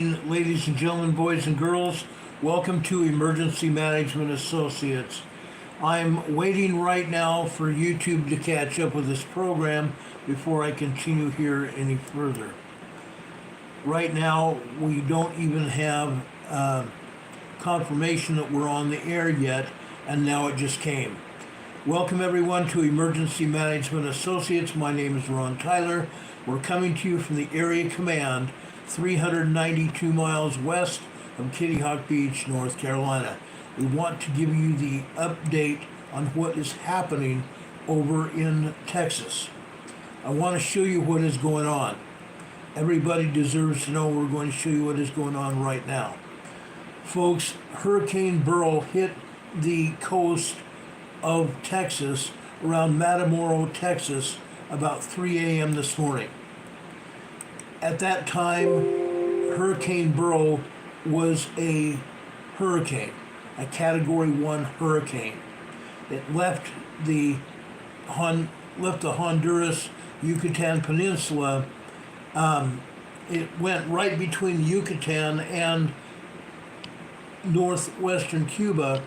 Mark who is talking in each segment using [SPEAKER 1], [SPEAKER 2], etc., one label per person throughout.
[SPEAKER 1] Ladies and gentlemen, boys and girls, welcome to Emergency Management Associates. I'm waiting right now for YouTube to catch up with this program before I continue here any further. Right now, we don't even have confirmation that we're on the air yet, and now it just came. Welcome everyone to Emergency Management Associates. My name is Ron Tyler. We're coming to you from the Area Command, 392 miles west of Kitty Hawk Beach, North Carolina. We want to give you the update on what is happening over in Texas. I want to show you what is going on. Everybody deserves to know we're going to show you what is going on right now. Folks, Hurricane Beryl hit the coast of Texas around Matamoros, Texas, about 3 a.m. this morning. At that time, Hurricane Beryl was a hurricane, a Category 1 hurricane. It left the Honduras Yucatan Peninsula. It went right between Yucatan and northwestern Cuba,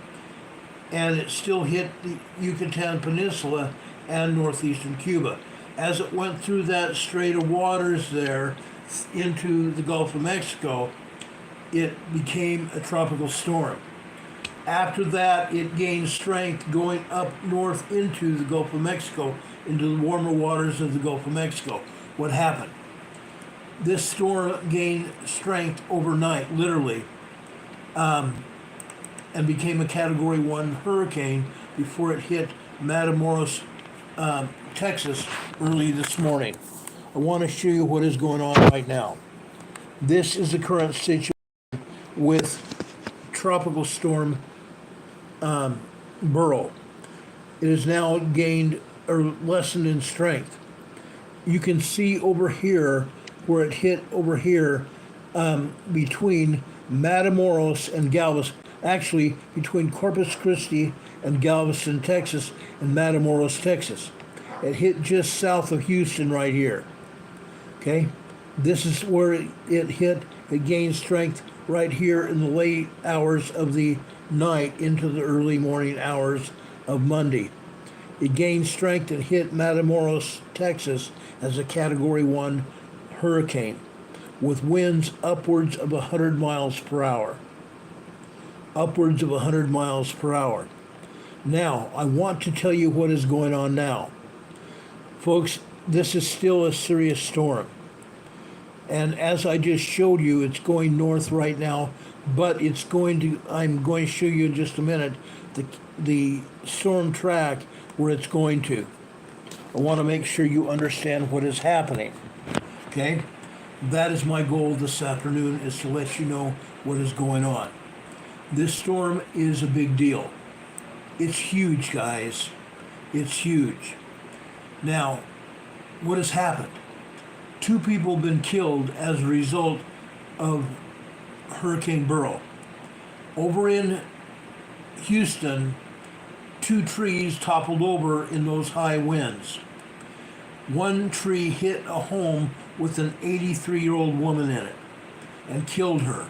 [SPEAKER 1] and it still hit the Yucatan Peninsula and northeastern Cuba. As it went through that strait of waters there into the Gulf of Mexico, it became a tropical storm. After that, it gained strength going up north into the Gulf of Mexico, into the warmer waters of the Gulf of Mexico. What happened? This storm gained strength overnight, literally, and became a Category 1 hurricane before it hit Matamoros, Texas early this morning. I want to show you what is going on right now. This is the current situation with Tropical Storm Beryl. It has now gained or lessened in strength. You can see over here where it hit over here between Matamoros and Galveston. Actually, between Corpus Christi and Galveston, Texas, and Matamoros, Texas. It hit just south of Houston right here. Okay? This is where it hit. It gained strength right here in the late hours of the night into the early morning hours of Monday. It gained strength and hit Matamoros, Texas as a Category 1 hurricane with winds upwards of 100 miles per hour. Upwards of 100 miles per hour. Now, I want to tell you what is going on now. Folks, this is still a serious storm. And as I just showed you, it's going north right now, but I'm going to show you in just a minute the storm track where it's going to. I want to make sure you understand what is happening. Okay? That is my goal this afternoon, is to let you know what is going on. This storm is a big deal. It's huge, guys. It's huge. Now, what has happened? 2 people have been killed as a result of Hurricane Beryl. Over in Houston, 2 trees toppled over in those high winds. One tree hit a home with an 83-year-old woman in it and killed her.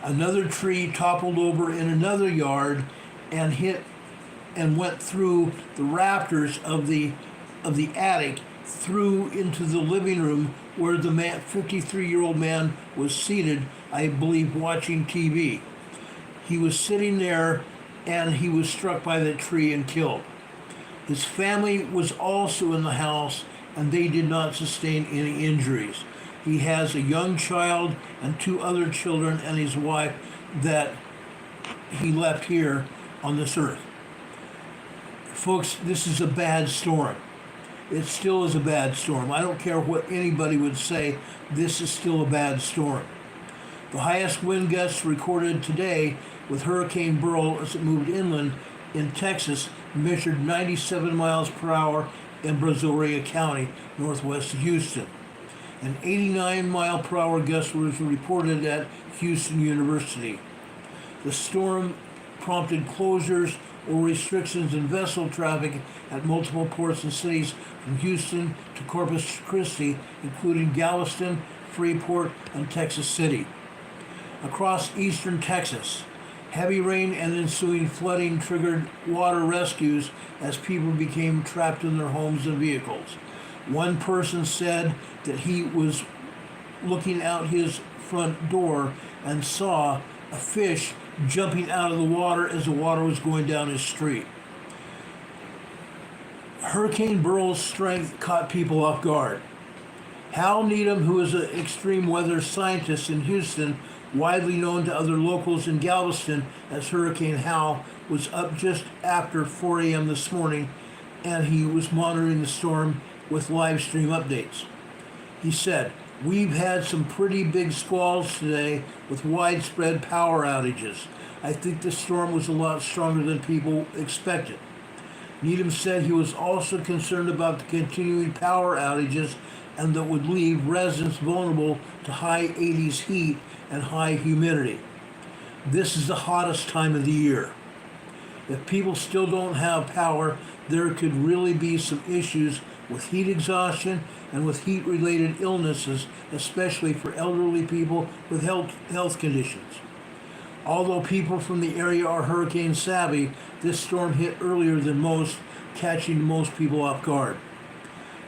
[SPEAKER 1] Another tree toppled over in another yard and hit and went through the rafters of the attic through into the living room where the 53-year-old man was seated, I believe, watching TV. He was sitting there and he was struck by that tree and killed. His family was also in the house and they did not sustain any injuries. He has a young child and 2 other children and his wife that he left here on this earth. Folks, this is a bad storm. It still is a bad storm. I don't care what anybody would say, this is still a bad storm. The highest wind gusts recorded today with Hurricane Beryl as it moved inland in Texas measured 97 miles per hour in Brazoria County, northwest of Houston. An 89-mile-per-hour gust was reported at Houston University. The storm prompted closures or restrictions in vessel traffic at multiple ports and cities from Houston to Corpus Christi, including Galveston, Freeport, and Texas City. Across eastern Texas, heavy rain and ensuing flooding triggered water rescues as people became trapped in their homes and vehicles. One person said that he was looking out his front door and saw a fish jumping out of the water as the water was going down his street. Hurricane Beryl's strength caught people off guard. Hal Needham, who is an extreme weather scientist in Houston, widely known to other locals in Galveston as Hurricane Hal, was up just after 4 a.m. this morning, and he was monitoring the storm with live stream updates. He said, "We've had some pretty big squalls today with widespread power outages. I think the storm was a lot stronger than people expected." Needham said he was also concerned about the continuing power outages and that would leave residents vulnerable to high 80s heat and high humidity. This is the hottest time of the year. If people still don't have power, there could really be some issues with heat exhaustion and with heat-related illnesses, especially for elderly people with health conditions. Although people from the area are hurricane savvy, this storm hit earlier than most, catching most people off guard.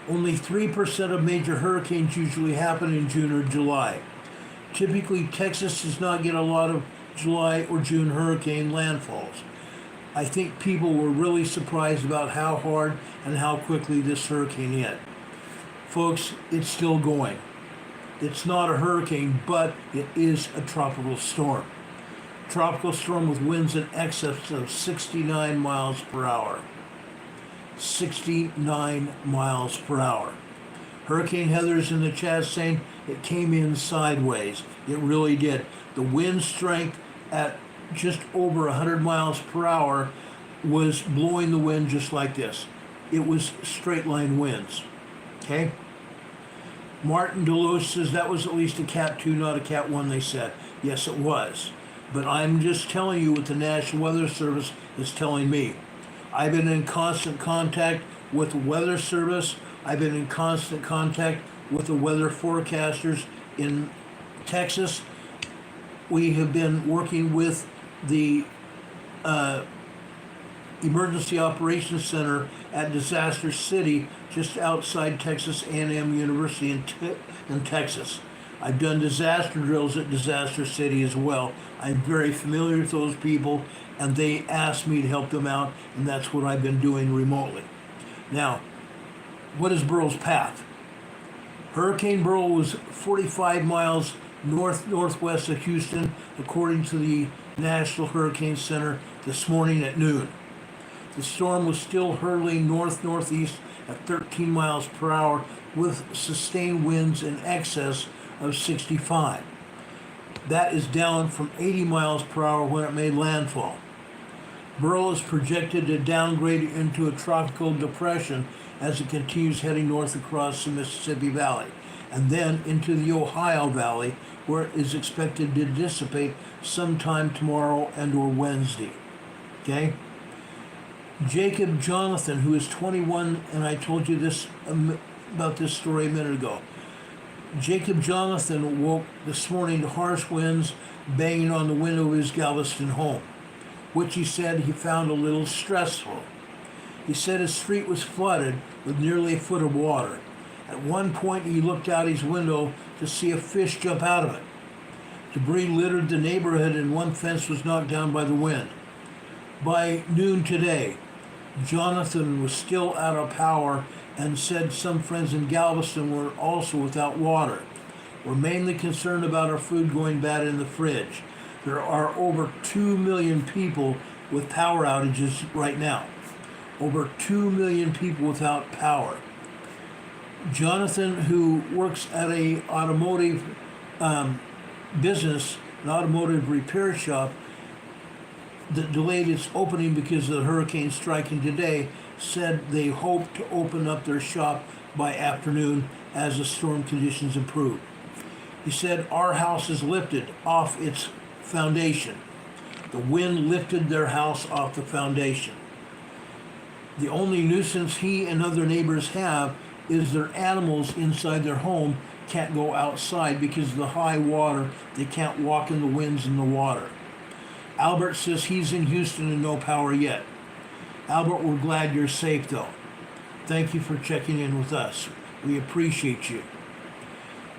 [SPEAKER 1] Only 3% of major hurricanes usually happen in June or July. Typically, Texas does not get a lot of July or June hurricane landfalls. I think people were really surprised about how hard and how quickly this hurricane hit. Folks, it's still going. It's not a hurricane, but it is a tropical storm. Tropical storm with winds in excess of 69 miles per hour. 69 miles per hour. Hurricane Heather's in the chat saying it came in sideways. It really did. The wind strength at just over 100 miles per hour was blowing the wind just like this. It was straight line winds. Okay? Martin Delos says that was at least a Cat 2, not a Cat 1, they said. Yes, it was. But I'm just telling you what the National Weather Service is telling me. I've been in constant contact with the Weather Service. I've been in constant contact with the weather forecasters in Texas. We have been working with the Emergency Operations Center at Disaster City, just outside Texas A&M University in Texas. I've done disaster drills at Disaster City as well. I'm very familiar with those people, and they asked me to help them out, and that's what I've been doing remotely. Now, what is Beryl's path? Hurricane Beryl was 45 miles northwest of Houston, according to the National Hurricane Center this morning at noon. The storm was still hurtling north-northeast at 13 miles per hour with sustained winds in excess of 65. That is down from 80 miles per hour when it made landfall. Beryl is projected to downgrade into a tropical depression as it continues heading north across the Mississippi Valley and then into the Ohio Valley, where it is expected to dissipate sometime tomorrow and or Wednesday. Okay? Jacob Jonathan, who is 21, and I told you this about this story a minute ago. Jacob Jonathan woke this morning to harsh winds banging on the window of his Galveston home, which he said he found a little stressful. He said his street was flooded with nearly a foot of water. At one point, he looked out his window to see a fish jump out of it. Debris littered the neighborhood and one fence was knocked down by the wind. By noon today, Jonathan was still out of power and said some friends in Galveston were also without water. We're mainly concerned about our food going bad in the fridge. There are over 2 million people with power outages right now. Over 2 million people without power. Jonathan, who works at a automotive business, an automotive repair shop, that delayed its opening because of the hurricane striking today, said they hope to open up their shop by afternoon as the storm conditions improve. He said, "Our house is lifted off its foundation. The wind lifted their house off the foundation. The only nuisance he and other neighbors have is their animals inside their home can't go outside because of the high water. They can't walk in the winds and the water. Albert says he's in Houston and no power yet. Albert, we're glad you're safe though. Thank you for checking in with us. We appreciate you.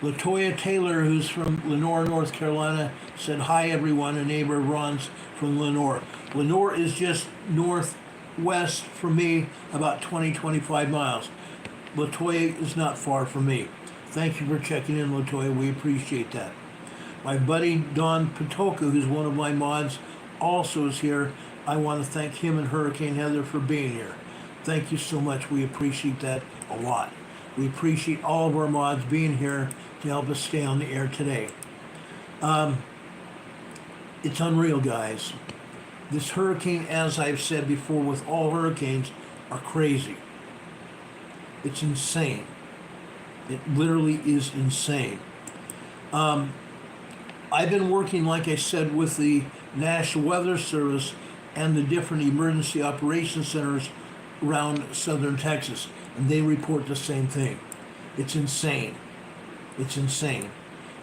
[SPEAKER 1] Latoya Taylor, who's from Lenore, North Carolina, said, hi everyone, a neighbor of Ron's from Lenore. Lenore is just northwest from me, about 20-25 miles. Latoya is not far from me. Thank you for checking in, Latoya. We appreciate that. My buddy Don Patoka, who's one of my mods, also is here. I want to thank him and Hurricane Heather for being here. Thank you so much. We appreciate that a lot. We appreciate all of our mods being here to help us stay on the air today. It's unreal, guys. This hurricane, as I've said before, with all hurricanes, are crazy. It's insane. It literally is insane. I've been working, like I said, with the National Weather Service and the different emergency operations centers around southern Texas, and they report the same thing. It's insane. It's insane.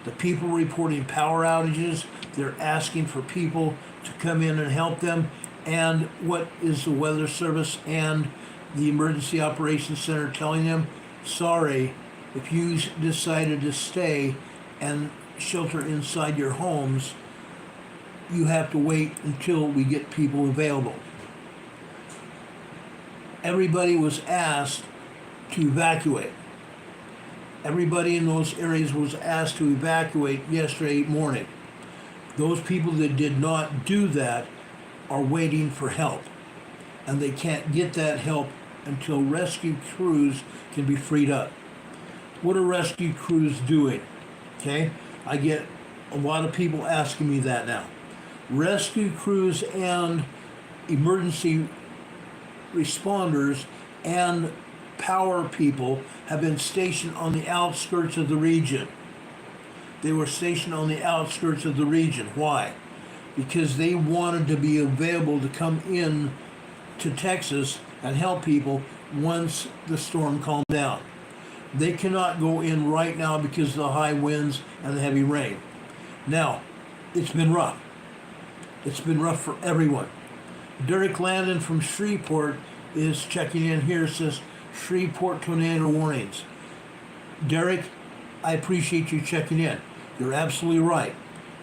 [SPEAKER 1] The people reporting power outages, they're asking for people to come in and help them, and what is the Weather Service and the Emergency Operations Center telling them? Sorry, if you decided to stay and shelter inside your homes, you have to wait until we get people available. Everybody was asked to evacuate. Everybody in those areas was asked to evacuate yesterday morning. Those people that did not do that are waiting for help, and they can't get that help until rescue crews can be freed up. What are rescue crews doing? Okay, I get a lot of people asking me that now. Rescue crews and emergency responders and power people have been stationed on the outskirts of the region. They were stationed on the outskirts of the region. Why? Because they wanted to be available to come in to Texas and help people once the storm calmed down. They cannot go in right now because of the high winds and the heavy rain. Now, it's been rough. It's been rough for everyone. Derek Landon from Shreveport is checking in here, says Shreveport tornado warnings. Derek, I appreciate you checking in. You're absolutely right.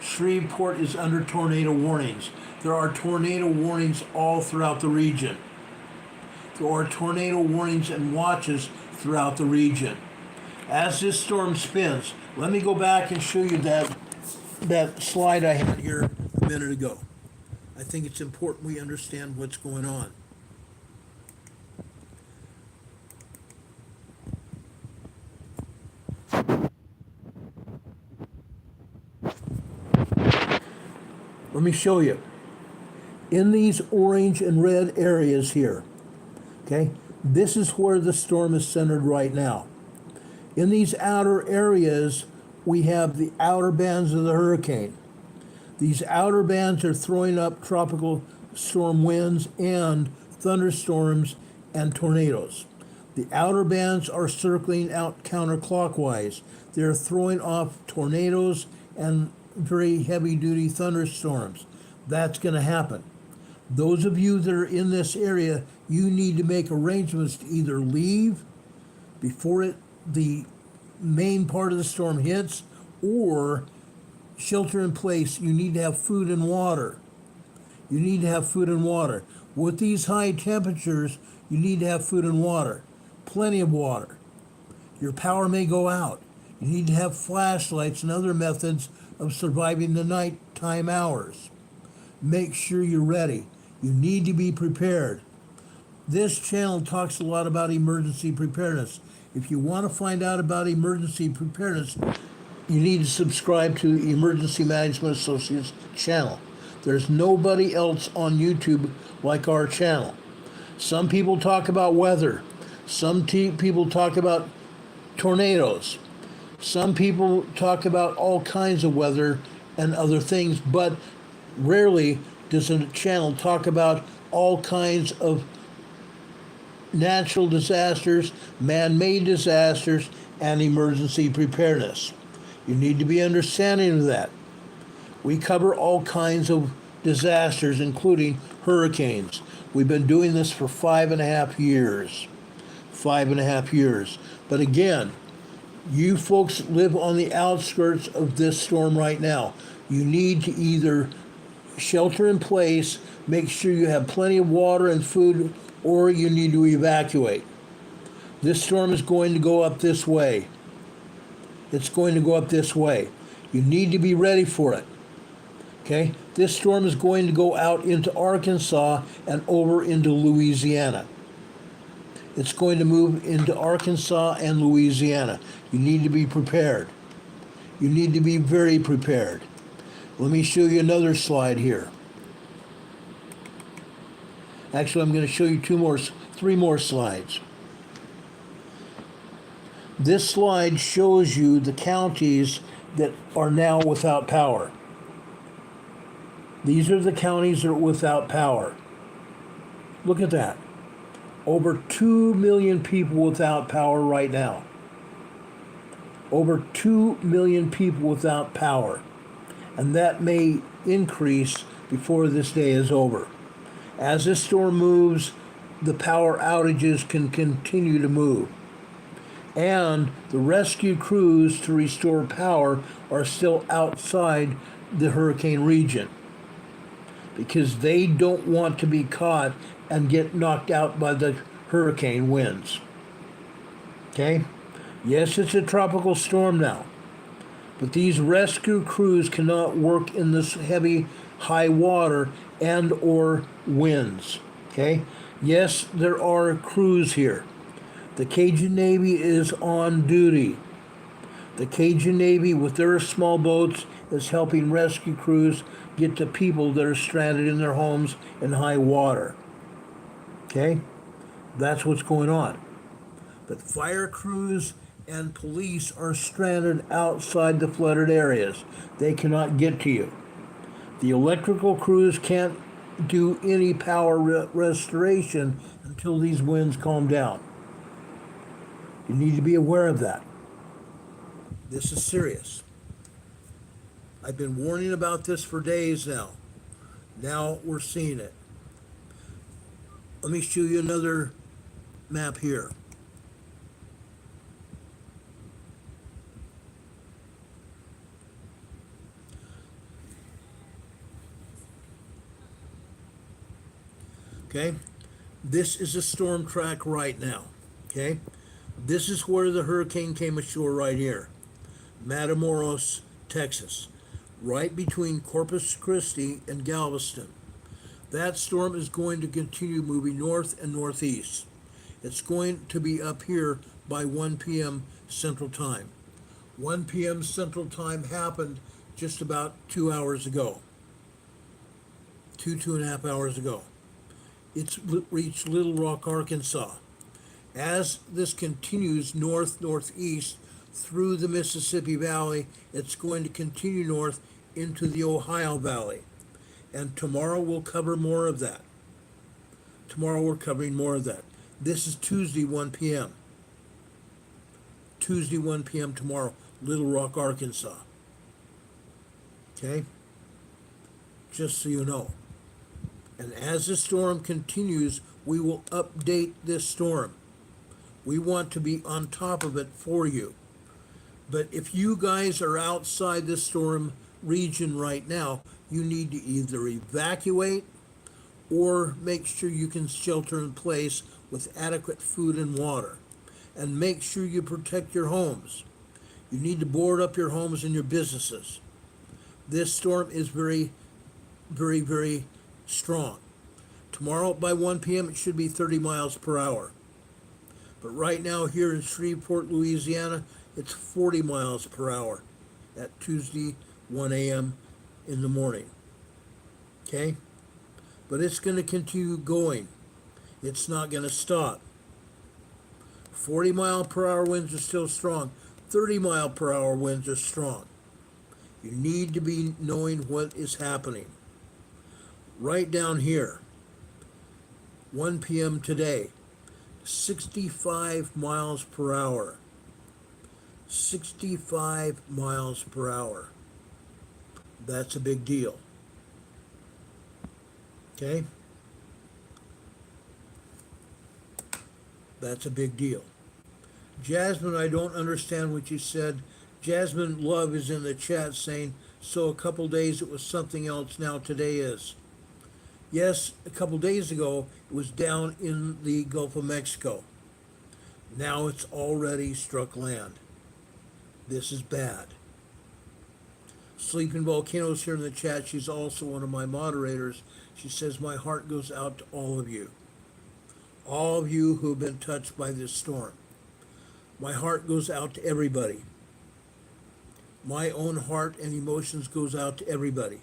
[SPEAKER 1] Shreveport is under tornado warnings. There are tornado warnings all throughout the region. There are tornado warnings and watches throughout the region. As this storm spins, let me go back and show you that slide I had here a minute ago. I think it's important we understand what's going on. Let me show you. In these orange and red areas here, okay, this is where the storm is centered right now. In these outer areas, we have the outer bands of the hurricane. These outer bands are throwing up tropical storm winds and thunderstorms and tornadoes. The outer bands are circling out counterclockwise. They're throwing off tornadoes and very heavy-duty thunderstorms. That's going to happen. Those of you that are in this area, you need to make arrangements to either leave before the main part of the storm hits, or shelter in place. You need to have food and water. You need to have food and water. With these high temperatures, you need to have food and water. Plenty of water. Your power may go out. You need to have flashlights and other methods of surviving the nighttime hours. Make sure you're ready. You need to be prepared. This channel talks a lot about emergency preparedness. If you want to find out about emergency preparedness, you need to subscribe to Emergency Management Associates channel. There's nobody else on YouTube like our channel. Some people talk about weather. Some people talk about tornadoes. Some people talk about all kinds of weather and other things, but rarely does a channel talk about all kinds of natural disasters, man-made disasters, and emergency preparedness. You need to be understanding of that. We cover all kinds of disasters, including hurricanes. We've been doing this for 5.5 years. 5.5 years. But again, you folks live on the outskirts of this storm right now. You need to either shelter in place, make sure you have plenty of water and food, or you need to evacuate. This storm is going to go up this way. It's going to go up this way. You need to be ready for it. Okay? This storm is going to go out into Arkansas and over into Louisiana. It's going to move into Arkansas and Louisiana. You need to be prepared. You need to be very prepared. Let me show you another slide here. Actually, I'm going to show you three more slides. This slide shows you the counties that are now without power. These are the counties that are without power. Look at that. Over 2 million people without power right now. Over 2 million people without power. And that may increase before this day is over. As this storm moves, the power outages can continue to move. And the rescue crews to restore power are still outside the hurricane region, because they don't want to be caught and get knocked out by the hurricane winds. Okay? Yes, it's a tropical storm now, but these rescue crews cannot work in this heavy high water and or winds. Okay? Yes, there are crews here. The Cajun Navy is on duty. The Cajun Navy, with their small boats, is helping rescue crews get to people that are stranded in their homes in high water. Okay? That's what's going on. But fire crews and police are stranded outside the flooded areas. They cannot get to you. The electrical crews can't do any power restoration until these winds calm down. You need to be aware of that. This is serious. I've been warning about this for days now. Now we're seeing it. Let me show you another map here. Okay, this is a storm track right now. Okay, this is where the hurricane came ashore right here. Matamoros, Texas, right between Corpus Christi and Galveston. That storm is going to continue moving north and northeast. It's going to be up here by 1 p.m. Central Time. 1 p.m. Central Time happened just about 2 hours ago. 2.5 hours ago. It's reached Little Rock, Arkansas. As this continues northeast through the Mississippi Valley, it's going to continue north into the Ohio Valley. And tomorrow we'll cover more of that. Tomorrow we're covering more of that. This is Tuesday, 1 p.m. Tuesday, 1 p.m. tomorrow, Little Rock, Arkansas. Okay? Just so you know. And as the storm continues, we will update this storm. We want to be on top of it for you. But if you guys are outside this storm region right now, you need to either evacuate or make sure you can shelter in place with adequate food and water. And make sure you protect your homes. You need to board up your homes and your businesses. This storm is very, very, very strong. Tomorrow by 1 p.m. it should be 30 miles per hour. But right now here in Shreveport, Louisiana, it's 40 miles per hour at Tuesday, 1 a.m. in the morning. Okay? But it's going to continue going. It's not going to stop. 40 mile per hour winds are still strong. 30 mile per hour winds are strong. You need to be knowing what is happening. Right down here, 1 p.m. today, 65 miles per hour. 65 miles per hour. That's a big deal. Okay? That's a big deal. Jasmine, I don't understand what you said. Jasmine Love is in the chat saying, so a couple days it was something else, now today is. Yes, a couple days ago it was down in the Gulf of Mexico. Now it's already struck land. This is bad. Sleeping Volcanoes here in the chat. She's also one of my moderators. She says, my heart goes out to all of you. All of you who have been touched by this storm. My heart goes out to everybody. My own heart and emotions goes out to everybody.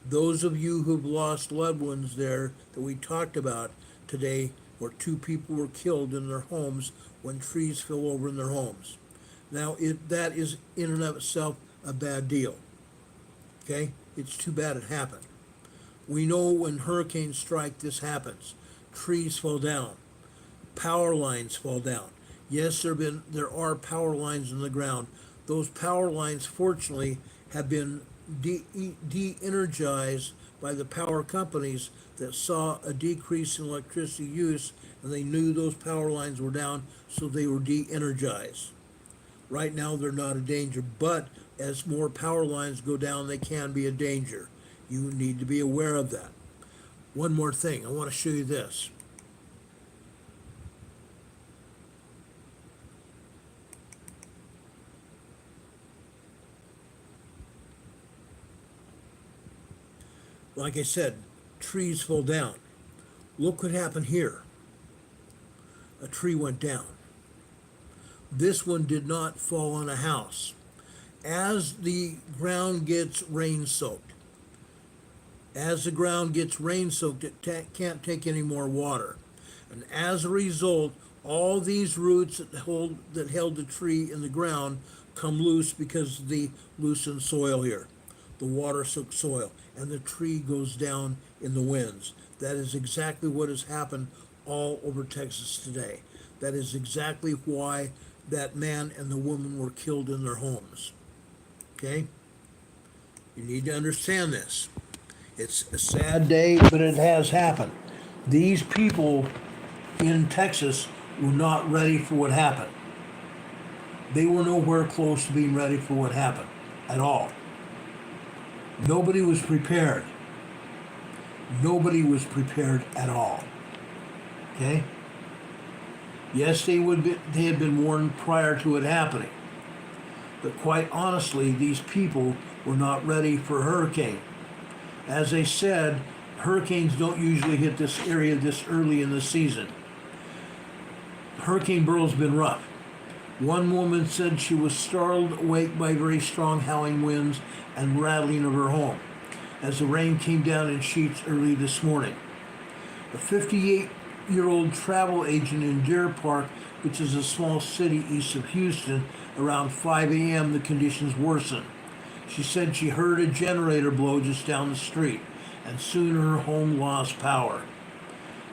[SPEAKER 1] Those of you who've lost loved ones there that we talked about today, where 2 people were killed in their homes when trees fell over in their homes. Now, that is in and of itself a bad deal. Okay? It's too bad it happened. We know when hurricanes strike, this happens. Trees fall down. Power lines fall down. Yes, there are power lines in the ground. Those power lines, fortunately, have been de-energized by the power companies that saw a decrease in electricity use, and they knew those power lines were down, so they were de-energized. Right now, they're not a danger, but as more power lines go down, they can be a danger. You need to be aware of that. One more thing, I want to show you this. Like I said, trees fall down. Look what happened here. A tree went down. This one did not fall on a house. As the ground gets rain soaked, it can't take any more water. And as a result, all these roots that held the tree in the ground come loose because of the loosened soil here. The water soaked soil, and the tree goes down in the winds. That is exactly what has happened all over Texas today. That is exactly why that man and the woman were killed in their homes. Okay? You need to understand this. It's a sad day, but it has happened. These people in Texas were not ready for what happened. They were nowhere close to being ready for what happened at all. Nobody was prepared. Nobody was prepared at all. Okay? Yes, they had been warned prior to it happening. But quite honestly, these people were not ready for a hurricane. As I said, hurricanes don't usually hit this area this early in the season. Hurricane Beryl's been rough. One woman said she was startled awake by very strong howling winds and rattling of her home as the rain came down in sheets early this morning. A 58-year-old travel agent in Deer Park, which is a small city east of Houston, around 5 a.m. the conditions worsened. She said she heard a generator blow just down the street, and soon her home lost power.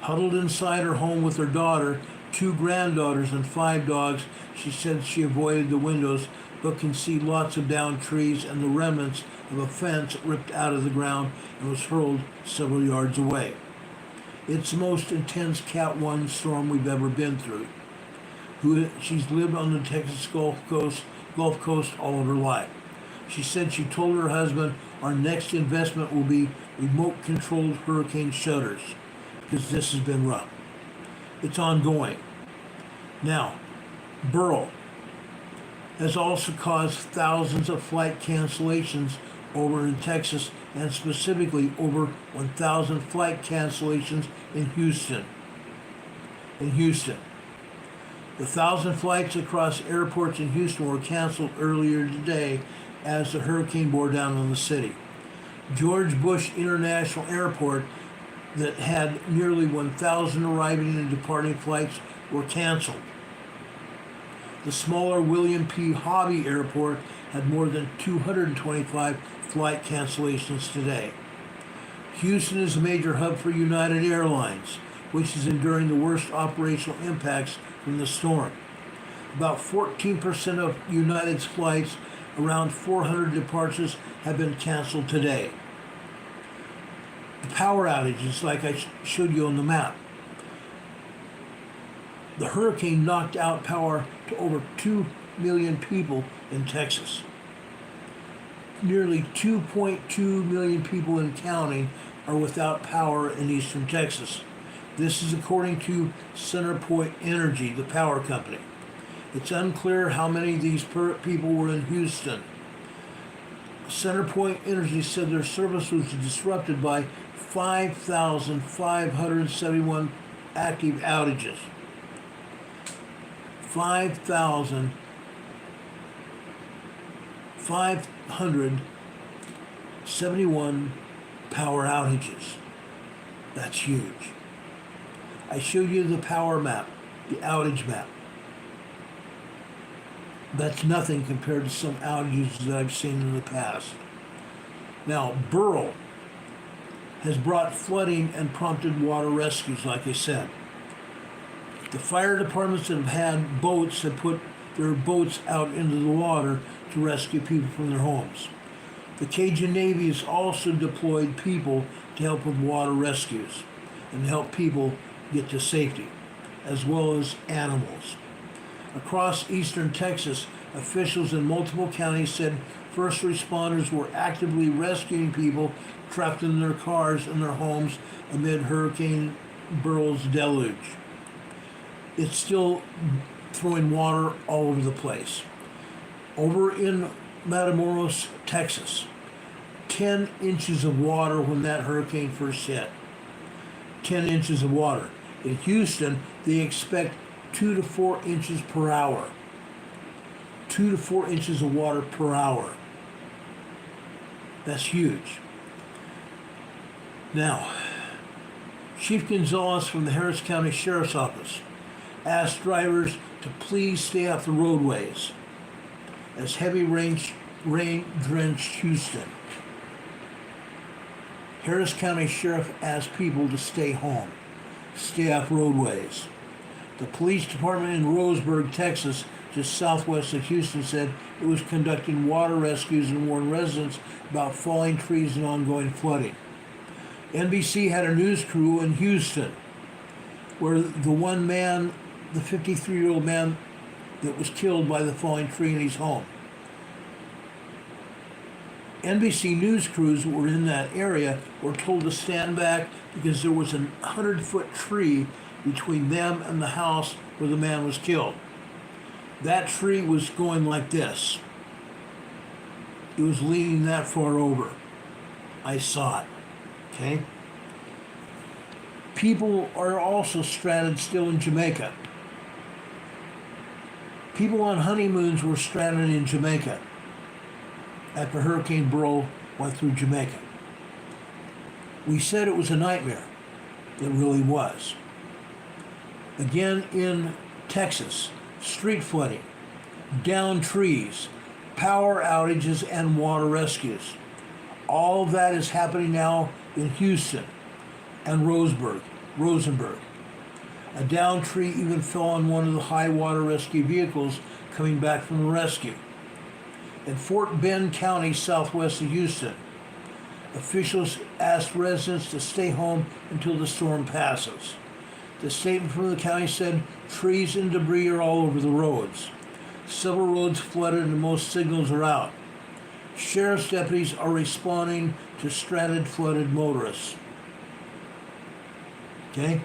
[SPEAKER 1] Huddled inside her home with her daughter, 2 granddaughters, and 5 dogs, she said she avoided the windows but can see lots of downed trees and the remnants of a fence ripped out of the ground and was hurled several yards away. It's the most intense Cat 1 storm we've ever been through. She's lived on the Texas Gulf Coast all of her life. She said she told her husband, our next investment will be remote-controlled hurricane shutters, because this has been rough. It's ongoing. Now, Beryl has also caused thousands of flight cancellations over in Texas, and specifically over 1,000 flight cancellations in Houston. The 1,000 flights across airports in Houston were canceled earlier today as the hurricane bore down on the city. George Bush International Airport, that had nearly 1,000 arriving and departing flights, were canceled. The smaller William P. Hobby Airport had more than 225 flight cancellations today. Houston is a major hub for United Airlines, which is enduring the worst operational impacts from the storm. About 14% of United's flights, around 400 departures, have been canceled today. The power outages, like I showed you on the map. The hurricane knocked out power to over 2 million people in Texas. Nearly 2.2 million people and counting are without power in eastern Texas. This is according to CenterPoint Energy, the power company. It's unclear how many of these people were in Houston. CenterPoint Energy said their service was disrupted by 5,571 active outages. 5,571 power outages. That's huge. I showed you the power map, the outage map. That's nothing compared to some outages that I've seen in the past. Now, Beryl has brought flooding and prompted water rescues, like I said. The fire departments that have had boats have put their boats out into the water to rescue people from their homes. The Cajun Navy has also deployed people to help with water rescues and help people get to safety, as well as animals. Across eastern Texas, officials in multiple counties said first responders were actively rescuing people trapped in their cars and their homes amid Hurricane Beryl's deluge. It's still throwing water all over the place. Over in Matamoros, Texas, 10 inches of water when that hurricane first hit. 10 inches of water. In Houston, they expect 2 to 4 inches per hour. 2 to 4 inches of water per hour. That's huge. Now, Chief Gonzalez from the Harris County Sheriff's Office asked drivers to please stay off the roadways as heavy rain drenched Houston. Harris County Sheriff asked people to stay home, stay off roadways. The police department in Roseburg, Texas, just southwest of Houston, said it was conducting water rescues and warned residents about falling trees and ongoing flooding. NBC had a news crew in Houston where the one man, the 53-year-old man that was killed by the falling tree in his home. NBC news crews who were in that area were told to stand back because there was a 100-foot tree between them and the house where the man was killed. That tree was going like this. It was leaning that far over. I saw it. Okay? People are also stranded still in Jamaica. People on honeymoons were stranded in Jamaica after Hurricane Beryl went through Jamaica. We said it was a nightmare. It really was. Again in Texas, street flooding, downed trees, power outages, and water rescues. All of that is happening now in Houston and Rosenberg. A downed tree even fell on one of the high water rescue vehicles coming back from the rescue. In Fort Bend County, southwest of Houston, officials asked residents to stay home until the storm passes. The statement from the county said trees and debris are all over the roads. Several roads flooded and most signals are out. Sheriff's deputies are responding to stranded, flooded motorists. Okay?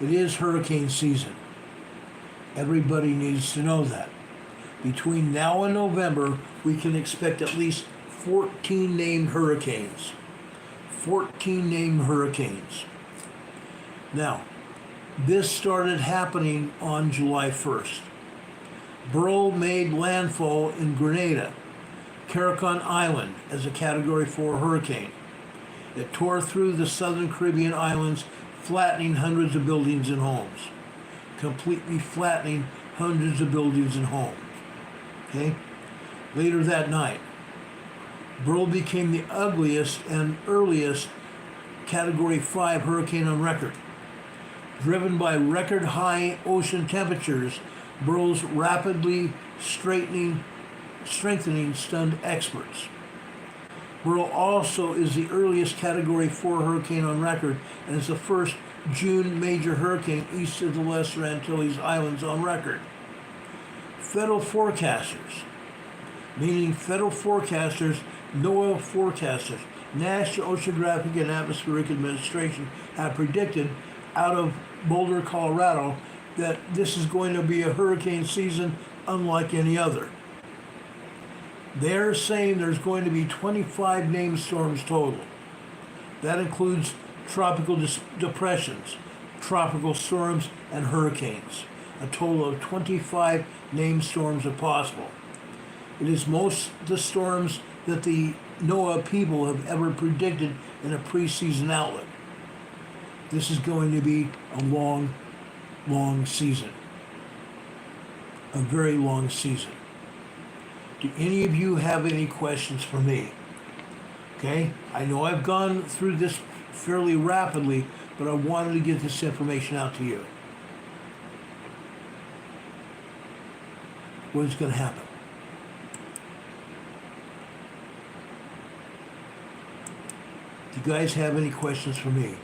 [SPEAKER 1] It is hurricane season. Everybody needs to know that. Between now and November, we can expect at least 14 named hurricanes. 14 named hurricanes. Now, this started happening on July 1st. Beryl made landfall in Grenada, Caricon Island, as a Category 4 hurricane. It tore through the southern Caribbean islands, flattening hundreds of buildings and homes. Completely flattening hundreds of buildings and homes. Okay? Later that night, Beryl became the ugliest and earliest Category 5 hurricane on record. Driven by record high ocean temperatures, Beryl's rapidly strengthening stunned experts. Beryl also is the earliest Category 4 hurricane on record and is the first June major hurricane east of the Lesser Antilles Islands on record. Federal forecasters, meaning federal forecasters, NOAA forecasters, National Oceanographic and Atmospheric Administration, have predicted out of Boulder, Colorado, that this is going to be a hurricane season unlike any other. They're saying there's going to be 25 named storms total. That includes tropical depressions, tropical storms, and hurricanes. A total of 25 named storms are possible. It is most of the storms that the NOAA people have ever predicted in a preseason outlet. This is going to be a long, long season. A very long season. Do any of you have any questions for me? Okay, I know I've gone through this fairly rapidly, but I wanted to get this information out to you. What is going to happen? Do you guys have any questions for me?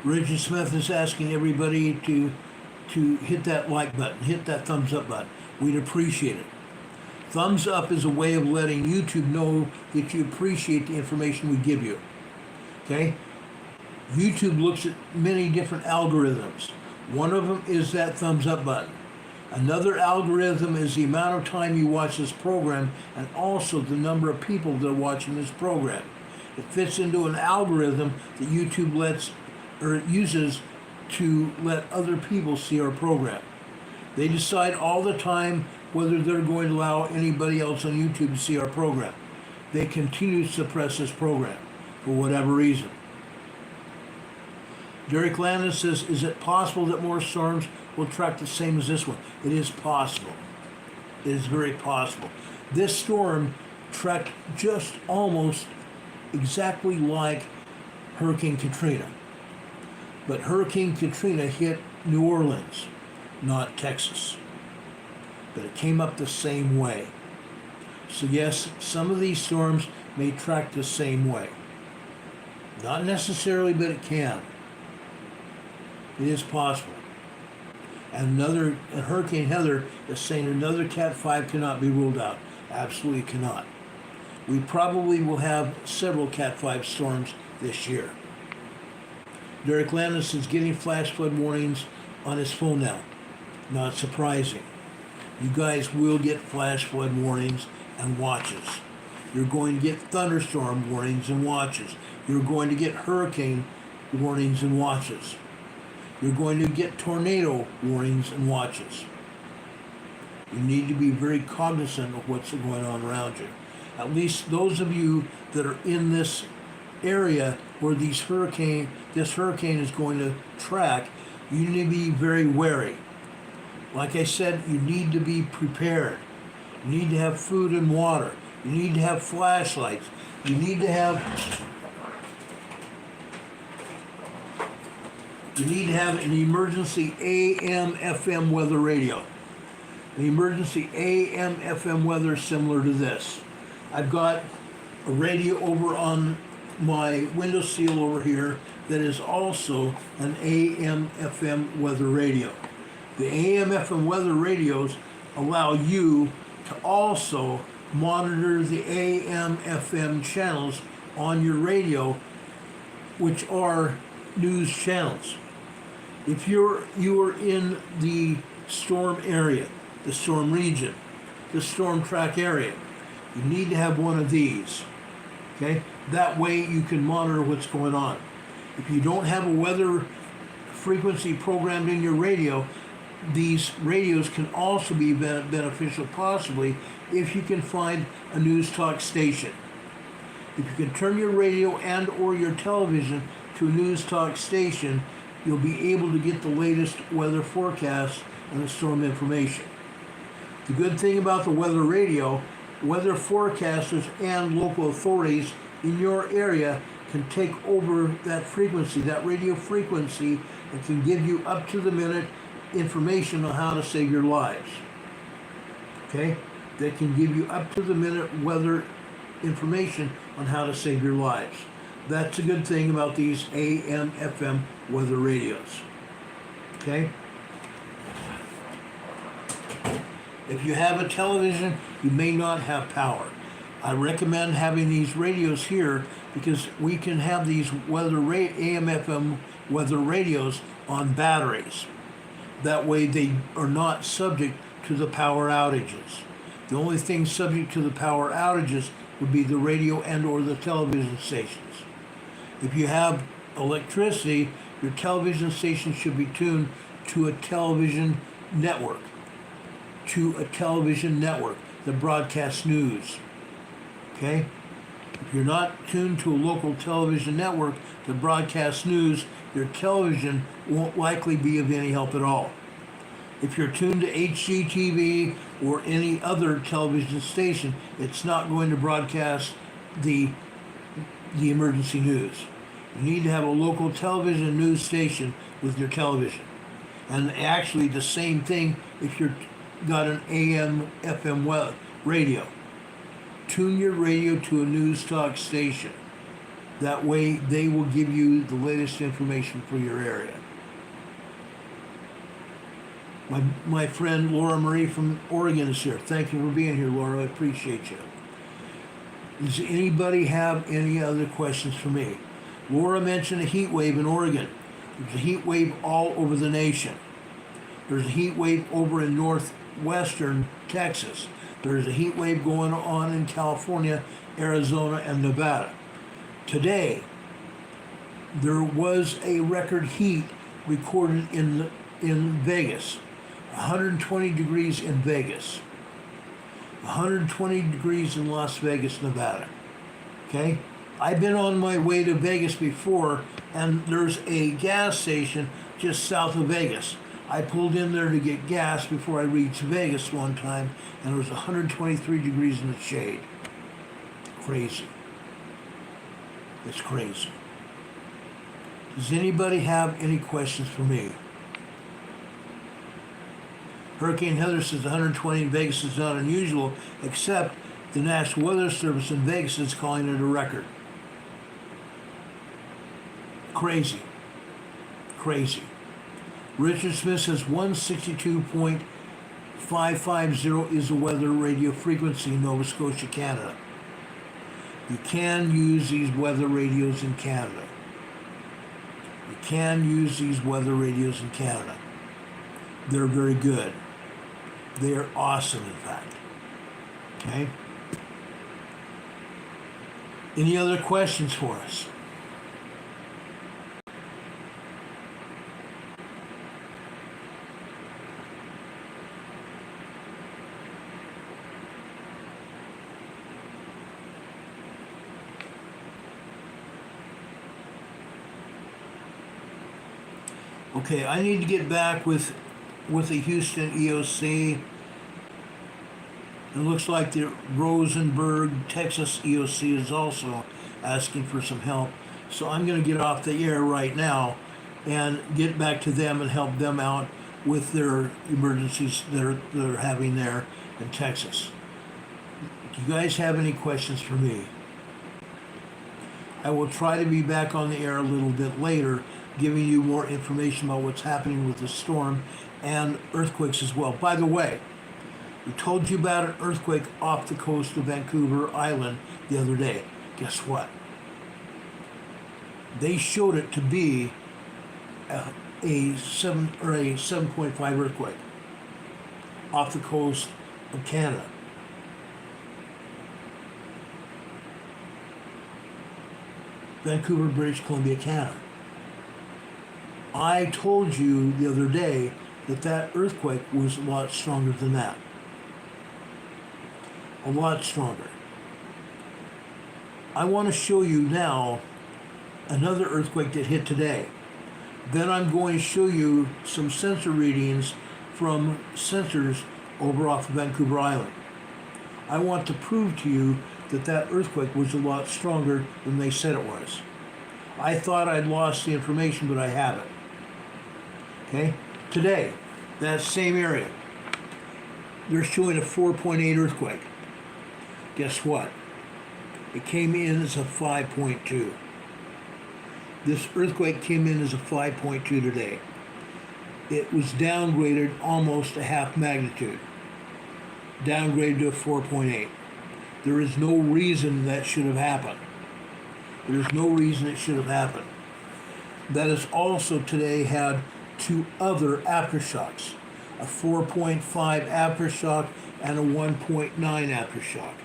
[SPEAKER 1] Richard Smith is asking everybody to hit that like button, hit that thumbs up button. We'd appreciate it. Thumbs up is a way of letting YouTube know that you appreciate the information we give you. Okay? YouTube looks at many different algorithms. One of them is that thumbs up button. Another algorithm is the amount of time you watch this program and also the number of people that are watching this program. It fits into an algorithm that YouTube uses to let other people see our program. They decide all the time whether they're going to allow anybody else on YouTube to see our program. They continue to suppress this program for whatever reason. Derek Landon says, is it possible that more storms will track the same as this one? It is possible. It is very possible. This storm tracked just almost exactly like Hurricane Katrina. But Hurricane Katrina hit New Orleans, not Texas. But it came up the same way. So yes, some of these storms may track the same way. Not necessarily, but it can. It is possible. And Hurricane Heather is saying another Cat 5 cannot be ruled out. Absolutely cannot. We probably will have several Cat 5 storms this year. Derek Landis is getting flash flood warnings on his phone now. Not surprising. You guys will get flash flood warnings and watches. You're going to get thunderstorm warnings and watches. You're going to get hurricane warnings and watches. You're going to get tornado warnings and watches. You need to be very cognizant of what's going on around you. At least those of you that are in this area where this hurricane is going to track, you need to be very wary. Like I said, you need to be prepared. You need to have food and water. You need to have flashlights. You need to have an emergency AM/FM weather radio. An emergency AM/FM weather similar to this. I've got a radio over on my window sill over here that is also an AM/FM weather radio. The AM/FM weather radios allow you to also monitor the AM/FM channels on your radio, which are news channels. If you are in the storm area, the storm region, the storm track area, you need to have one of these. Okay? That way you can monitor what's going on. If you don't have a weather frequency programmed in your radio, these radios can also be beneficial possibly if you can find a news talk station. If you can turn your radio and or your television to a news talk station, you'll be able to get the latest weather forecasts and the storm information. The good thing about the weather radio, weather forecasters and local authorities in your area can take over that frequency, that radio frequency, and can give you up-to-the-minute information on how to save your lives. Okay? They can give you up-to-the-minute weather information on how to save your lives. That's a good thing about these AM, FM weather radios. Okay? If you have a television, you may not have power. I recommend having these radios here because we can have these AM, FM weather radios on batteries. That way they are not subject to the power outages. The only thing subject to the power outages would be the radio and or the television stations. If you have electricity, your television station should be tuned to a television network. That broadcasts news. Okay? If you're not tuned to a local television network that broadcasts news, your television won't likely be of any help at all. If you're tuned to HGTV or any other television station, it's not going to broadcast the emergency news. You need to have a local television news station with your television. And actually the same thing if you're got an AM, FM radio. Tune your radio to a news talk station. That way they will give you the latest information for your area. My friend Laura Marie from Oregon is here. Thank you for being here, Laura. I appreciate you. Does anybody have any other questions for me? Laura mentioned a heat wave in Oregon. There's a heat wave all over the nation. There's a heat wave over in northwestern Texas. There's a heat wave going on in California, Arizona, and Nevada. Today, there was a record heat recorded in Vegas. 120 degrees in Vegas. 120 degrees in Las Vegas, Nevada. Okay? I've been on my way to Vegas before, and there's a gas station just south of Vegas. I pulled in there to get gas before I reached Vegas one time, and it was 123 degrees in the shade. Crazy. It's crazy. Does anybody have any questions for me? Hurricane Heather says 120 in Vegas is not unusual, except the National Weather Service in Vegas is calling it a record. Crazy. Crazy. Richard Smith says 162.550 is the weather radio frequency in Nova Scotia, Canada. You can use these weather radios in Canada. You can use these weather radios in Canada. They're very good. They're awesome, in fact. Okay? Any other questions for us? Okay, I need to get back with the Houston EOC. It looks like the Rosenberg, Texas EOC is also asking for some help. So I'm going to get off the air right now and get back to them and help them out with their emergencies they're having there in Texas. Do you guys have any questions for me? I will try to be back on the air a little bit later, giving you more information about what's happening with the storm and earthquakes as well. By the way, we told you about an earthquake off the coast of Vancouver Island the other day. Guess what? They showed it to be a 7.5 earthquake off the coast of Canada. Vancouver, British Columbia, Canada. I told you the other day that earthquake was a lot stronger than that. A lot stronger. I want to show you now another earthquake that hit today. Then I'm going to show you some sensor readings from sensors over off of Vancouver Island. I want to prove to you that that earthquake was a lot stronger than they said it was. I thought I'd lost the information, but I haven't. Okay? Today, that same area, they're showing a 4.8 earthquake. Guess what? It came in as a 5.2. This earthquake came in as a 5.2 today. It was downgraded almost a half magnitude. Downgraded to a 4.8. There is no reason that should have happened. There is no reason it should have happened. That has also today had two other aftershocks, a 4.5 aftershock and a 1.9 aftershock.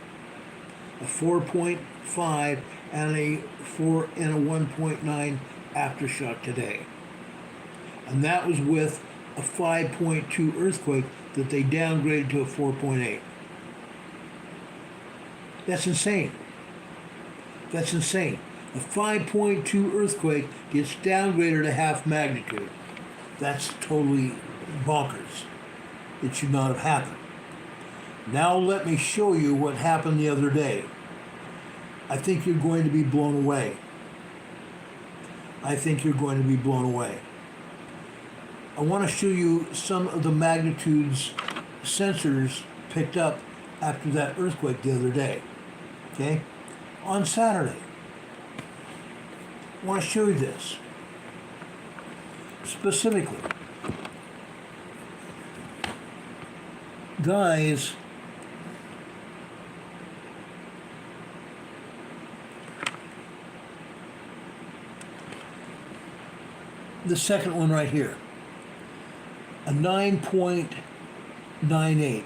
[SPEAKER 1] A 4.5 and a 1.9 aftershock today. And that was with a 5.2 earthquake that they downgraded to a 4.8. That's insane. That's insane. A 5.2 earthquake gets downgraded to half magnitude. That's totally bonkers. It should not have happened. Now let me show you what happened the other day. I think you're going to be blown away. I think you're going to be blown away. I want to show you some of the magnitudes sensors picked up after that earthquake the other day. Okay? On Saturday. I want to show you this. Specifically. Guys, the second one right here, a 9.98.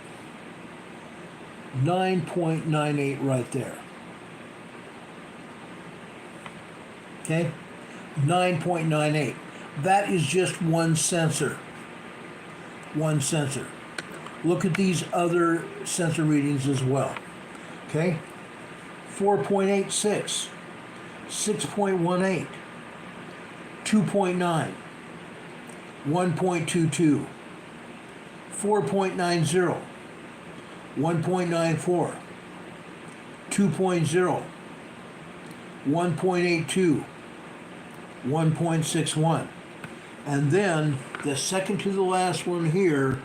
[SPEAKER 1] 9.98 right there. Okay? 9.98. That is just one sensor. One sensor. Look at these other sensor readings as well. Okay? 4.86, 6.18, 2.9, 1.22, 4.90, 1.94, 2.0, 1.82, 1.61. And then the second to the last one here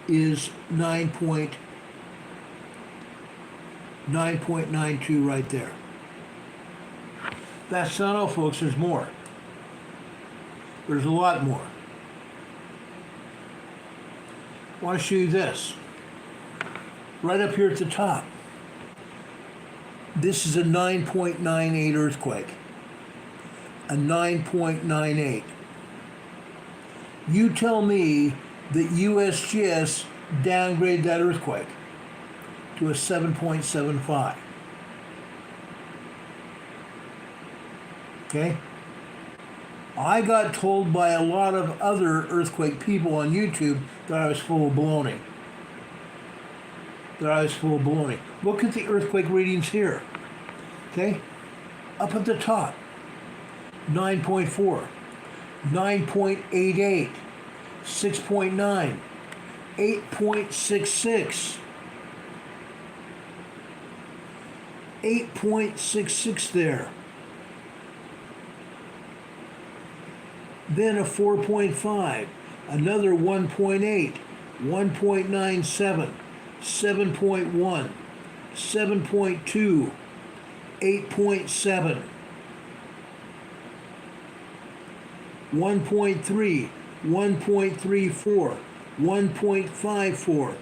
[SPEAKER 1] is 9.92 right there. That's not all, folks. There's more. There's a lot more. I want to show you this. Right up here at the top. This is a 9.98 earthquake. A 9.98. You tell me that USGS downgraded that earthquake to a 7.75. Okay? I got told by a lot of other earthquake people on YouTube that I was full of baloney. Look at the earthquake readings here. Okay? Up at the top. 9.4, 9.88, 6.9, 8.66, 8.66 there. Then a 4.5, another 1.8, 1.97, 7.1, 7.2, 8.7, 1.3, 1.34, 1.54,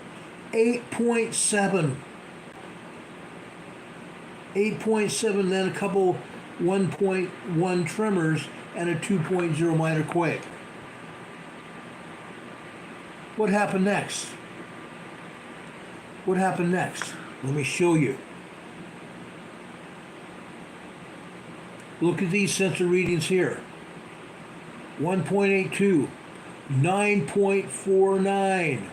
[SPEAKER 1] 8.7, 8.7, then a couple 1.1 tremors and a 2.0 minor quake. What happened next? What happened next? Let me show you. Look at these sensor readings here. 1.82, 9.49.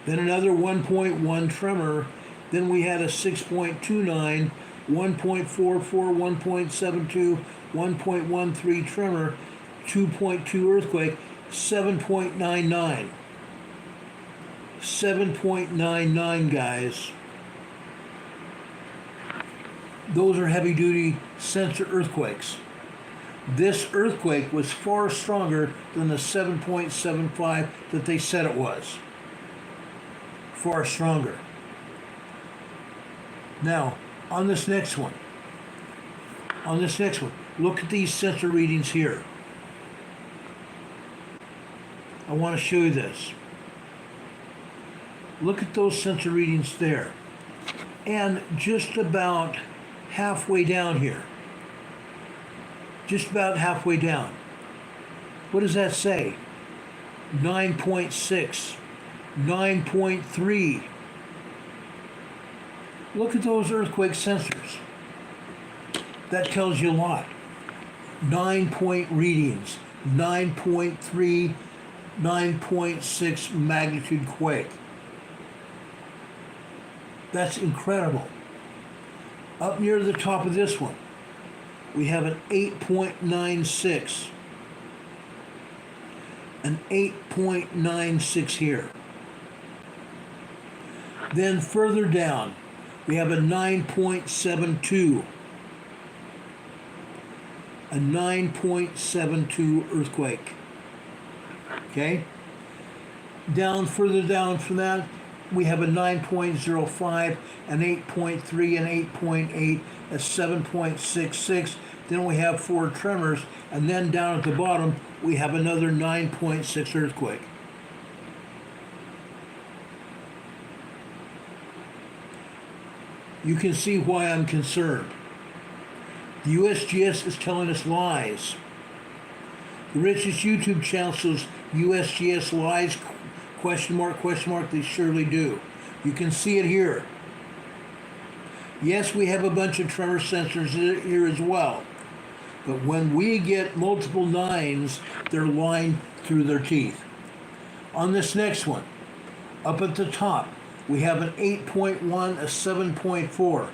[SPEAKER 1] Then another 1.1 tremor. Then we had a 6.29, 1.44, 1.72, 1.13 tremor, 2.2 earthquake, 7.99. 7.99, guys. Those are heavy-duty sensor earthquakes. This earthquake was far stronger than the 7.75 that they said it was. Far stronger. Now, on this next one, look at these sensor readings here. I want to show you this. Look at those sensor readings there. And just about halfway down here. Just about halfway down. What does that say? 9.6, 9.3. Look at those earthquake sensors. That tells you a lot. 9-point readings, 9.3, 9.6 magnitude quake. That's incredible. Up near the top of this one, we have an 8.96. An 8.96 here. Then further down, we have a 9.72. A 9.72 earthquake. Okay? Further down from that, we have a 9.05, an 8.3, an 8.8, a 7.66. Then we have 4 tremors, and then down at the bottom, we have another 9.6 earthquake. You can see why I'm concerned. The USGS is telling us lies. The richest YouTube channel says USGS lies, question mark, they surely do. You can see it here. Yes, we have a bunch of tremor sensors here as well. But when we get multiple 9s, they're lying through their teeth. On this next one, up at the top, we have an 8.1, a 7.4.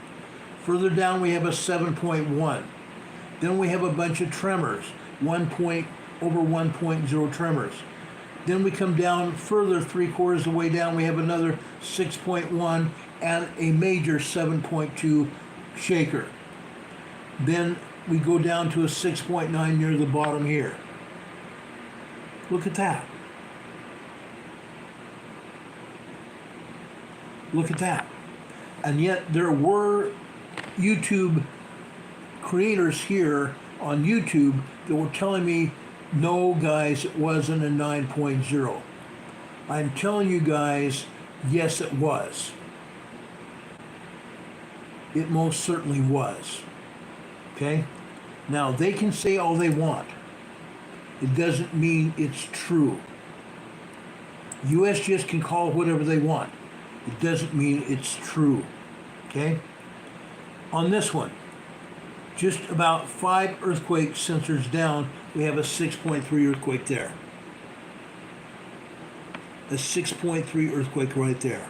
[SPEAKER 1] Further down, we have a 7.1. Then we have a bunch of tremors, over 1.0 tremors. Then we come down further, 3/4 of the way down, we have another 6.1 and a major 7.2 shaker. Then we go down to a 6.9 near the bottom here. Look at that. Look at that. And yet there were YouTube creators here on YouTube that were telling me, no guys, it wasn't a 9.0. I'm telling you guys, yes it was. It most certainly was. Okay? Now they can say all they want. It doesn't mean it's true. USGS can call it whatever they want. It doesn't mean it's true. Okay? On this one, just about 5 earthquake sensors down, we have a 6.3 earthquake there. A 6.3 earthquake right there.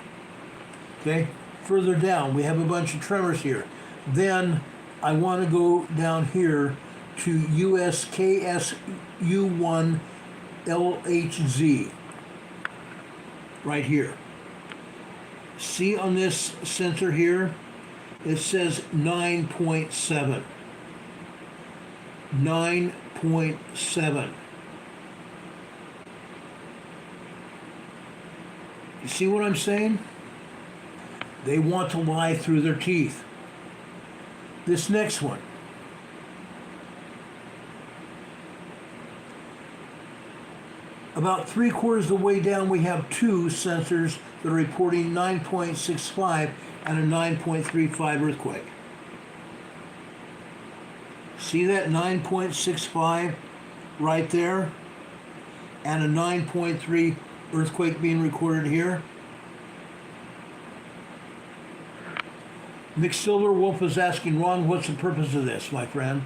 [SPEAKER 1] Okay? Further down, we have a bunch of tremors here. Then I want to go down here to USKSU1 LHZ. Right here. See on this sensor here, it says 9.7. 9.7. You see what I'm saying? They want to lie through their teeth. This next one. About 3/4 of the way down, we have 2 sensors that are reporting 9.65 and a 9.35 earthquake. See that 9.65 right there? And a 9.3 earthquake being recorded here? McSilver Wolf is asking, Ron, what's the purpose of this, my friend?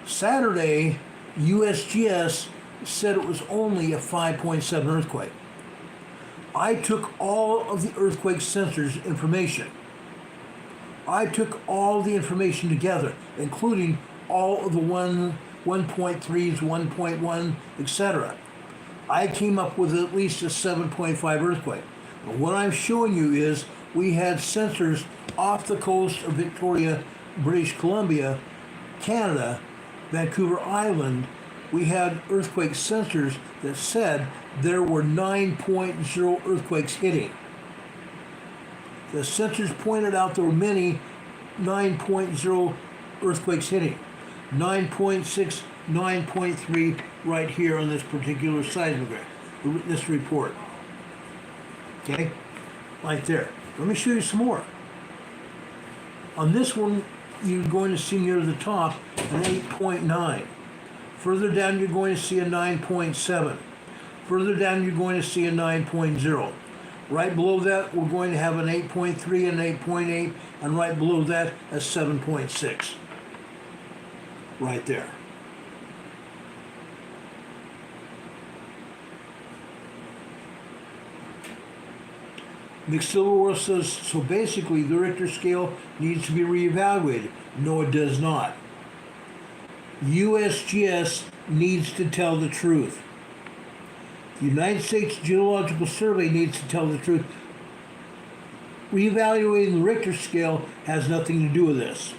[SPEAKER 1] Saturday, USGS said it was only a 5.7 earthquake. I took all of the earthquake sensors information. I took all the information together, including all of the 1.3s, 1.1, etc. I came up with at least a 7.5 earthquake. But what I'm showing you is we had sensors off the coast of Victoria, British Columbia, Canada, Vancouver Island. We had earthquake sensors that said there were 9.0 earthquakes hitting. The sensors pointed out there were many 9.0 earthquakes hitting. 9.6, 9.3 right here on this particular seismograph, this report. Okay, right there. Let me show you some more. On this one, you're going to see near the top an 8.9. Further down, you're going to see a 9.7. Further down, you're going to see a 9.0. Right below that, we're going to have an 8.3 and 8.8, and right below that, a 7.6. Right there. McSilverworth says, so basically the Richter scale needs to be reevaluated. No, it does not. USGS needs to tell the truth. The United States Geological Survey needs to tell the truth. Reevaluating the Richter scale has nothing to do with this.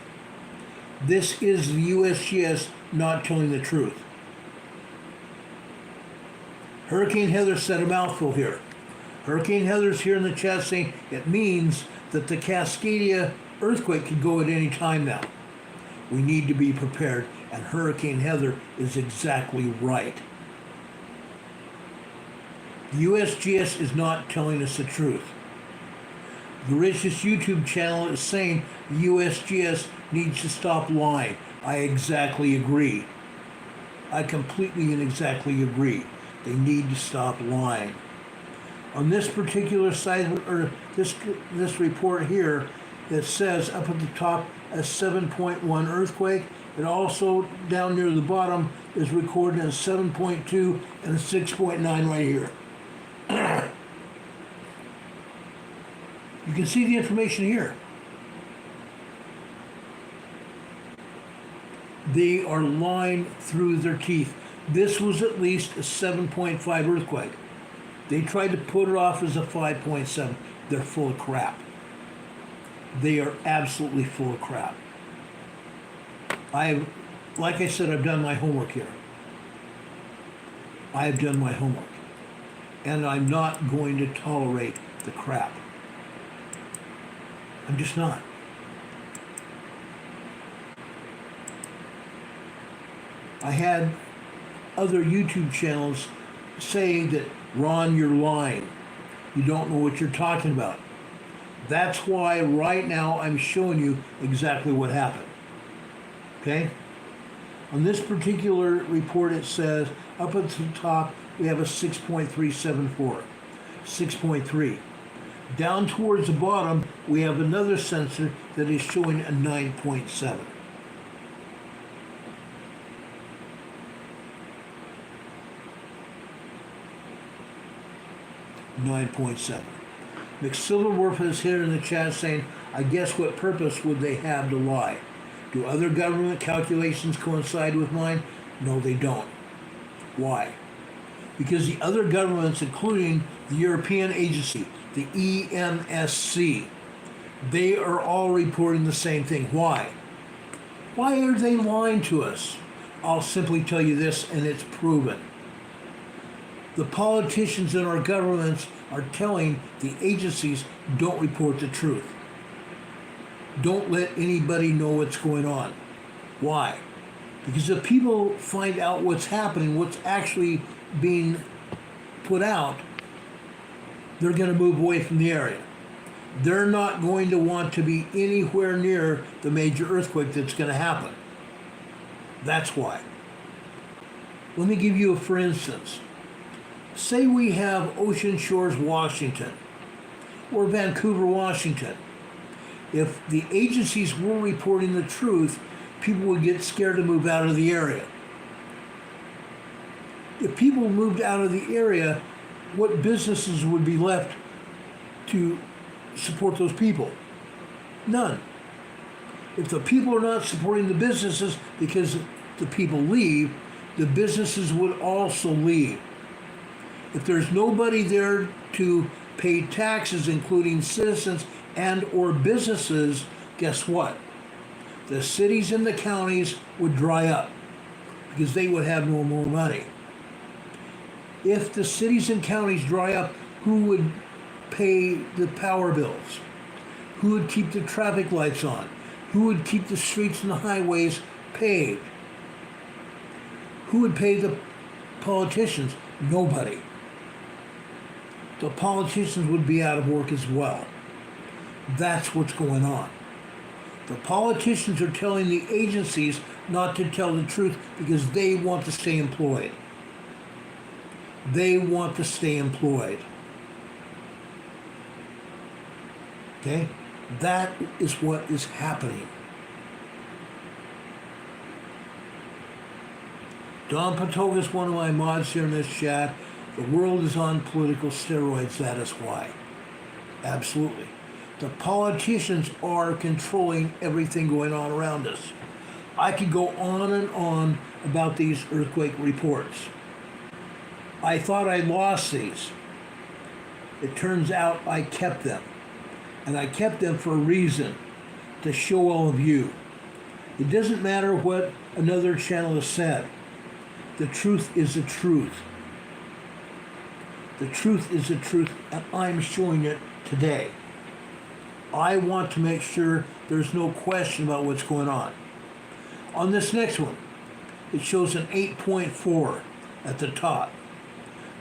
[SPEAKER 1] This is the USGS not telling the truth. Hurricane Heather said a mouthful here. Hurricane Heather's here in the chat saying it means that the Cascadia earthquake could go at any time now. We need to be prepared, and Hurricane Heather is exactly right. The USGS is not telling us the truth. The richest YouTube channel is saying the USGS needs to stop lying. I exactly agree. I completely and exactly agree. They need to stop lying. On this particular site, or this report here, it says up at the top a 7.1 earthquake. It also down near the bottom is recorded as 7.2 and a 6.9 right here. You can see the information here. They are lying through their teeth. This was at least a 7.5 earthquake. They tried to put it off as a 5.7. They're full of crap. They are absolutely full of crap. Like I said, I've done my homework here. I have done my homework. And I'm not going to tolerate the crap. I'm just not. I had other YouTube channels saying that, Ron, you're lying. You don't know what you're talking about. That's why right now I'm showing you exactly what happened. Okay? On this particular report, it says up at the top we have a 6.374. 6.3. Down towards the bottom, we have another sensor that is showing a 9.7. McSilverworth is here in the chat saying, I guess what purpose would they have to lie? Do other government calculations coincide with mine? No, they don't. Why? Because the other governments, including the European agency, the EMSC, they are all reporting the same thing. Why? Why are they lying to us? I'll simply tell you this, and it's proven. The politicians in our governments are telling the agencies, don't report the truth. Don't let anybody know what's going on. Why? Because if people find out what's happening, what's actually being put out, they're going to move away from the area. They're not going to want to be anywhere near the major earthquake that's going to happen. That's why. Let me give you a for instance. Say we have Ocean Shores, Washington, or Vancouver, Washington. If the agencies were reporting the truth, people would get scared to move out of the area. If people moved out of the area, what businesses would be left to support those people? None. If the people are not supporting the businesses because the people leave, the businesses would also leave. If there's nobody there to pay taxes, including citizens and or businesses, guess what? The cities and the counties would dry up because they would have no more money. If the cities and counties dry up, who would pay the power bills? Who would keep the traffic lights on? Who would keep the streets and the highways paved? Who would pay the politicians? Nobody. The politicians would be out of work as well. That's what's going on. The politicians are telling the agencies not to tell the truth because they want to stay employed. They want to stay employed. Okay? That is what is happening. Don Patoga is one of my mods here in this chat. The world is on political steroids, that is why. Absolutely. The politicians are controlling everything going on around us. I could go on and on about these earthquake reports. I thought I lost these. It turns out I kept them. And I kept them for a reason, to show all of you. It doesn't matter what another channel has said. The truth is the truth. The truth is the truth, and I'm showing it today. I want to make sure there's no question about what's going on. On this next one, it shows an 8.4 at the top.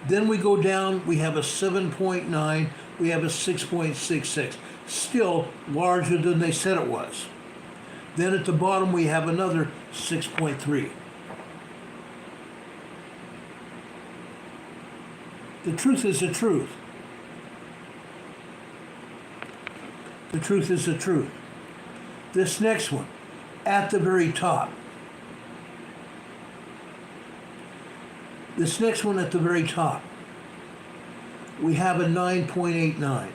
[SPEAKER 1] Then we go down, we have a 7.9, we have a 6.66. Still larger than they said it was. Then at the bottom we have another 6.3. The truth is the truth. The truth is the truth. This next one, at the very top. This next one at the very top, we have a 9.89.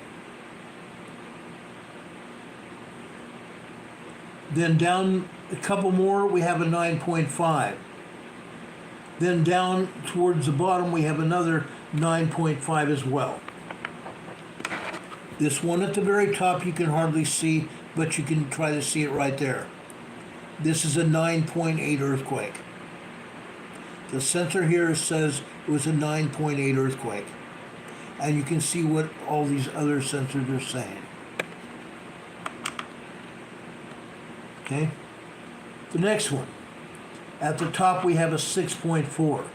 [SPEAKER 1] Then down a couple more, we have a 9.5. Then down towards the bottom, we have another 9.5 as well. This one at the very top you can hardly see, but you can try to see it right there. This is a 9.8 earthquake. The sensor here says it was a 9.8 earthquake. And you can see what all these other sensors are saying. Okay? The next one. At the top we have a 6.4.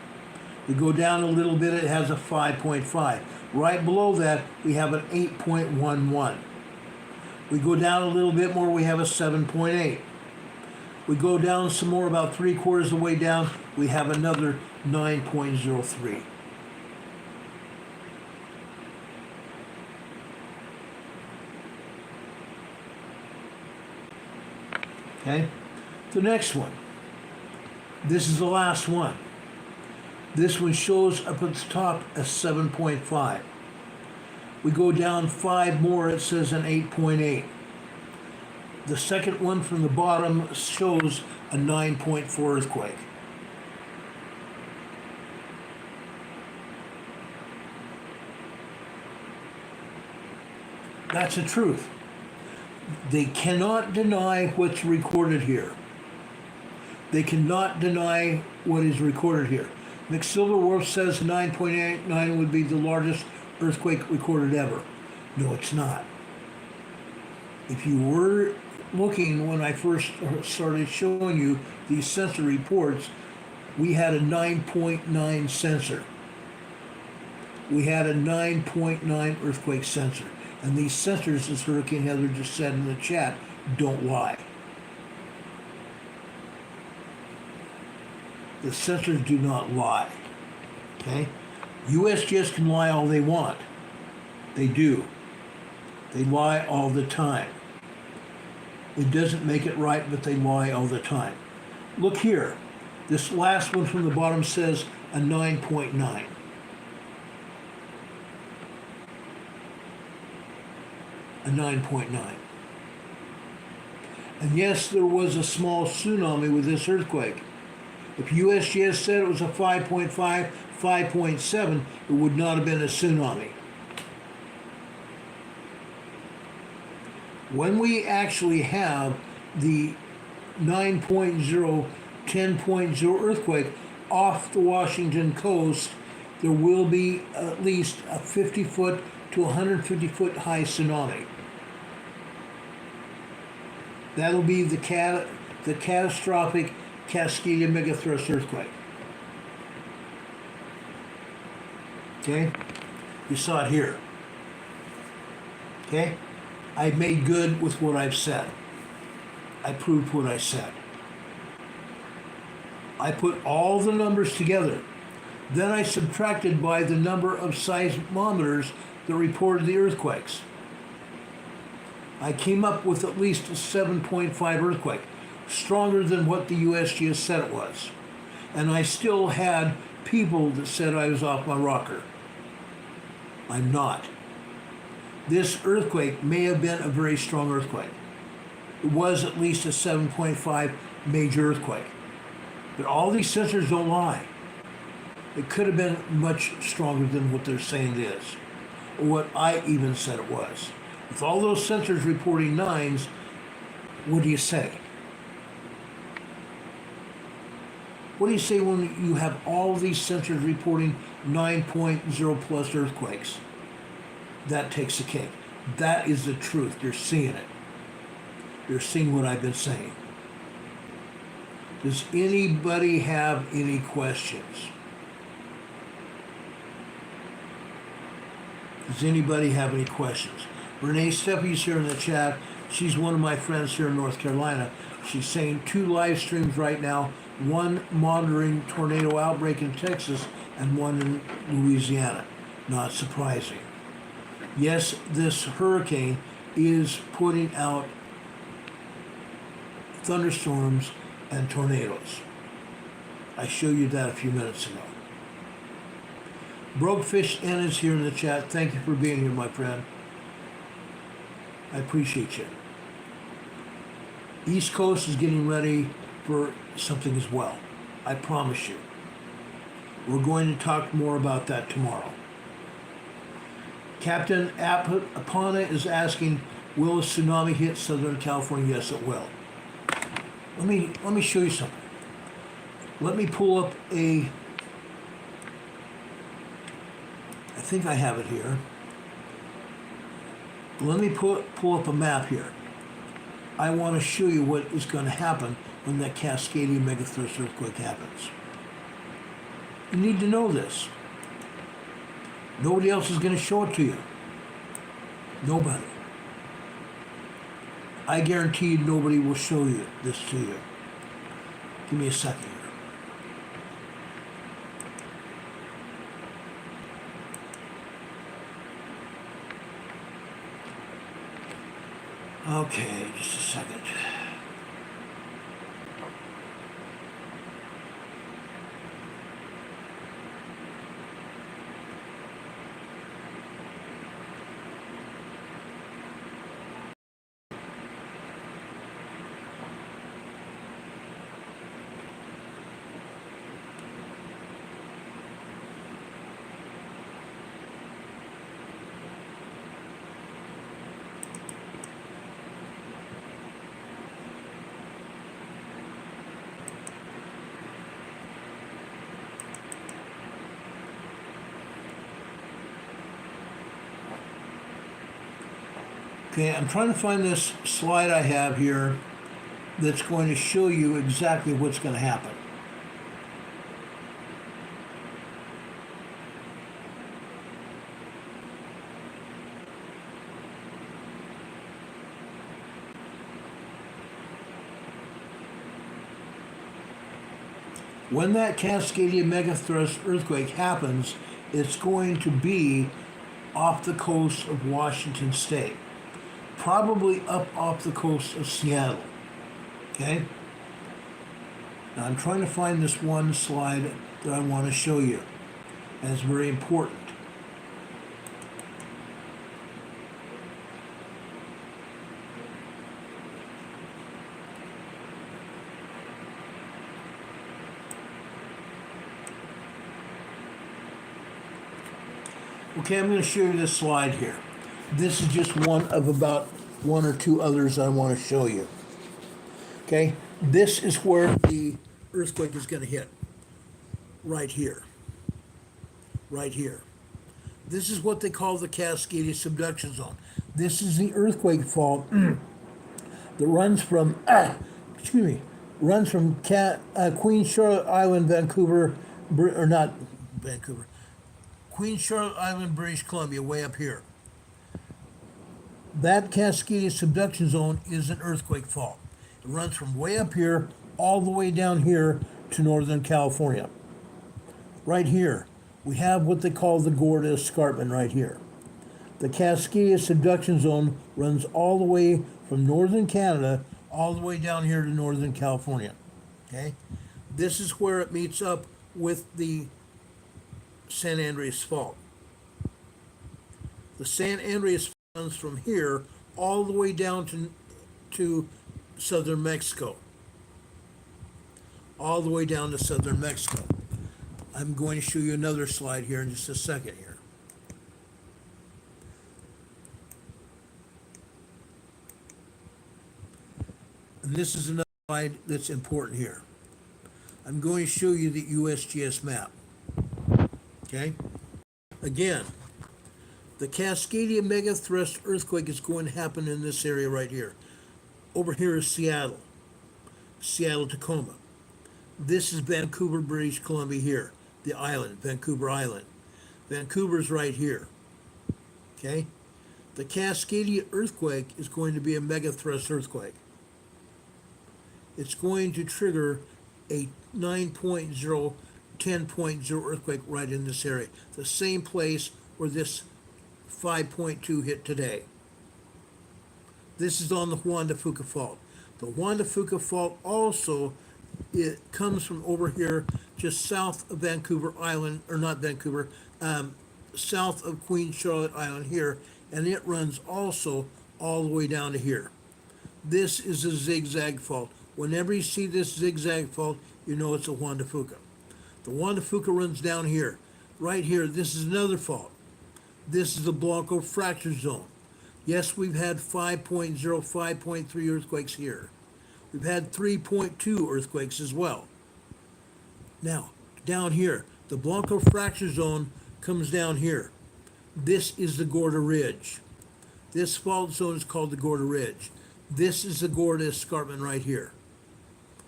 [SPEAKER 1] We go down a little bit, it has a 5.5. Right below that, we have an 8.11. We go down a little bit more, we have a 7.8. We go down some more, about 3/4 of the way down, we have another 9.03. Okay? The next one. This is the last one. This one shows up at the top a 7.5. We go down 5 more, it says an 8.8. The second one from the bottom shows a 9.4 earthquake. That's the truth. They cannot deny what's recorded here. They cannot deny what is recorded here. McSilverworth says 9.89 would be the largest earthquake recorded ever. No, it's not. If you were looking when I first started showing you these sensor reports, we had a 9.9 sensor. We had a 9.9 earthquake sensor. And these sensors, as Hurricane Heather just said in the chat, don't lie. The sensors do not lie. Okay? USGS can lie all they want. They do. They lie all the time. It doesn't make it right, but they lie all the time. Look here. This last one from the bottom says a 9.9. A 9.9. And yes, there was a small tsunami with this earthquake. If USGS said it was a 5.5, 5.7, it would not have been a tsunami. When we actually have the 9.0, 10.0 earthquake off the Washington coast, there will be at least a 50-foot to 150-foot high tsunami. That'll be the catastrophic Cascadia megathrust earthquake. Okay? You saw it here. Okay? I made good with what I've said. I proved what I said. I put all the numbers together. Then I subtracted by the number of seismometers that reported the earthquakes. I came up with at least a 7.5 earthquake, stronger than what the USGS said it was. And I still had people that said I was off my rocker. I'm not. This earthquake may have been a very strong earthquake. It was at least a 7.5 major earthquake. But all these sensors don't lie. It could have been much stronger than what they're saying it is, or what I even said it was. With all those sensors reporting 9s, what do you say? What do you say when you have all these sensors reporting 9.0 plus earthquakes? That takes the cake. That is the truth. You're seeing it. You're seeing what I've been saying. Does anybody have any questions? Does anybody have any questions? Renee Steffi's here in the chat. She's one of my friends here in North Carolina. She's saying 2 live streams right now, one monitoring tornado outbreak in Texas and one in Louisiana. Not surprising. Yes, this hurricane is putting out thunderstorms and tornadoes. I showed you that a few minutes ago. Brokefish N is here in the chat. Thank you for being here, my friend. I appreciate you. East Coast is getting ready for something as well. I promise you. We're going to talk more about that tomorrow. Captain Apana is asking, will a tsunami hit Southern California? Yes, it will. Let me show you something. Let me pull up I think I have it here. Let me pull up a map here. I want to show you what is going to happen when that Cascadia megathrust earthquake happens. You need to know this. Nobody else is going to show it to you. Nobody. I guarantee nobody will show you this to you. Give me a second here. Okay, just a second. Okay, I'm trying to find this slide I have here that's going to show you exactly what's going to happen. When that Cascadia megathrust earthquake happens, it's going to be off the coast of Washington State. Probably up off the coast of Seattle. Okay? Now I'm trying to find this one slide that I want to show you. And it's very important. Okay, I'm going to show you this slide here. This is just one of about one or two others I want to show you. Okay, this is where the earthquake is going to hit. Right here. Right here. This is what they call the Cascadia subduction zone. This is the earthquake fault that runs from, runs from Queen Charlotte Island, Vancouver, or not Vancouver, Queen Charlotte Island, British Columbia, way up here. That Cascadia subduction zone is an earthquake fault. It runs from way up here all the way down here to Northern California. Right here, we have what they call the Gorda Escarpment right here. The Cascadia subduction zone runs all the way from northern Canada all the way down here to Northern California. Okay? This is where it meets up with the San Andreas Fault. The San Andreas runs from here all the way down to southern Mexico. All the way down to southern Mexico. I'm going to show you another slide here in just a second here. And this is another slide that's important here. I'm going to show you the USGS map. Okay? Again, the Cascadia megathrust earthquake is going to happen in this area right here. Over here is Seattle, Tacoma. This is Vancouver, British Columbia here, the island, Vancouver Island. Vancouver's right here. Okay? The Cascadia earthquake is going to be a megathrust earthquake. It's going to trigger a 9.0, 10.0 earthquake right in this area. The same place where this 5.2 hit today. This is on the Juan de Fuca Fault. The Juan de Fuca Fault also, it comes from over here just south of Vancouver Island, or not Vancouver, south of Queen Charlotte Island here, and it runs also all the way down to here. This is a zigzag fault. Whenever you see this zigzag fault, you know it's a Juan de Fuca. The Juan de Fuca runs down here. Right here, this is another fault. This is the Blanco fracture zone. Yes, we've had 5.0, 5.3 earthquakes here. We've had 3.2 earthquakes as well. Now, down here, the Blanco fracture zone comes down here. This is the Gorda Ridge. This fault zone is called the Gorda Ridge. This is the Gorda Escarpment right here.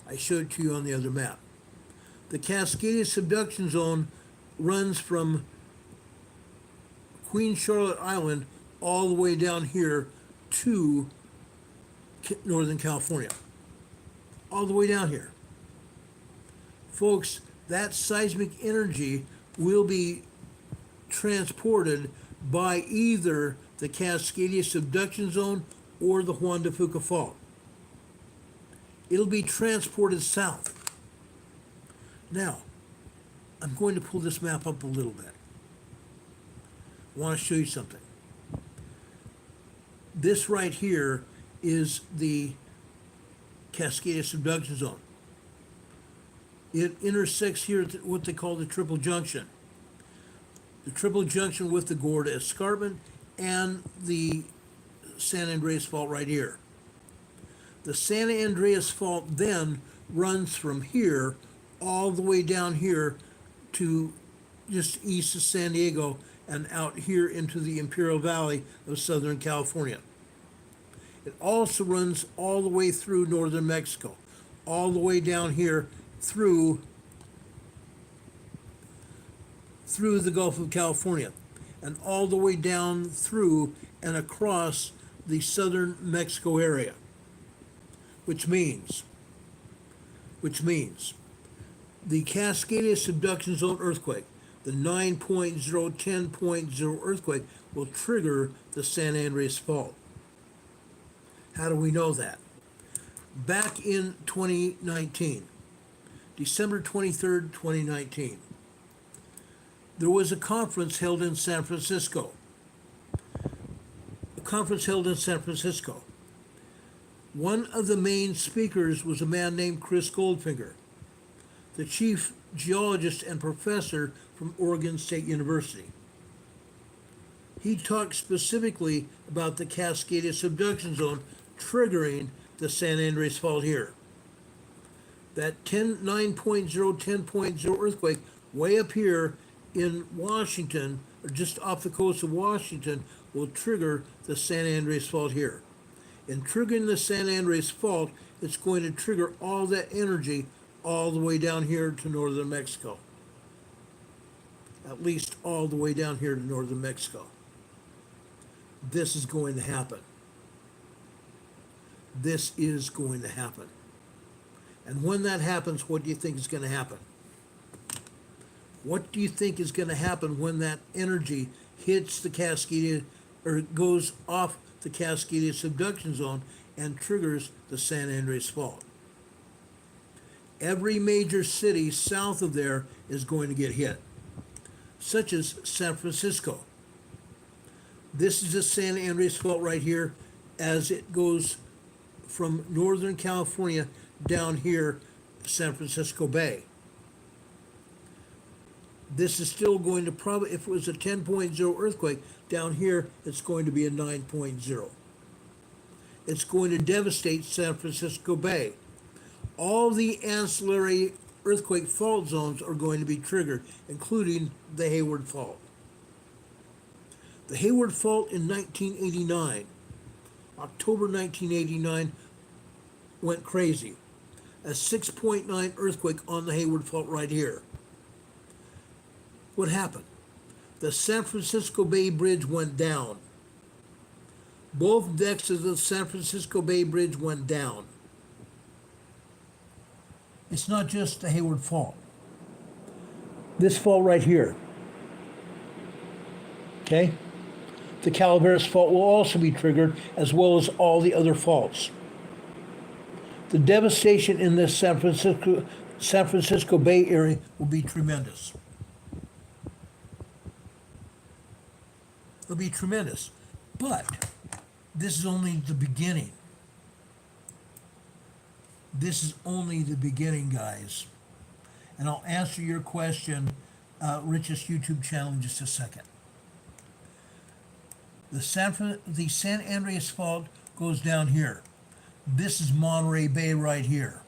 [SPEAKER 1] I showed it to you on the other map. The Cascadia subduction zone runs from Queen Charlotte Island all the way down here to Northern California. All the way down here. Folks, that seismic energy will be transported by either the Cascadia subduction zone or the Juan de Fuca Fault. It'll be transported south. Now, I'm going to pull this map up a little bit. I want to show you something. This right here is the Cascadia subduction zone. It intersects here at what they call the triple junction. The triple junction with the Gorda Escarpment and the San Andreas Fault right here. The San Andreas Fault then runs from here all the way down here to just east of San Diego and out here into the Imperial Valley of Southern California. It also runs all the way through northern Mexico, all the way down here through the Gulf of California, and all the way down through and across the southern Mexico area, which means the Cascadia subduction zone earthquake, the 9.0, 10.0 earthquake will trigger the San Andreas Fault. How do we know that? Back in 2019, December 23rd, 2019, there was a conference held in San Francisco. One of the main speakers was a man named Chris Goldfinger, the chief geologist and professor from Oregon State University. he talked specifically about the Cascadia subduction zone triggering the San Andreas fault here. That 9.0, 10.0 earthquake way up here in Washington, or just off the coast of Washington, will trigger the San Andreas fault here. In triggering the San Andreas fault, it's going to trigger all that energy all the way down here to northern Mexico. At least all the way down here to northern Mexico. This is going to happen. This is going to happen. And when that happens, what do you think is going to happen? What do you think is going to happen when that energy hits the Cascadia, or goes off the Cascadia subduction zone and triggers the San Andreas fault? Every major city south of there is going to get hit, such as San Francisco. This is the San Andreas fault right here as it goes from Northern California down here, San Francisco Bay. This is still going to probably, if it was a 10.0 earthquake, down here, it's going to be a 9.0. It's going to devastate San Francisco Bay. All the ancillary earthquake fault zones are going to be triggered, including the Hayward Fault. The Hayward Fault in 1989, October 1989, went crazy. A 6.9 earthquake on the Hayward Fault right here. What happened? The San Francisco Bay Bridge went down. Both decks of the San Francisco Bay Bridge went down. It's not just the Hayward Fault. This fault right here. Okay? The Calaveras Fault will also be triggered, as well as all the other faults. The devastation in this San Francisco Bay area will be tremendous. It'll be tremendous. But this is only the beginning. This is only the beginning, guys. And I'll answer your question, Rich's YouTube channel, in just a second. The San Andreas Fault goes down here. This is Monterey Bay right here.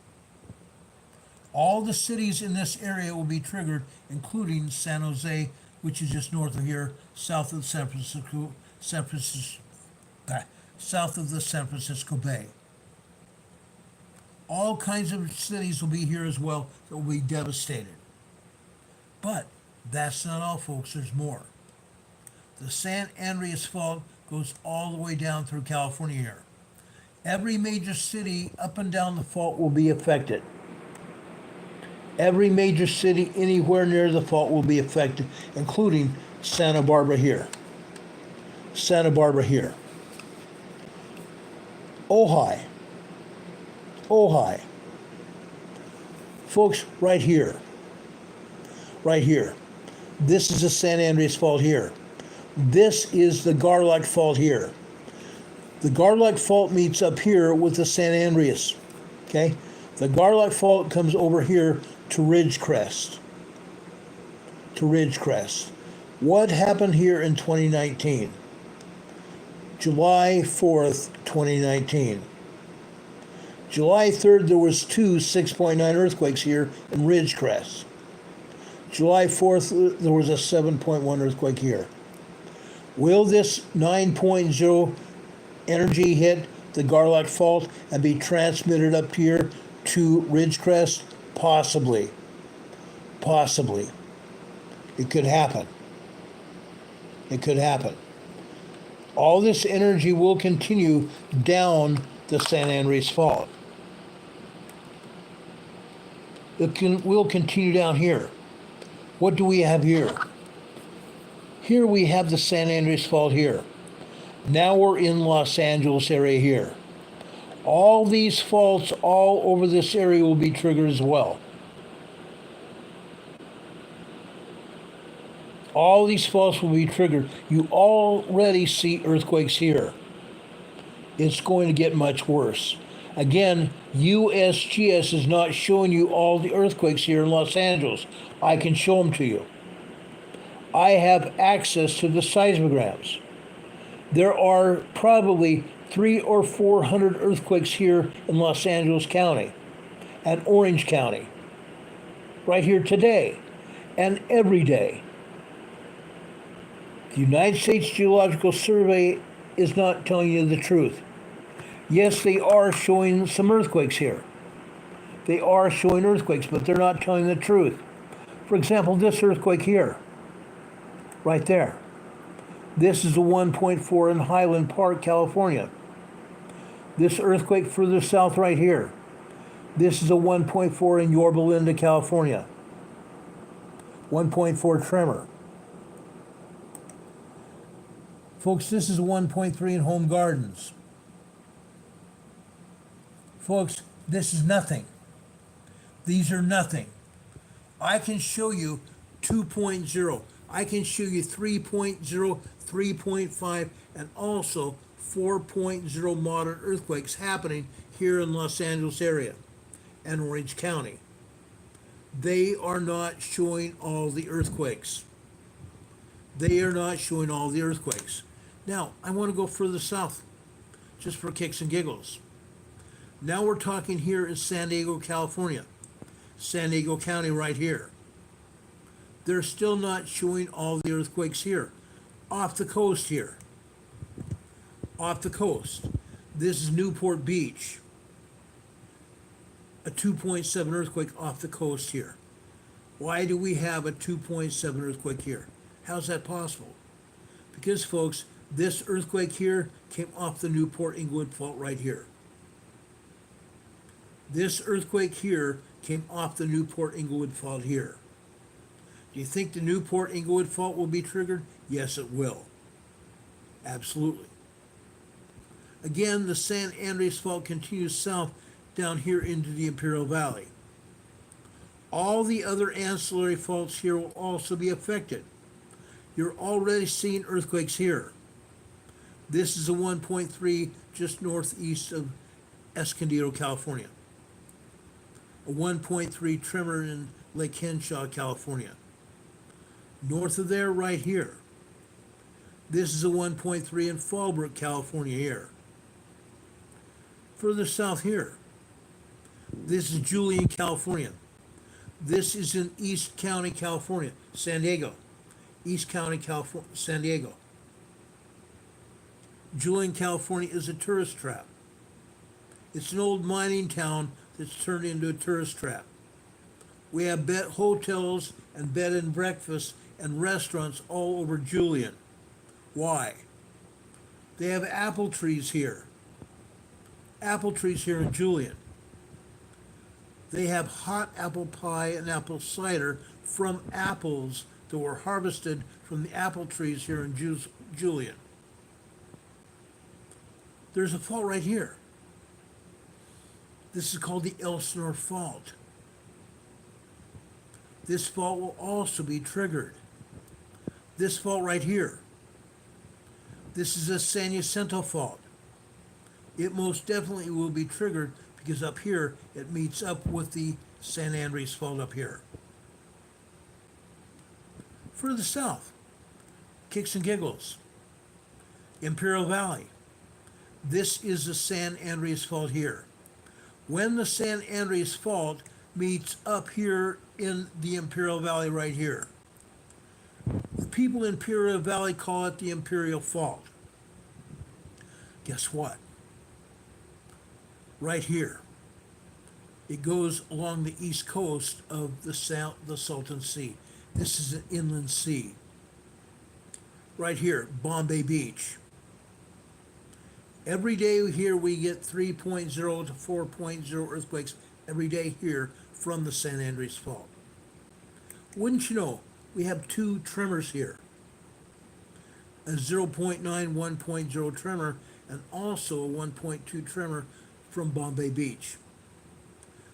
[SPEAKER 1] All the cities in this area will be triggered, including San Jose, which is just north of here, south of south of the San Francisco Bay. All kinds of cities will be here as well that will be devastated. But that's not all, folks. There's more. The San Andreas Fault goes all the way down through California here. Every major city up and down the fault will be affected. Every major city anywhere near the fault will be affected, including Santa Barbara here. Santa Barbara here. Ojai. Ojai. Folks, right here. Right here. This is the San Andreas Fault here. This is the Garlock Fault here. The Garlock Fault meets up here with the San Andreas. Okay? The Garlock Fault comes over here to Ridgecrest. To Ridgecrest. What happened here in 2019? July 4th, 2019. July 3rd, there was two 6.9 earthquakes here in Ridgecrest. July 4th, there was a 7.1 earthquake here. Will this 9.0 energy hit the Garlock Fault and be transmitted up here to Ridgecrest? Possibly. Possibly. It could happen. It could happen. All this energy will continue down the San Andreas Fault. Will continue down here. What do we have here? Here we have the San Andreas Fault here. Now we're in Los Angeles area here. All these faults all over this area will be triggered as well. All these faults will be triggered. You already see earthquakes here. It's going to get much worse. Again, USGS is not showing you all the earthquakes here in Los Angeles. I can show them to you. I have access to the seismograms. There are probably 300 or 400 earthquakes here in Los Angeles County and Orange County, right here today and every day. The United States Geological Survey is not telling you the truth. Yes, they are showing some earthquakes here. They are showing earthquakes, but they're not telling the truth. For example, this earthquake here, right there. This is a 1.4 in Highland Park, California. This earthquake further south right here. This is a 1.4 in Yorba Linda, California. 1.4 tremor. Folks, this is a 1.3 in Home Gardens. Folks, this is nothing. These are nothing. I can show you 2.0. I can show you 3.0, 3.5, and also 4.0 modern earthquakes happening here in Los Angeles area and Orange County. They are not showing all the earthquakes. They are not showing all the earthquakes. Now, I want to go further south, just for kicks and giggles. Now we're talking here in San Diego, California. San Diego County right here. They're still not showing all the earthquakes here. Off the coast here. Off the coast. This is Newport Beach. A 2.7 earthquake off the coast here. Why do we have a 2.7 earthquake here? How's that possible? Because, folks, this earthquake here came off the Newport Inglewood Fault right here. This earthquake here came off the Newport Inglewood Fault here. Do you think the Newport Inglewood Fault will be triggered? Yes, it will. Absolutely. Again, the San Andreas Fault continues south down here into the Imperial Valley. All the other ancillary faults here will also be affected. You're already seeing earthquakes here. This is a 1.3 just northeast of Escondido, California. A 1.3 tremor in Lake Henshaw, California. North of there, right here. This is a 1.3 in Fallbrook, California here. Further south here. This is Julian, California. This is in East County, California, San Diego. East County, California, San Diego. Julian, California is a tourist trap. It's an old mining town that's turned into a tourist trap. We have hotels and bed and breakfast and restaurants all over Julian. Why? They have apple trees here. Apple trees here in Julian. They have hot apple pie and apple cider from apples that were harvested from the apple trees here in Julian. There's a fault right here. This is called the Elsinore Fault. This fault will also be triggered. This fault right here. This is a San Jacinto Fault. It most definitely will be triggered because up here it meets up with the San Andreas Fault up here. Further south, kicks and giggles, Imperial Valley. This is the San Andreas Fault here. When the San Andreas Fault meets up here in the Imperial Valley right here. The people in Imperial Valley call it the Imperial Fault. Guess what? Right here. It goes along the east coast of the Salton Sea. This is an inland sea. Right here, Bombay Beach. Every day here we get 3.0 to 4.0 earthquakes every day here from the San Andreas Fault. Wouldn't you know, we have 2 tremors here. A 0.9 1.0 tremor and also a 1.2 tremor from Bombay Beach.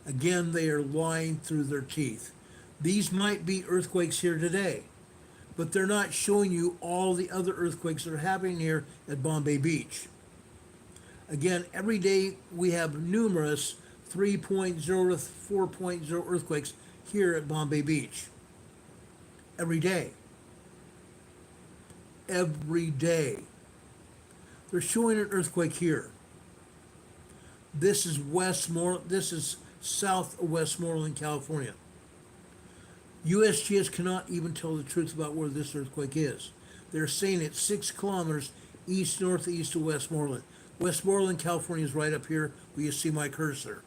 [SPEAKER 1] Again, they are lying through their teeth. These might be earthquakes here today, but they're not showing you all the other earthquakes that are happening here at Bombay Beach. Again, every day we have numerous 3.0 to 4.0 earthquakes here at Bombay Beach. Every day. Every day. They're showing an earthquake here. This is This is south of Westmoreland, California. USGS cannot even tell the truth about where this earthquake is. They're saying it's 6 kilometers east northeast of Westmoreland. Westmoreland, California is right up here where you see my cursor.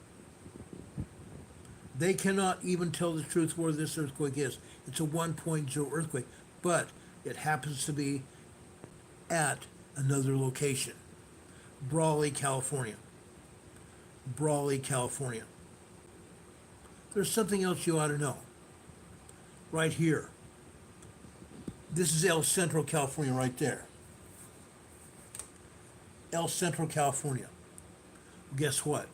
[SPEAKER 1] They cannot even tell the truth where this earthquake is. It's a 1.0 earthquake, but it happens to be at another location. Brawley, California. Brawley, California. There's something else you ought to know. Right here. This is El Centro, California, right there. El Centro, California. Guess what?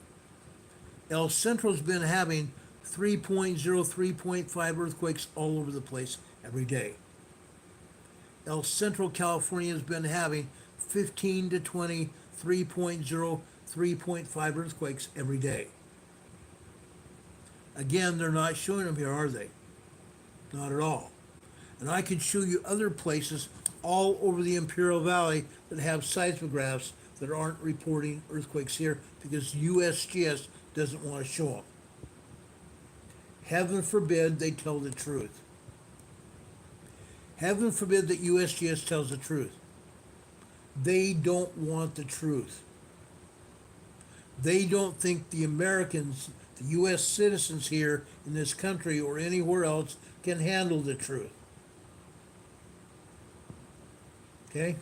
[SPEAKER 1] El Centro's been having 3.0, 3.5 earthquakes all over the place every day. El Centro, California has been having 15 to 20, 3.0, 3.5 earthquakes every day. Again, they're not showing them here, are they? Not at all. And I can show you other places all over the Imperial Valley that have seismographs that aren't reporting earthquakes here because USGS doesn't want to show them. Heaven forbid they tell the truth. Heaven forbid that USGS tells the truth. They don't want the truth. They don't think the Americans, the U.S. citizens here in this country or anywhere else can handle the truth. Okay?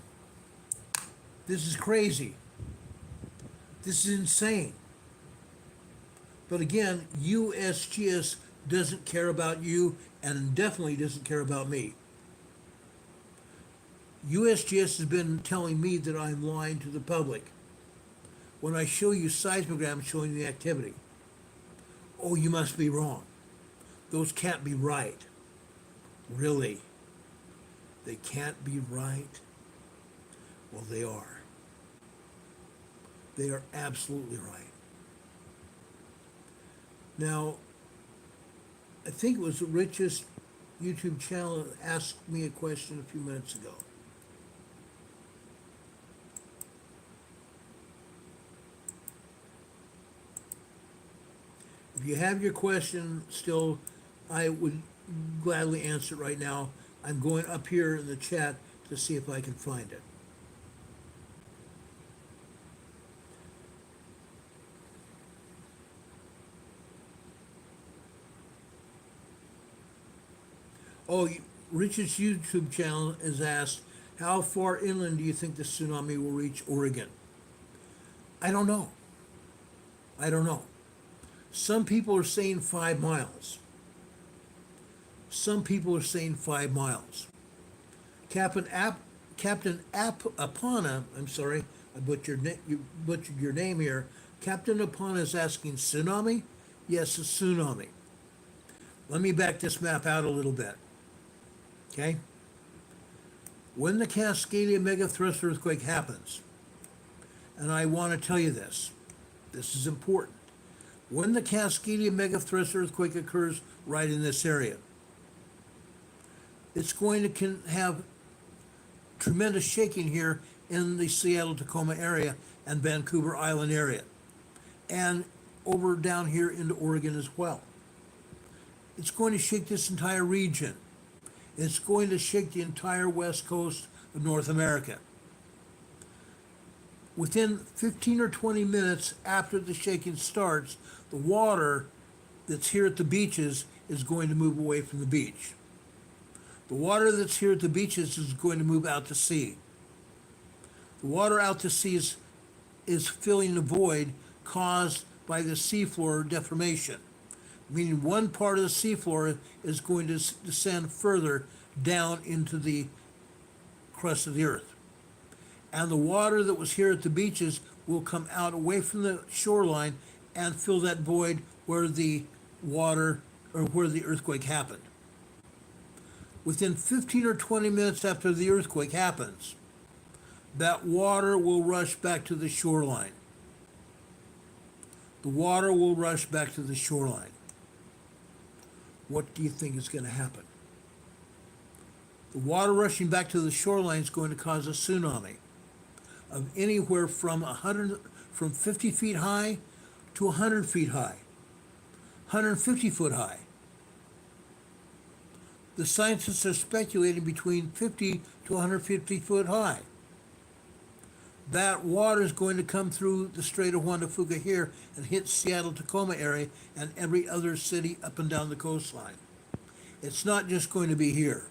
[SPEAKER 1] This is crazy. This is insane. But again, USGS doesn't care about you and definitely doesn't care about me. USGS has been telling me that I'm lying to the public. When I show you seismograms showing the activity, oh, you must be wrong. Those can't be right. Really? They can't be right? Well, they are. They are absolutely right. Now, I think it was the richest YouTube channel that asked me a question a few minutes ago. If you have your question still, I would gladly answer it right now. I'm going up here in the chat to see if I can find it. Oh, Richard's YouTube channel is asked, how far inland do you think the tsunami will reach Oregon? I don't know. I don't know. Some people are saying 5 miles. Some people are saying 5 miles. Captain Apana, I'm sorry, I you butchered your name here. Captain Apana is asking tsunami? Yes, a tsunami. Let me back this map out a little bit. Okay? When the Cascadia megathrust earthquake happens, and I want to tell you this is important. When the Cascadia megathrust earthquake occurs right in this area, it's going to have tremendous shaking here in the Seattle-Tacoma area and Vancouver Island area, and over down here into Oregon as well. It's going to shake this entire region. It's going to shake the entire west coast of North America. Within 15 or 20 minutes after the shaking starts, the water that's here at the beaches is going to move away from the beach. The water that's here at the beaches is going to move out to sea. The water out to sea is filling the void caused by the seafloor deformation, meaning one part of the seafloor is going to descend further down into the crust of the earth. And the water that was here at the beaches will come out away from the shoreline and fill that void where the water or where the earthquake happened. Within 15 or 20 minutes after the earthquake happens, that water will rush back to the shoreline. The water will rush back to the shoreline. What do you think is going to happen? The water rushing back to the shoreline is going to cause a tsunami. of anywhere from 50 feet high to 100 feet high, 150 foot high. The scientists are speculating between 50 to 150 foot high. That water is going to come through the Strait of Juan de Fuca here and hit Seattle, Tacoma area and every other city up and down the coastline. It's not just going to be here.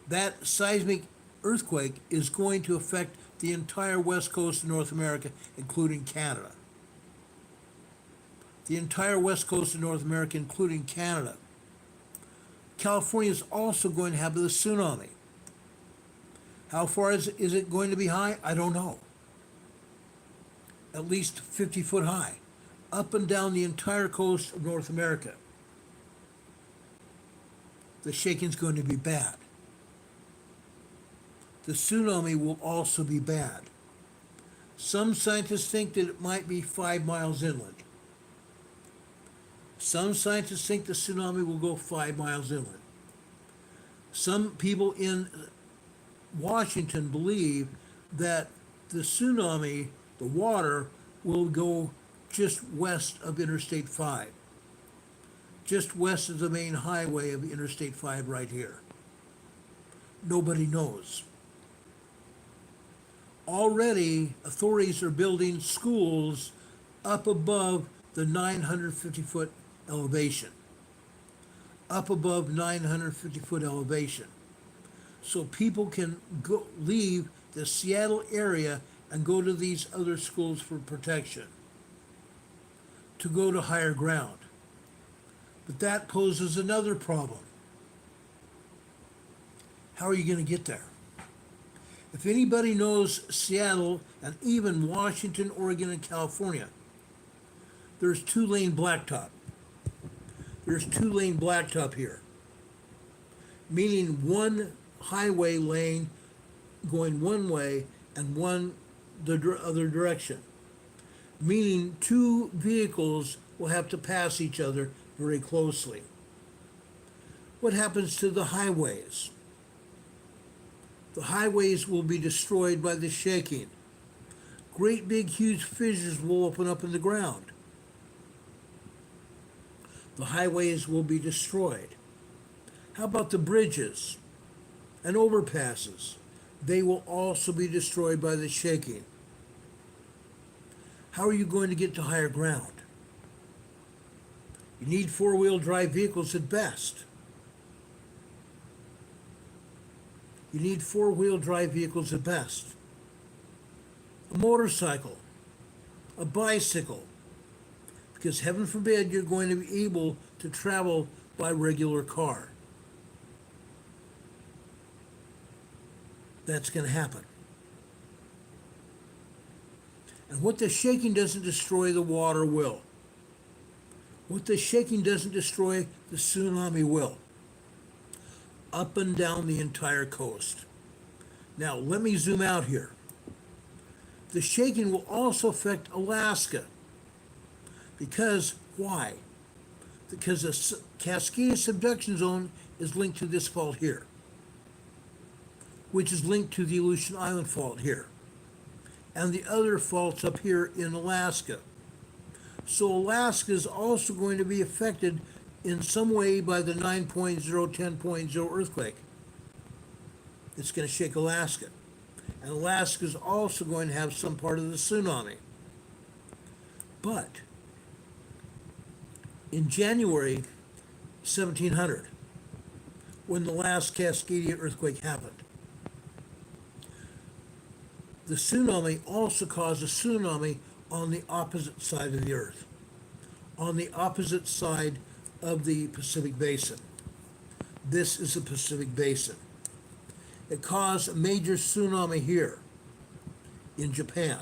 [SPEAKER 1] That seismic earthquake is going to affect the entire west coast of North America, including Canada. The entire west coast of North America, including Canada. California is also going to have the tsunami. How far is it going to be high? I don't know. At least 50 foot high, up and down the entire coast of North America. The shaking's going to be bad. The tsunami will also be bad. Some scientists think that it might be 5 miles inland. Some scientists think the tsunami will go 5 miles inland. Some people in Washington believe that the tsunami, the water, will go just west of Interstate 5. Just west of the main highway of Interstate 5 right here. Nobody knows. Already, authorities are building schools up above the 950-foot elevation. Up above 950-foot elevation. So people can leave the Seattle area and go to these other schools for protection, to go to higher ground. But that poses another problem. How are you going to get there? If anybody knows Seattle and even Washington, Oregon, and California, there's 2-lane blacktop. There's 2-lane blacktop here, meaning one highway lane going one way and one the other direction, meaning 2 vehicles will have to pass each other very closely. What happens to the highways? The highways will be destroyed by the shaking. Great big huge fissures will open up in the ground. The highways will be destroyed. How about the bridges and overpasses? They will also be destroyed by the shaking. How are you going to get to higher ground? You need 4-wheel drive vehicles at best. You need 4-wheel drive vehicles at best. A motorcycle, a bicycle, because heaven forbid you're going to be able to travel by regular car. That's going to happen. And what the shaking doesn't destroy, the water will. What the shaking doesn't destroy, the tsunami will. Up and down the entire coast. Now, let me zoom out here. The shaking will also affect Alaska. Because, why? Because the Cascadia subduction zone is linked to this fault here, which is linked to the Aleutian Island fault here, and the other faults up here in Alaska. So Alaska is also going to be affected in some way by the 9.0, 10.0 earthquake. It's going to shake Alaska. And Alaska is also going to have some part of the tsunami. But in January 1700, when the last Cascadia earthquake happened, the tsunami also caused a tsunami on the opposite side of the earth, on the opposite side of the Pacific Basin. This is the Pacific Basin. It caused a major tsunami here in Japan.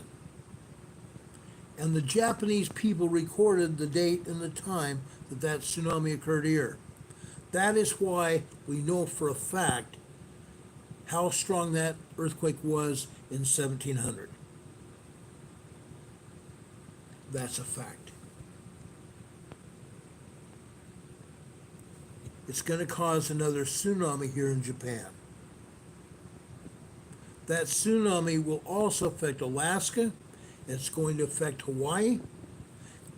[SPEAKER 1] And the Japanese people recorded the date and the time that that tsunami occurred here. That is why we know for a fact how strong that earthquake was in 1700. That's a fact. It's going to cause another tsunami here in Japan. That tsunami will also affect Alaska, it's going to affect Hawaii,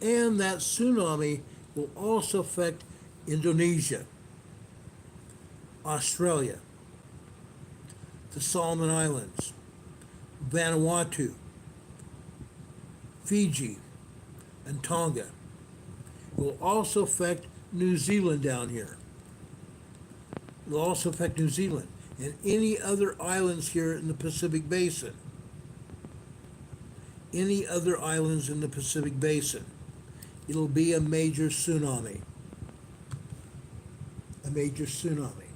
[SPEAKER 1] and that tsunami will also affect Indonesia, Australia, the Solomon Islands, Vanuatu, Fiji, and Tonga. It will also affect New Zealand down here. It will also affect New Zealand and any other islands here in the Pacific Basin. Any other islands in the Pacific Basin. It'll be a major tsunami. A major tsunami.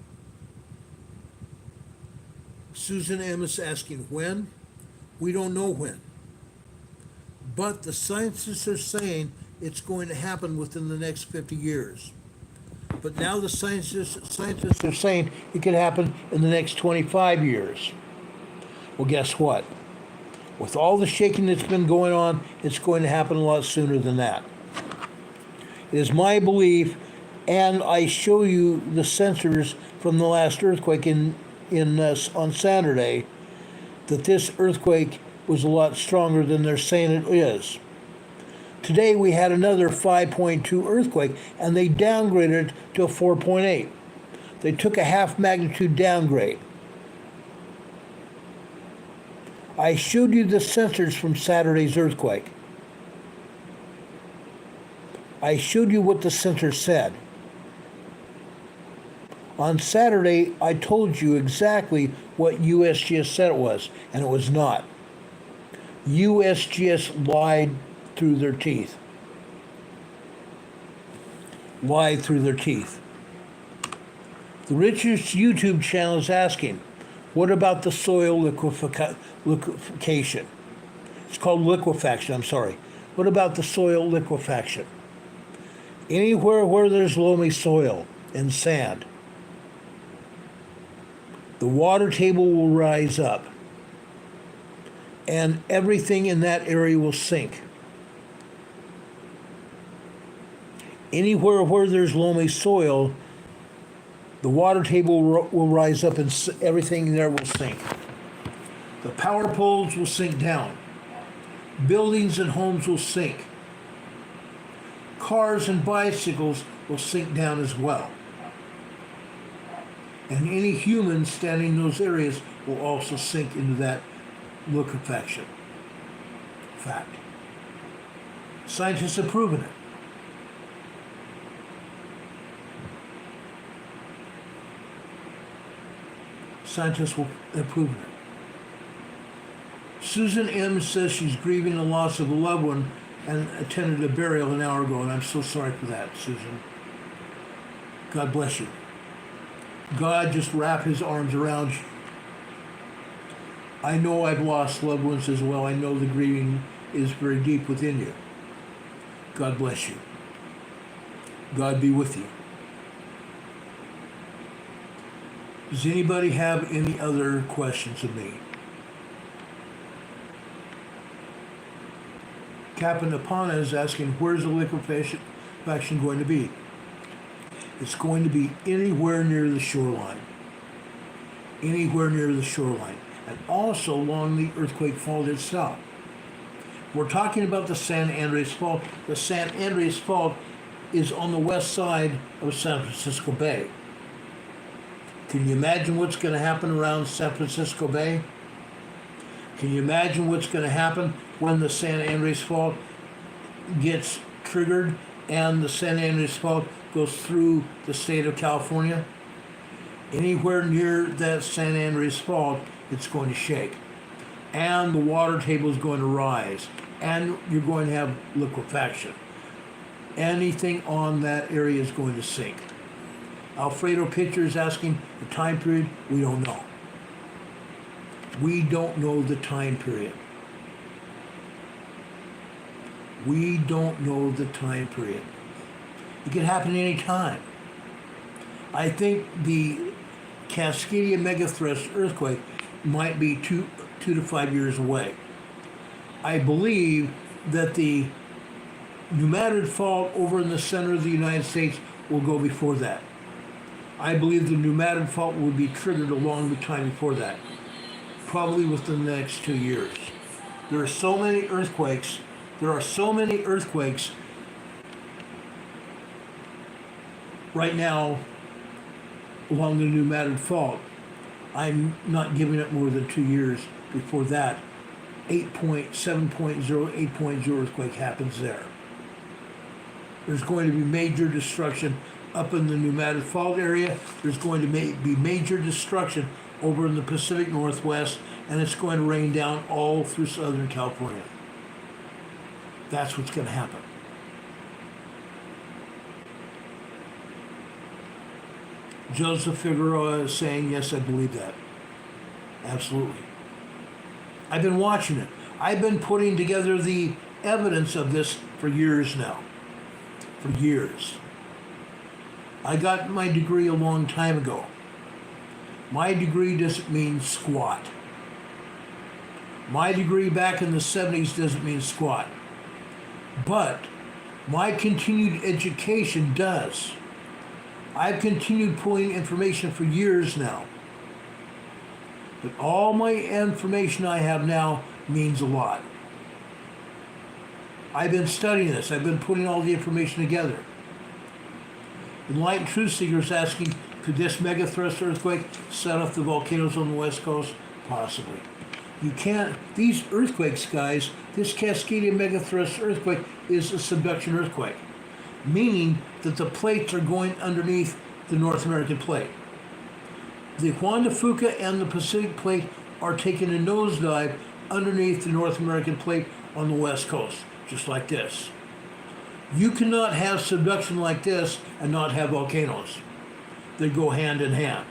[SPEAKER 1] Susan M. is asking when. We don't know when. But the scientists are saying it's going to happen within the next 50 years. But now the scientists are saying it could happen in the next 25 years. Well, guess what? With all the shaking that's been going on, it's going to happen a lot sooner than that. It is my belief, and I show you the sensors from the last earthquake on Saturday, that this earthquake was a lot stronger than they're saying it is. Today we had another 5.2 earthquake, and they downgraded it to a 4.8. They took a half magnitude downgrade. I showed you the sensors from Saturday's earthquake. I showed you what the sensor said. On Saturday, I told you exactly what USGS said it was, and it was not. USGS lied through their teeth. Lied through their teeth. The Richards YouTube channel is asking, what about the soil liquefaction? It's called liquefaction, I'm sorry. What about the soil liquefaction? Anywhere where there's loamy soil and sand, the water table will rise up and everything in that area will sink. Anywhere where there's loamy soil, the water table will rise up and everything there will sink. The power poles will sink down. Buildings and homes will sink. Cars and bicycles will sink down as well. And any humans standing in those areas will also sink into that liquefaction. Fact. Scientists have proven it. Scientists have proven it. Susan M. says she's grieving the loss of a loved one and attended a burial an hour ago, and I'm so sorry for that, Susan. God bless you. God just wrap his arms around you. I know I've lost loved ones as well. I know the grieving is very deep within you. God bless you. God be with you. Does anybody have any other questions of me? Captain Apana is asking, where's the liquefaction going to be? It's going to be anywhere near the shoreline. Anywhere near the shoreline. And also along the earthquake fault itself. We're talking about the San Andreas Fault. The San Andreas Fault is on the west side of San Francisco Bay. Can you imagine what's going to happen around San Francisco Bay? Can you imagine what's going to happen when the San Andreas Fault gets triggered and the San Andreas Fault goes through the state of California? Anywhere near that San Andreas Fault, it's going to shake. And the water table is going to rise. And you're going to have liquefaction. Anything on that area is going to sink. Alfredo Pitcher is asking the time period. We don't know. We don't know the time period. We don't know the time period. It could happen any time. I think the Cascadia megathrust earthquake might be 2 to 5 years away. I believe that the Pneumatid Fault over in the center of the United States will go before that. I believe the Pneumatid Fault will be triggered a long time before that. probably within the next 2 years. There are so many earthquakes. There are so many earthquakes right now along the pneumatic fault. I'm not giving it more than 2 years before that 7.0, 8.0 earthquake happens there. There's going to be major destruction up in the pneumatic fault area. There's going to be major destruction over in the Pacific Northwest, and it's going to rain down all through Southern California. That's what's going to happen. Joseph Figueroa is saying, yes, I believe that. Absolutely. I've been watching it. I've been putting together the evidence of this for years now. For years. I got my degree a long time ago. My degree doesn't mean squat. My degree back in the 70s doesn't mean squat. But my continued education does. I've continued pulling information for years now. But all my information I have now means a lot. I've been studying this. I've been putting all the information together. Enlightened Truth Seekers asking, could this megathrust earthquake set off the volcanoes on the West Coast? Possibly. You can't, these earthquakes, guys, this Cascadia megathrust earthquake is a subduction earthquake, meaning that the plates are going underneath the North American plate. The Juan de Fuca and the Pacific plate are taking a nosedive underneath the North American plate on the West Coast, just like this. You cannot have subduction like this and not have volcanoes. They go hand in hand.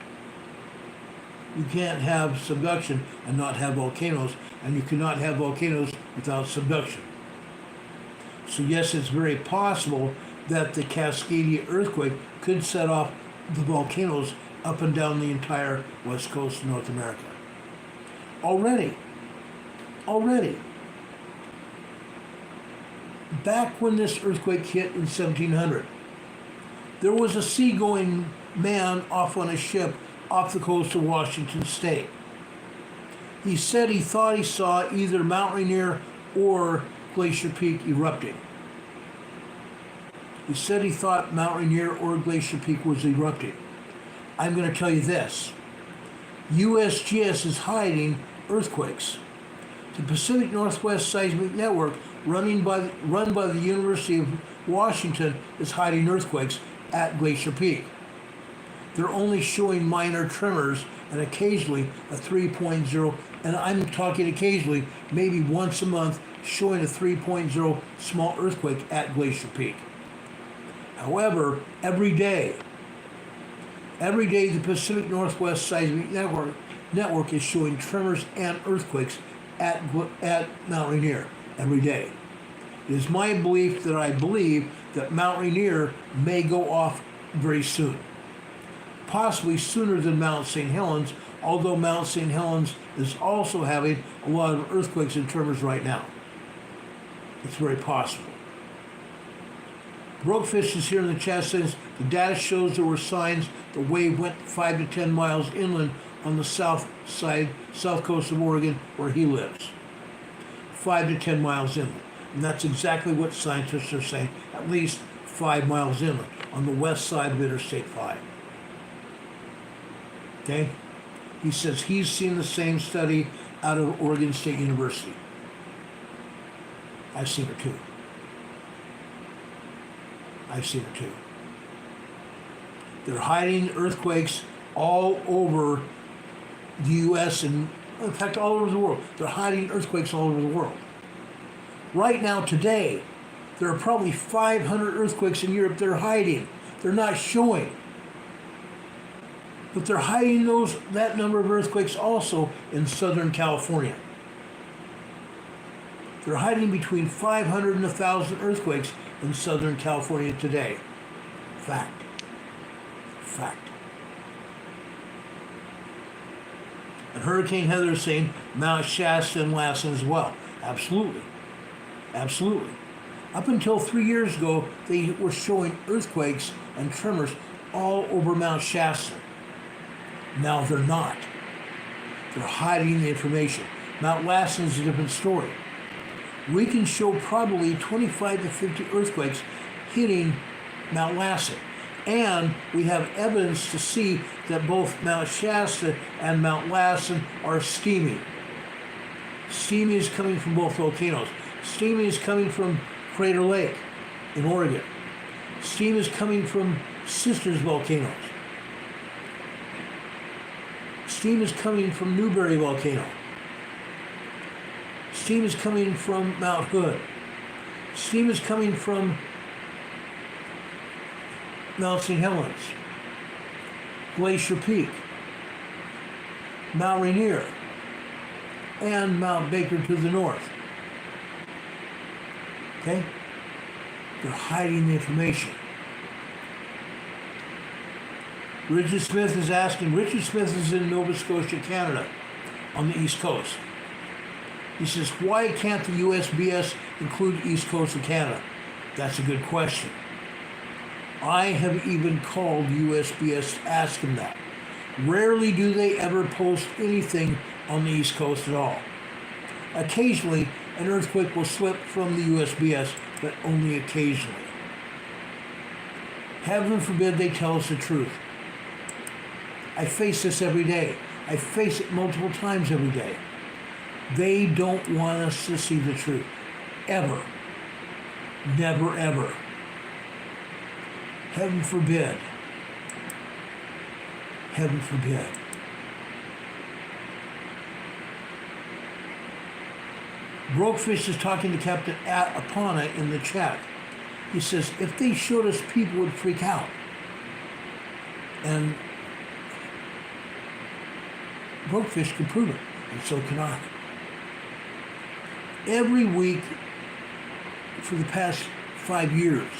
[SPEAKER 1] You can't have subduction and not have volcanoes, and you cannot have volcanoes without subduction. So yes, it's very possible that the Cascadia earthquake could set off the volcanoes up and down the entire west coast of North America. Already. Back when this earthquake hit in 1700, there was a seagoing man off on a ship off the coast of Washington State. He said he thought he saw either Mount Rainier or Glacier Peak erupting. He said he thought Mount Rainier or Glacier Peak was erupting. I'm going to tell you this. USGS is hiding earthquakes. The Pacific Northwest Seismic Network, run by the University of Washington, is hiding earthquakes at Glacier Peak. They're only showing minor tremors and occasionally a 3.0, and I'm talking occasionally, maybe once a month, showing a 3.0 small earthquake at Glacier Peak. However, every day the Pacific Northwest Seismic Network is showing tremors and earthquakes at Mount Rainier every day. It is my belief that I believe that Mount Rainier may go off very soon. Possibly sooner than Mount St. Helens, although Mount St. Helens is also having a lot of earthquakes and tremors right now. It's very possible. Brokefish is here in the chat says, the data shows there were signs the wave went 5 to 10 miles inland on the south coast of Oregon where he lives. 5 to 10 miles inland. And that's exactly what scientists are saying, at least 5 miles inland on the west side of Interstate 5. Okay? He says he's seen the same study out of Oregon State University. I've seen it too. They're hiding earthquakes all over the U.S. and, in fact, all over the world. They're hiding earthquakes all over the world. Right now, today, there are probably 500 earthquakes in Europe they're hiding. They're not showing. But they're hiding that number of earthquakes also in Southern California. They're hiding between 500 and 1,000 earthquakes in Southern California today. Fact. And Hurricane Heather is saying Mount Shasta and Lassen as well. Absolutely. Up until 3 years ago, they were showing earthquakes and tremors all over Mount Shasta. Now they're not. They're hiding the information. Mount Lassen is a different story. We can show probably 25 to 50 earthquakes hitting Mount Lassen. And we have evidence to see that both Mount Shasta and Mount Lassen are steaming. Steaming is coming from both volcanoes. Steaming is coming from Crater Lake in Oregon. Steam is coming from sisters volcanoes. Steam is coming from Newberry volcano. Steam is coming from Mount Hood. Steam is coming from Mount St. Helens, Glacier Peak, Mount Rainier, and Mount Baker to the north. Okay? They're hiding the information. Richard Smith is asking, Richard Smith is in Nova Scotia, Canada, on the East Coast. He says, why can't the USBS include East Coast of Canada? That's a good question. I have even called USBS to ask them that. Rarely do they ever post anything on the East Coast at all. Occasionally, an earthquake will slip from the USBS, but only occasionally. Heaven forbid they tell us the truth. I face this every day. I face it multiple times every day. They don't want us to see the truth. Ever. Never, ever. Heaven forbid. Heaven forbid. Brokefish is talking to Captain Apana in the chat. He says, if they showed us, people would freak out. And Brokefish can prove it, and so can I. Every week for the past 5 years,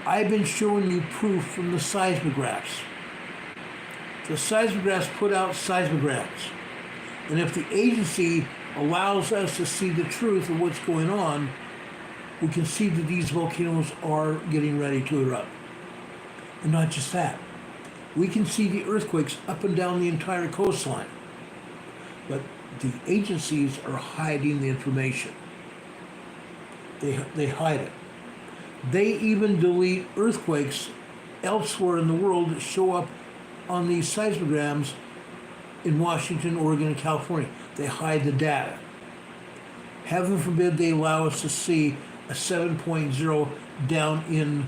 [SPEAKER 1] I've been showing you proof from the seismographs. The seismographs put out seismograms. And if the agency allows us to see the truth of what's going on, we can see that these volcanoes are getting ready to erupt. And not just that. We can see the earthquakes up and down the entire coastline. But the agencies are hiding the information. They hide it. They even delete earthquakes elsewhere in the world that show up on these seismograms in Washington, Oregon, and California. They hide the data. Heaven forbid they allow us to see a 7.0 down in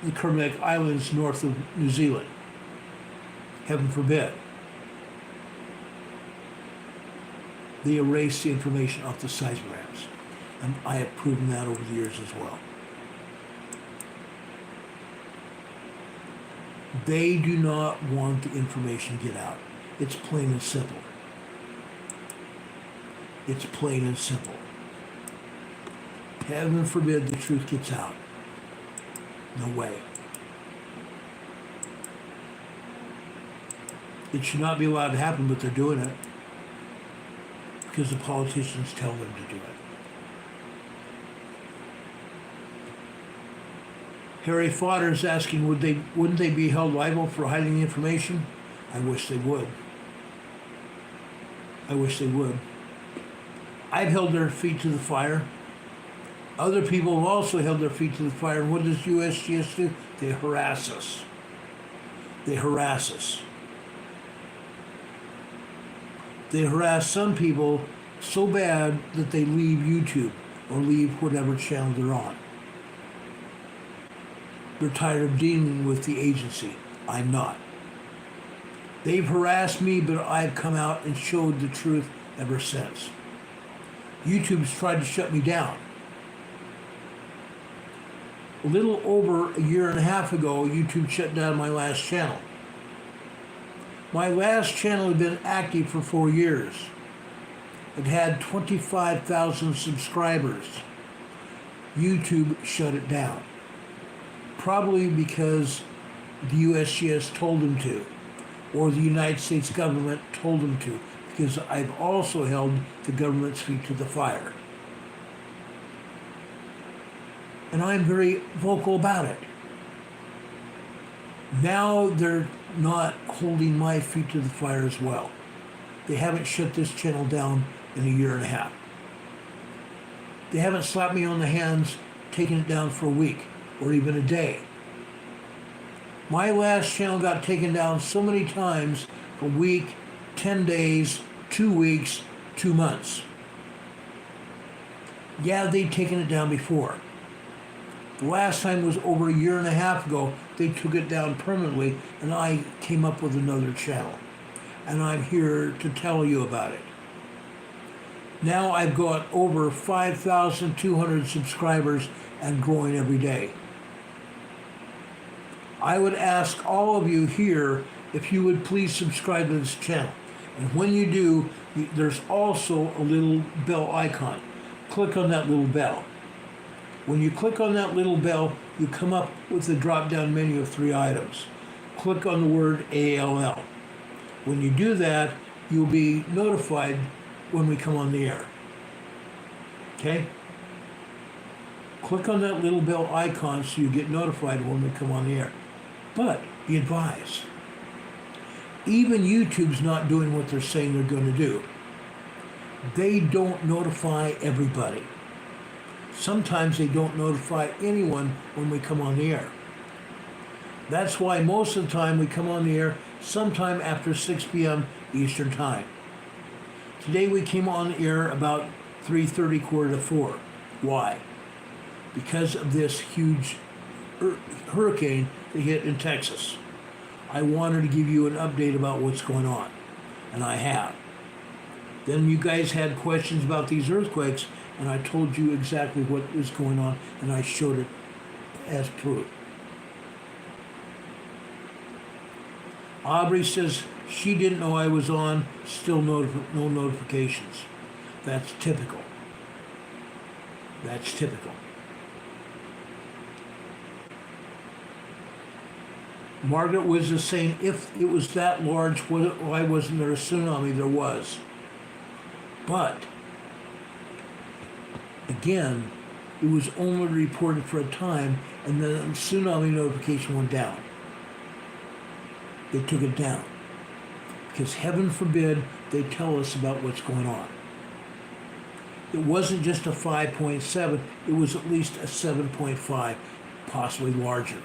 [SPEAKER 1] the Kermadec Islands north of New Zealand. Heaven forbid. They erase the information off the seismograms. And I have proven that over the years as well. They do not want the information to get out. It's plain and simple. It's plain and simple. Heaven forbid the truth gets out. No way. It should not be allowed to happen, but they're doing it because the politicians tell them to do it. Harry Fodder is asking, wouldn't they be held liable for hiding the information? I wish they would. I wish they would. I've held their feet to the fire. Other people have also held their feet to the fire. And what does USGS do? They harass us. They harass us. They harass some people so bad that they leave YouTube or leave whatever channel they're on. They're tired of dealing with the agency. I'm not. They've harassed me, but I've come out and showed the truth ever since. YouTube's tried to shut me down. A little over a year and a half ago, YouTube shut down my last channel. My last channel had been active for 4 years. It had 25,000 subscribers. YouTube shut it down. Probably because the USGS told them to, or the United States government told them to, because I've also held the government's feet to the fire. And I'm very vocal about it. Now they're not holding my feet to the fire as well. they haven't shut this channel down in a year and a half. They haven't slapped me on the hands, taken it down for a week or even a day. My last channel got taken down so many times, a week, 10 days, 2 weeks, 2 months. Yeah, they'd taken it down before. The last time was over a year and a half ago. They took it down permanently, and I came up with another channel. And I'm here to tell you about it. Now I've got over 5,200 subscribers and growing every day. I would ask all of you here if you would please subscribe to this channel. And when you do, there's also a little bell icon. Click on that little bell. When you click on that little bell, you come up with a drop-down menu of 3 items. Click on the word ALL. When you do that, you'll be notified when we come on the air. Okay? Click on that little bell icon so you get notified when we come on the air. But be advised, even YouTube's not doing what they're saying they're going to do. They don't notify everybody. Sometimes they don't notify anyone when we come on the air. That's why most of the time we come on the air sometime after 6 p.m. Eastern Time. Today we came on the air about 3:30, 3:45. Why? Because of this huge hurricane that hit in Texas. I wanted to give you an update about what's going on, and I have. Then you guys had questions about these earthquakes, and I told you exactly what is going on, and I showed it as proof. Aubrey says she didn't know I was on, still no notifications. That's typical. That's typical. Margaret was just saying, if it was that large, why wasn't there a tsunami? There was. But, again, it was only reported for a time, and then the tsunami notification went down. They took it down. Because heaven forbid they tell us about what's going on. It wasn't just a 5.7, it was at least a 7.5, possibly larger.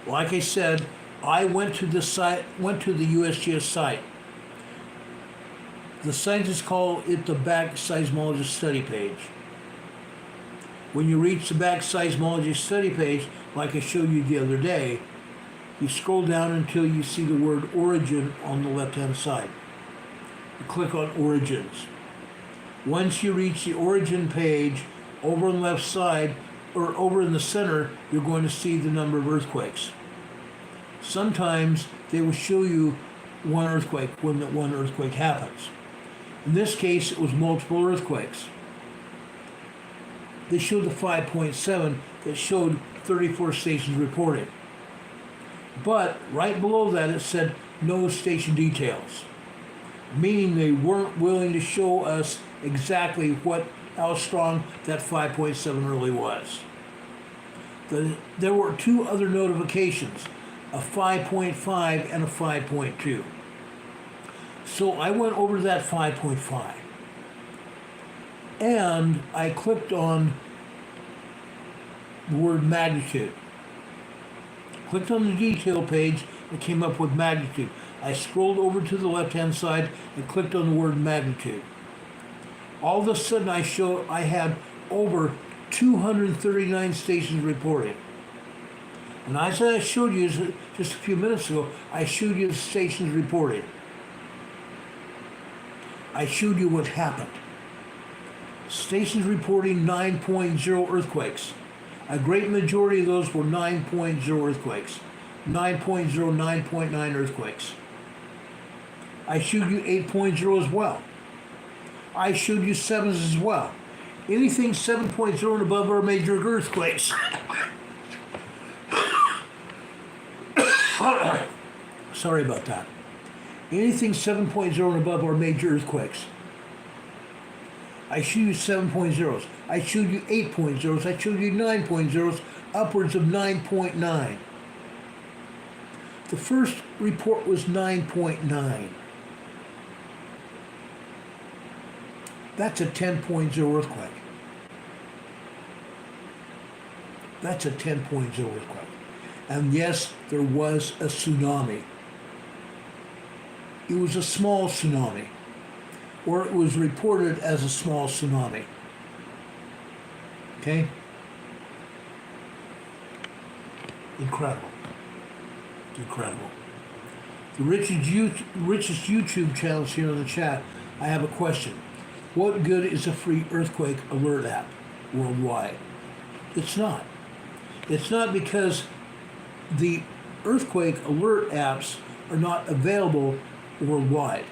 [SPEAKER 1] Like I said, I went to the USGS site. The scientists call it the back seismologist study page. When you reach the back seismologist study page, like I showed you the other day, you scroll down until you see the word origin on the left-hand side. You click on origins. Once you reach the origin page, over on the left side, or over in the center, you're going to see the number of earthquakes. Sometimes they will show you one earthquake when that one earthquake happens. In this case, it was multiple earthquakes. They showed the 5.7 that showed 34 stations reported. But right below that it said no station details, meaning they weren't willing to show us exactly how strong that 5.7 really was. There were 2 other notifications, a 5.5 and a 5.2. So I went over to that 5.5 and I clicked on the word magnitude. Clicked on the detail page and came up with magnitude. I scrolled over to the left-hand side and clicked on the word magnitude. All of a sudden I had over 239 stations reporting. And as I showed you just a few minutes ago, I showed you the stations reporting. I showed you what happened. Stations reporting 9.0 earthquakes. A great majority of those were 9.0 earthquakes. 9.0, 9.9 earthquakes. I showed you 8.0 as well. I showed you 7s as well. Anything 7.0 and above are major earthquakes. Sorry about that. Anything 7.0 and above are major earthquakes. I showed you 7.0s. I showed you 8.0s. I showed you 9.0s, upwards of 9.9. The first report was 9.9. That's a 10.0 earthquake. That's a 10.0 earthquake. And yes, there was a tsunami. It was a small tsunami, or it was reported as a small tsunami. Okay? Incredible. Incredible. The richest YouTube channels here in the chat, I have a question. What good is a free earthquake alert app worldwide? It's not. It's not because the earthquake alert apps are not available worldwide.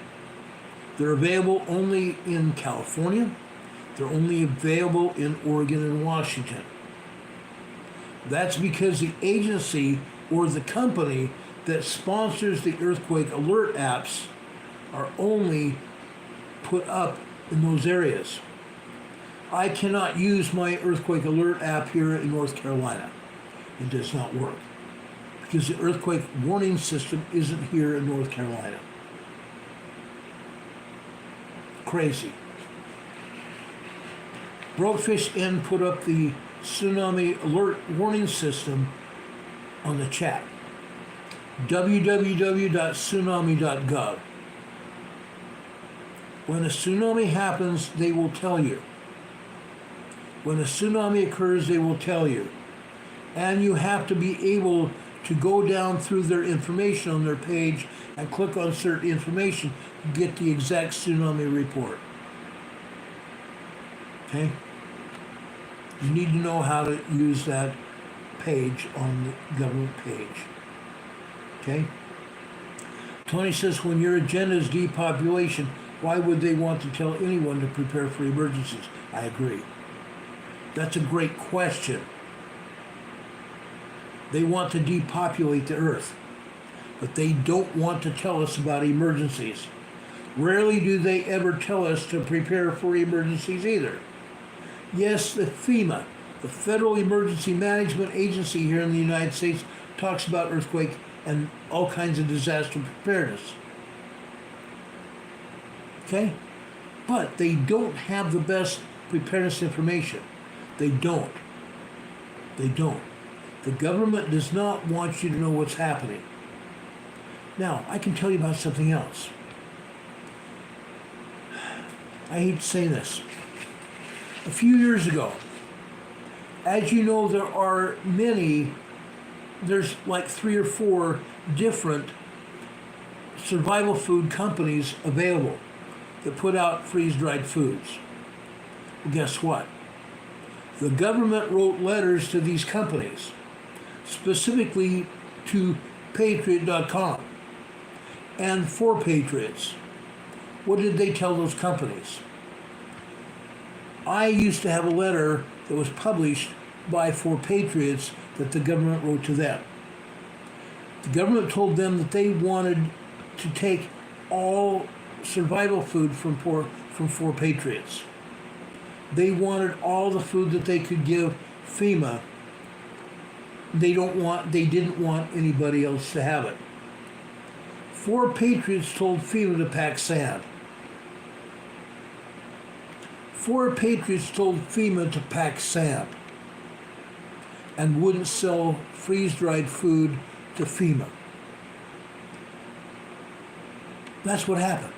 [SPEAKER 1] They're available only in California. They're only available in Oregon and Washington. That's because the agency or the company that sponsors the earthquake alert apps are only put up in those areas. I cannot use my earthquake alert app here in North Carolina. It does not work because the earthquake warning system isn't here in North Carolina. Crazy. Brokefish N put up the tsunami alert warning system on the chat. www.tsunami.gov. When a tsunami happens, they will tell you. When a tsunami occurs, they will tell you. And you have to be able to go down through their information on their page and click on certain information to get the exact tsunami report. Okay? You need to know how to use that page on the government page. Okay? Tony says, when your agenda is depopulation, why would they want to tell anyone to prepare for emergencies? I agree. That's a great question. They want to depopulate the earth, but they don't want to tell us about emergencies. Rarely do they ever tell us to prepare for emergencies either. Yes, the FEMA, the Federal Emergency Management Agency here in the United States, talks about earthquake and all kinds of disaster preparedness. Okay? But they don't have the best preparedness information. They don't. They don't. The government does not want you to know what's happening. Now, I can tell you about something else. I hate to say this. A few years ago, as you know, there's like 3 or 4 different survival food companies available that put out freeze-dried foods. Well, guess what? The government wrote letters to these companies, specifically to Patriot.com and For Patriots. What did they tell those companies? I used to have a letter that was published by For Patriots that the government wrote to them. The government told them that they wanted to take all survival food from For Patriots. They wanted all the food that they could give FEMA. They didn't want anybody else to have it. For Patriots told FEMA to pack sand. For Patriots told FEMA to pack sand and wouldn't sell freeze-dried food to FEMA. That's what happened.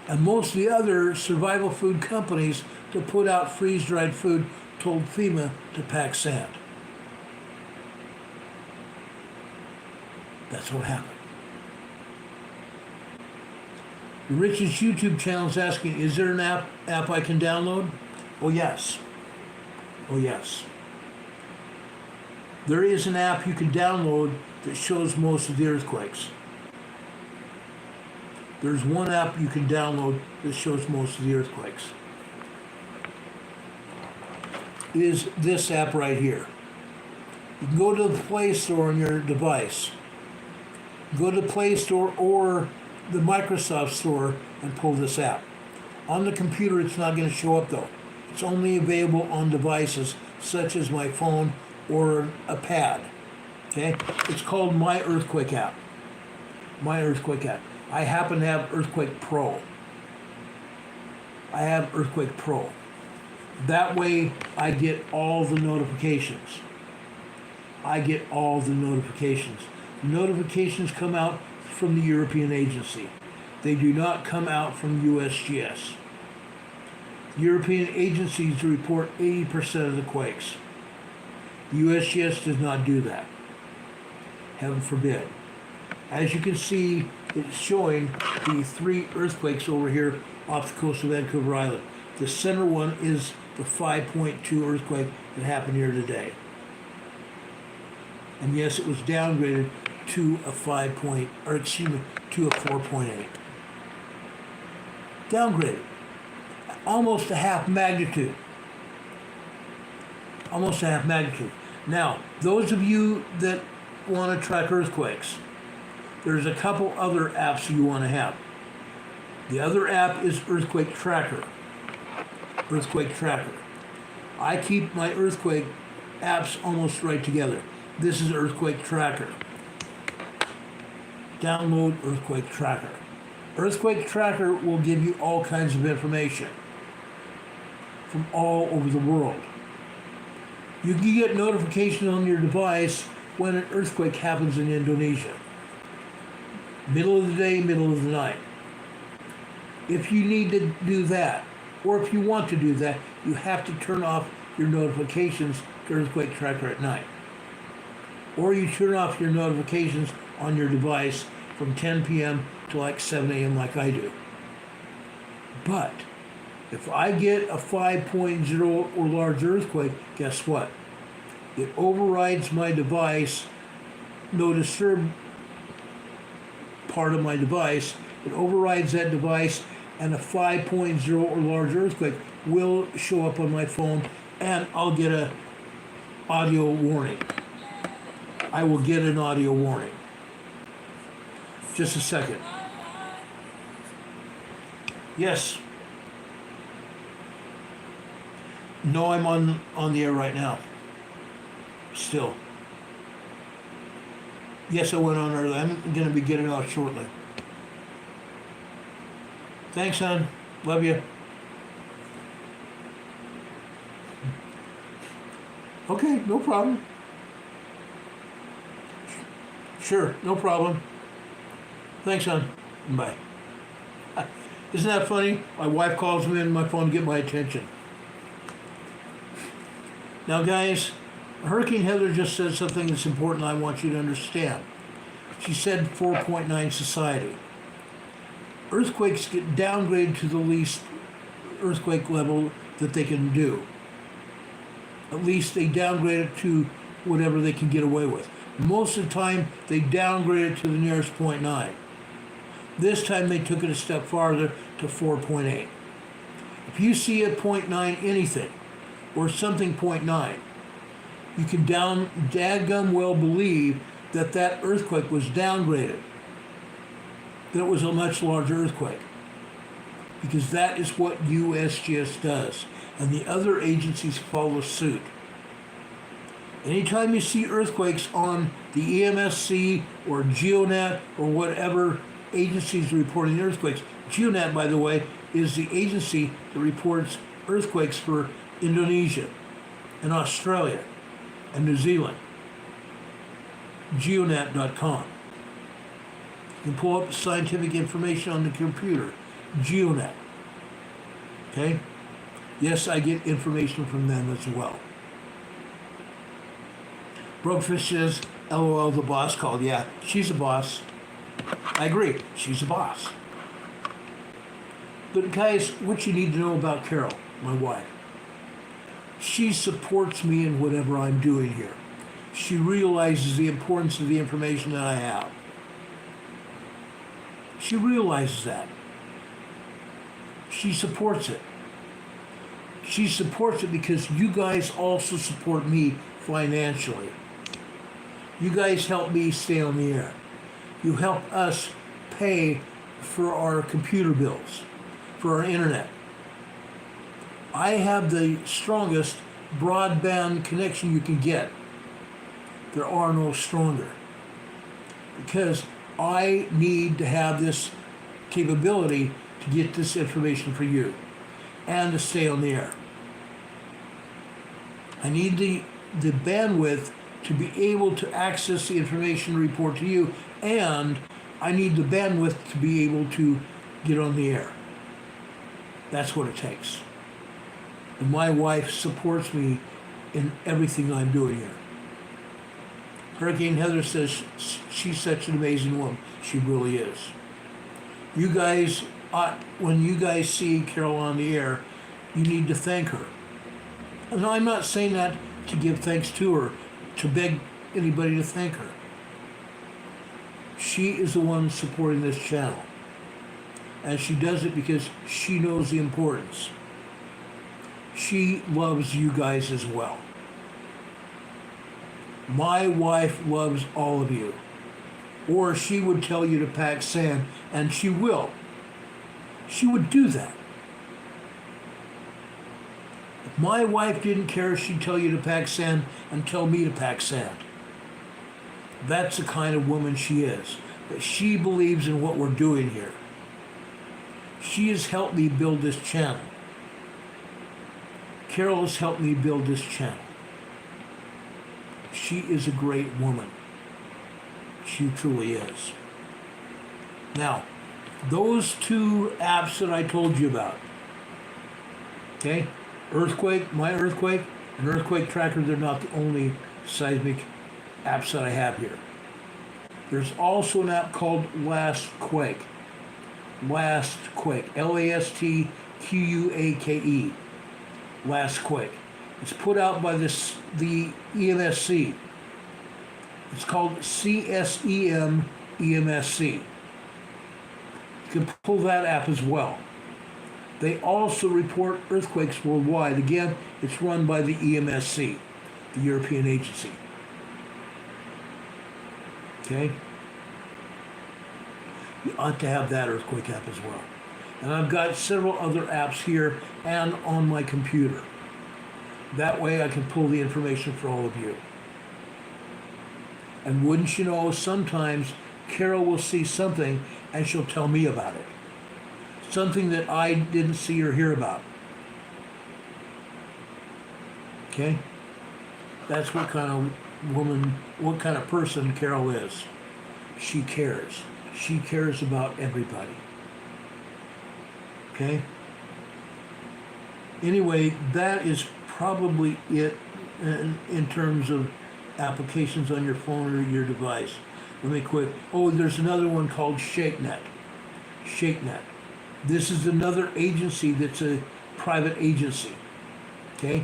[SPEAKER 1] And most of the other survival food companies that put out freeze-dried food told FEMA to pack sand. That's what happened. The richest YouTube channel is asking, is there an app I can download? Oh yes. Oh yes. There is an app you can download that shows most of the earthquakes. There's one app you can download that shows most of the earthquakes. It is this app right here. You can go to the Play Store on your device. Go to the Play Store or the Microsoft Store and pull this app. On the computer, it's not going to show up though. It's only available on devices such as my phone or a pad. Okay? It's called My Earthquake app. My Earthquake app. I happen to have Earthquake Pro. I have Earthquake Pro. That way I get all the notifications. Notifications come out from the European agency. They do not come out from USGS. European agencies report 80% of the quakes. The USGS does not do that. Heaven forbid. As you can see, it's showing the 3 earthquakes over here off the coast of Vancouver Island. The center one is the 5.2 earthquake that happened here today. And yes, it was downgraded to a 4.8. Downgraded. Almost a half magnitude. Now, those of you that want to track earthquakes, there's a couple other apps you want to have. The other app is Earthquake Tracker. I keep my earthquake apps almost right together. This is Earthquake Tracker. Download Earthquake Tracker. Earthquake Tracker will give you all kinds of information from all over the world. You can get notifications on your device when an earthquake happens in Indonesia. Middle of the day, middle of the night. If you need to do that, or if you want to do that, you have to turn off your notifications to Earthquake Tracker at night. Or you turn off your notifications on your device from 10 p.m. to like 7 a.m. like I do. But if I get a 5.0 or larger earthquake, guess what? It overrides my device, no disturb part of my device. It overrides that device, and a 5.0 or larger earthquake will show up on my phone, and I'll get an audio warning. I will get an audio warning. Just a second. Yes. No, I'm on the air right now. Still. Yes, I went on early. I'm going to be getting off shortly. Thanks, hon. Love you. Okay, no problem. Sure, no problem. Thanks, hon. Bye. Isn't that funny? My wife calls me on my phone to get my attention. Now, guys, Hurricane Heather just said something that's important I want you to understand. She said 4.9 society. Earthquakes get downgraded to the least earthquake level that they can do. At least they downgrade it to whatever they can get away with. Most of the time, they downgrade it to the nearest 0.9. This time, they took it a step farther to 4.8. If you see a 0.9 anything, or something 0.9, you can dadgum well believe that that earthquake was downgraded, that it was a much larger earthquake, because that is what USGS does, and the other agencies follow suit. Anytime you see earthquakes on the EMSC or GeoNet or whatever agencies reporting earthquakes, GeoNet, by the way, is the agency that reports earthquakes for Indonesia and Australia and New Zealand. GeoNet.com. You can pull up scientific information on the computer. GeoNet. Okay? Yes, I get information from them as well. Brokefish says, LOL, the boss called. Yeah, she's a boss. I agree, she's a boss. But guys, what you need to know about Carol, my wife, she supports me in whatever I'm doing here. She realizes the importance of the information that I have. She realizes that. She supports it. She supports it because you guys also support me financially. You guys help me stay on the air. You help us pay for our computer bills, for our internet. I have the strongest broadband connection you can get. There are no stronger. Because I need to have this capability to get this information for you. and to stay on the air. I need the bandwidth to be able to access the information and report to you, and I need the bandwidth to be able to get on the air. That's what it takes. And my wife supports me in everything I'm doing here. Hurricane Heather says she's such an amazing woman. She really is. You guys, when you guys see Carol on the air, you need to thank her. And I'm not saying that to give thanks to her, to beg anybody to thank her. She is the one supporting this channel. And she does it because she knows the importance. She loves you guys as well. My wife loves all of you. Or she would tell you to pack sand, and she will. She would do that. If my wife didn't care, she'd tell you to pack sand and tell me to pack sand. That's the kind of woman she is. But she believes in what we're doing here. She has helped me build this channel. Carol has helped me build this channel. She is a great woman. She truly is. Now, those two apps that I told you about, okay? Earthquake, My Earthquake, and Earthquake Tracker, they're not the only seismic apps that I have here. There's also an app called Last Quake. Last Quake, Lastquake, Last Quake. It's put out by the EMSC. It's called EMSC. You can pull that app as well. They also report earthquakes worldwide. Again, it's run by the EMSC, the European agency. Okay? You ought to have that earthquake app as well. And I've got several other apps here and on my computer. That way I can pull the information for all of you. And wouldn't you know, sometimes Carol will see something and she'll tell me about it. Something that I didn't see or hear about. Okay? That's what kind of woman, what kind of person Carol is. She cares. She cares about everybody. Okay? Anyway, that is probably it in terms of applications on your phone or your device. Let me quit. Oh, there's another one called ShakeNet. ShakeNet. This is another agency that's a private agency. Okay?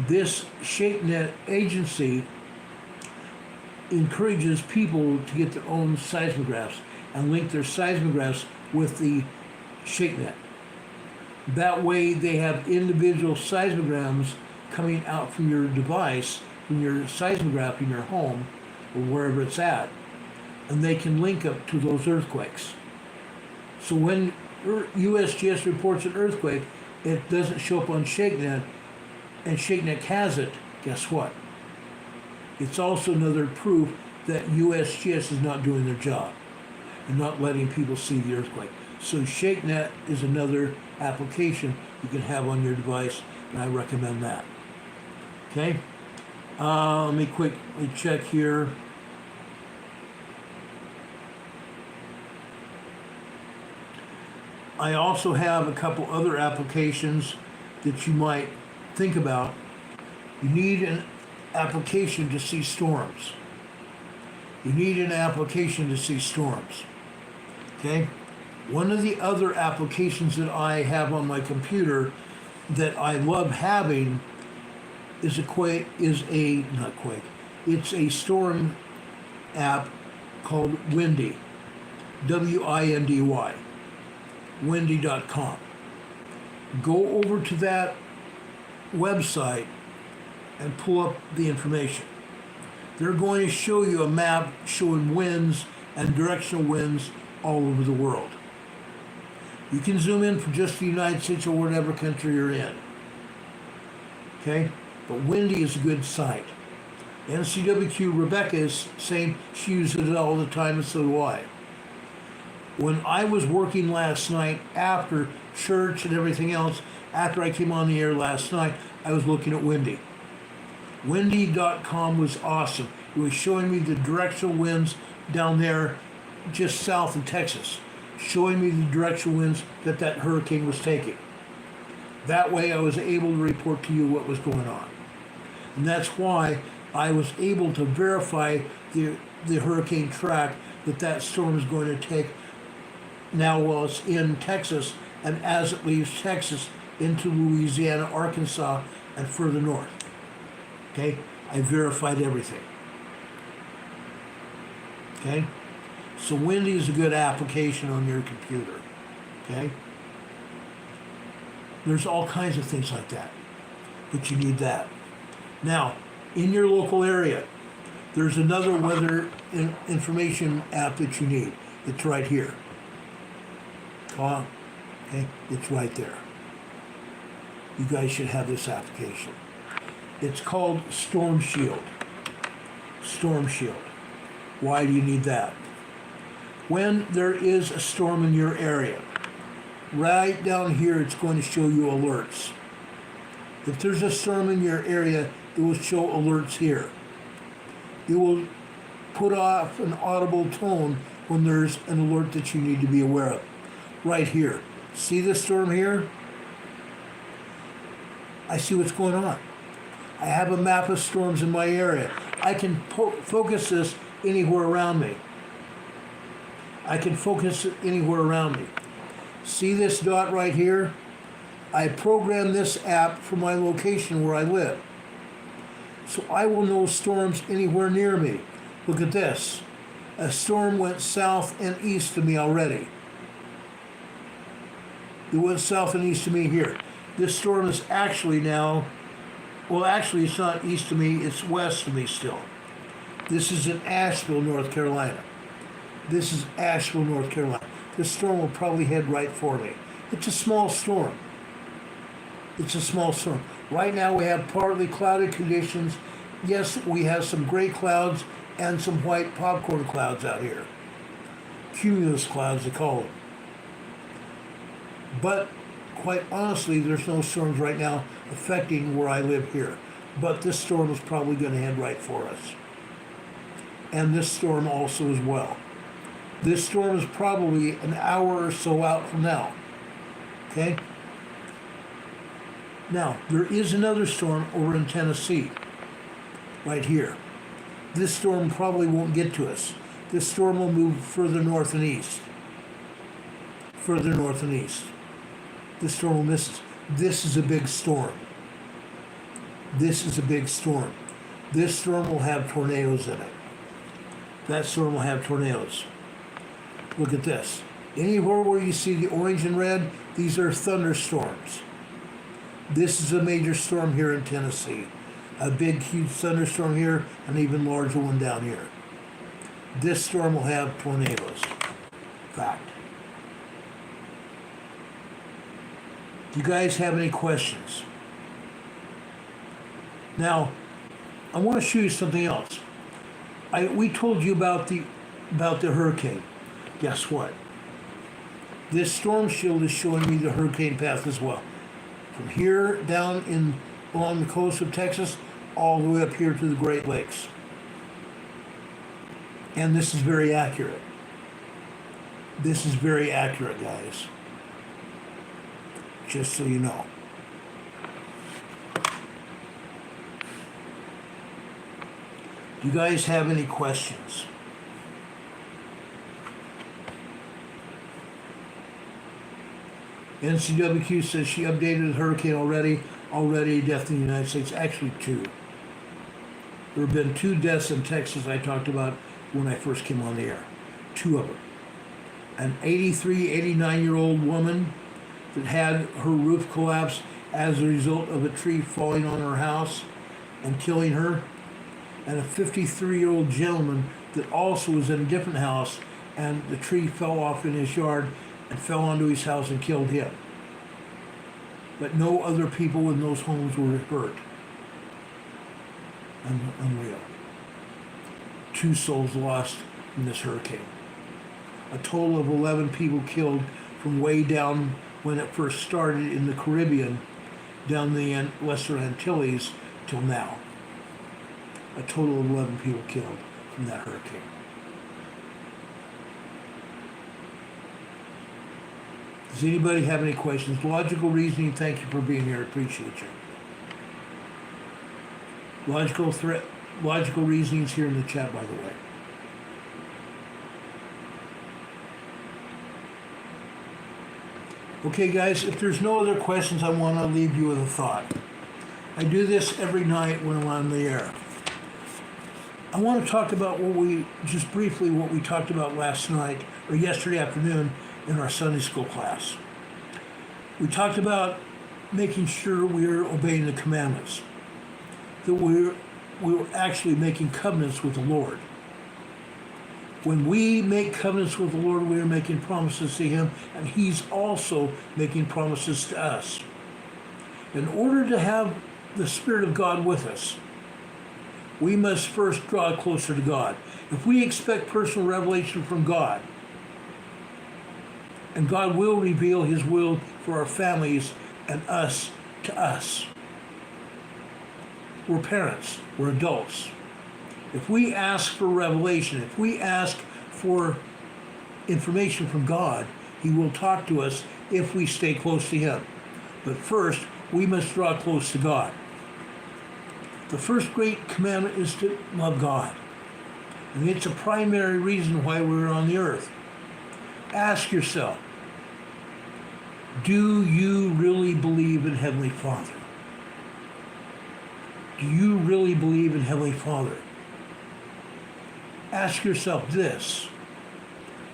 [SPEAKER 1] This ShakeNet agency encourages people to get their own seismographs and link their seismographs with the ShakeNet. That way they have individual seismograms coming out from your device, from your seismograph in your home, or wherever it's at, and they can link up to those earthquakes. So when USGS reports an earthquake, it doesn't show up on ShakeNet, and ShakeNet has it, guess what? It's also another proof that USGS is not doing their job and not letting people see the earthquake. So ShakeNet is another application you can have on your device, and I recommend that. Okay? Let me quickly check here. I also have a couple other applications that you might think about. You need an application to see storms. You need an application to see storms. Okay? One of the other applications that I have on my computer that I love having is it's a storm app called Windy. WINDY. Windy.com. Go over to that website and pull up the information. They're going to show you a map showing winds and directional winds all over the world. You can zoom in for just the United States or whatever country you're in. Okay? But Windy is a good site. NCWQ, Rebecca is saying she uses it all the time, and so do I. When I was working last night after church and everything else, after I came on the air last night, I was looking at Windy. Windy.com was awesome. It was showing me the directional winds down there just south of Texas, showing me the directional winds that that hurricane was taking. That way I was able to report to you what was going on. And that's why I was able to verify the hurricane track that storm is going to take now while it's in Texas, and as it leaves Texas into Louisiana, Arkansas, and further north. Okay? I verified everything. Okay? So Windy is a good application on your computer. Okay? There's all kinds of things like that, but you need that. Now, in your local area, there's another weather information app that you need. It's right here. Okay, it's right there. You guys should have this application. It's called Storm Shield. Storm Shield. Why do you need that? When there is a storm in your area, right down here it's going to show you alerts. If there's a storm in your area, it will show alerts here. It will put off an audible tone when there's an alert that you need to be aware of. Right here. See this storm here? I see what's going on. I have a map of storms in my area. I can focus this anywhere around me. I can focus it anywhere around me. See this dot right here? I programmed this app for my location where I live. So I will know storms anywhere near me. Look at this. A storm went south and east of me already. It went south and east of me here. This storm is actually now, well, actually it's not east of me, it's west of me still. This is in Asheville, North Carolina. This is Asheville, North Carolina. This storm will probably head right for me. It's a small storm. It's a small storm. Right now we have partly clouded conditions. Yes, we have some gray clouds and some white popcorn clouds out here. Cumulus clouds, they call them. But quite honestly, there's no storms right now affecting where I live here. But this storm is probably going to head right for us. And this storm also as well. This storm is probably an hour or so out from now. Okay? Now, there is another storm over in Tennessee. Right here. This storm probably won't get to us. This storm will move further north and east. Further north and east. This storm will miss us. This is a big storm. This is a big storm. This storm will have tornadoes in it. That storm will have tornadoes. Look at this. Anywhere where you see the orange and red, these are thunderstorms. This is a major storm here in Tennessee. A big, huge thunderstorm here, an even larger one down here. This storm will have tornadoes. Fact. Do you guys have any questions? Now, I want to show you something else. We told you about the hurricane. Guess what? This storm shield is showing me the hurricane path as well. From here down along the coast of Texas, all the way up here to the Great Lakes. And this is very accurate. This is very accurate, guys. Just so you know. Do you guys have any questions? NCWQ says she updated the hurricane already. Death in the United States. Actually, 2. There have been 2 deaths in Texas I talked about when I first came on the air. 2 of them. An 89-year-old woman that had her roof collapse as a result of a tree falling on her house and killing her. And a 53-year-old gentleman that also was in a different house, and the tree fell off in his yard and fell onto his house and killed him. But no other people in those homes were hurt. Unreal. 2 souls lost in this hurricane. a total of 11 people killed from way down when it first started in the Caribbean, down the Western Antilles till now. A total of 11 people killed from that hurricane. Does anybody have any questions? Logical reasoning, thank you for being here. I appreciate you. Logical reasoning's here in the chat, by the way. Okay, guys, if there's no other questions, I want to leave you with a thought. I do this every night when I'm on the air. I want to talk about what we talked about last night, or yesterday afternoon, in our Sunday school class. We talked about making sure we're obeying the commandments, that we were actually making covenants with the Lord. When we make covenants with the Lord, we are making promises to Him, and He's also making promises to us. In order to have the Spirit of God with us, we must first draw closer to God. If we expect personal revelation from God, and God will reveal His will for our families and us to us. We're parents, we're adults. If we ask for revelation, if we ask for information from God, He will talk to us if we stay close to Him. But first, we must draw close to God. The first great commandment is to love God. And it's a primary reason why we're on the earth. Ask yourself, do you really believe in Heavenly Father? Do you really believe in Heavenly Father? Ask yourself this,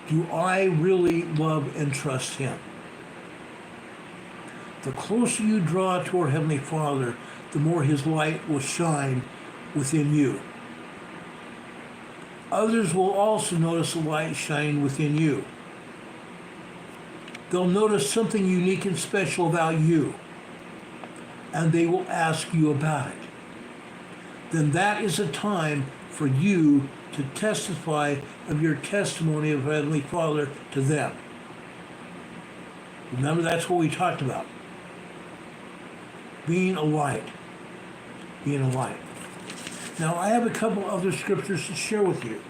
[SPEAKER 1] do I really love and trust Him? The closer you draw to our Heavenly Father, the more His light will shine within you. Others will also notice the light shining within you. They'll notice something unique and special about you, and they will ask you about it. Then that is a time for you to testify of your testimony of Heavenly Father to them. Remember, that's what we talked about. Being a light. Being a light. Now, I have a couple other scriptures to share with you.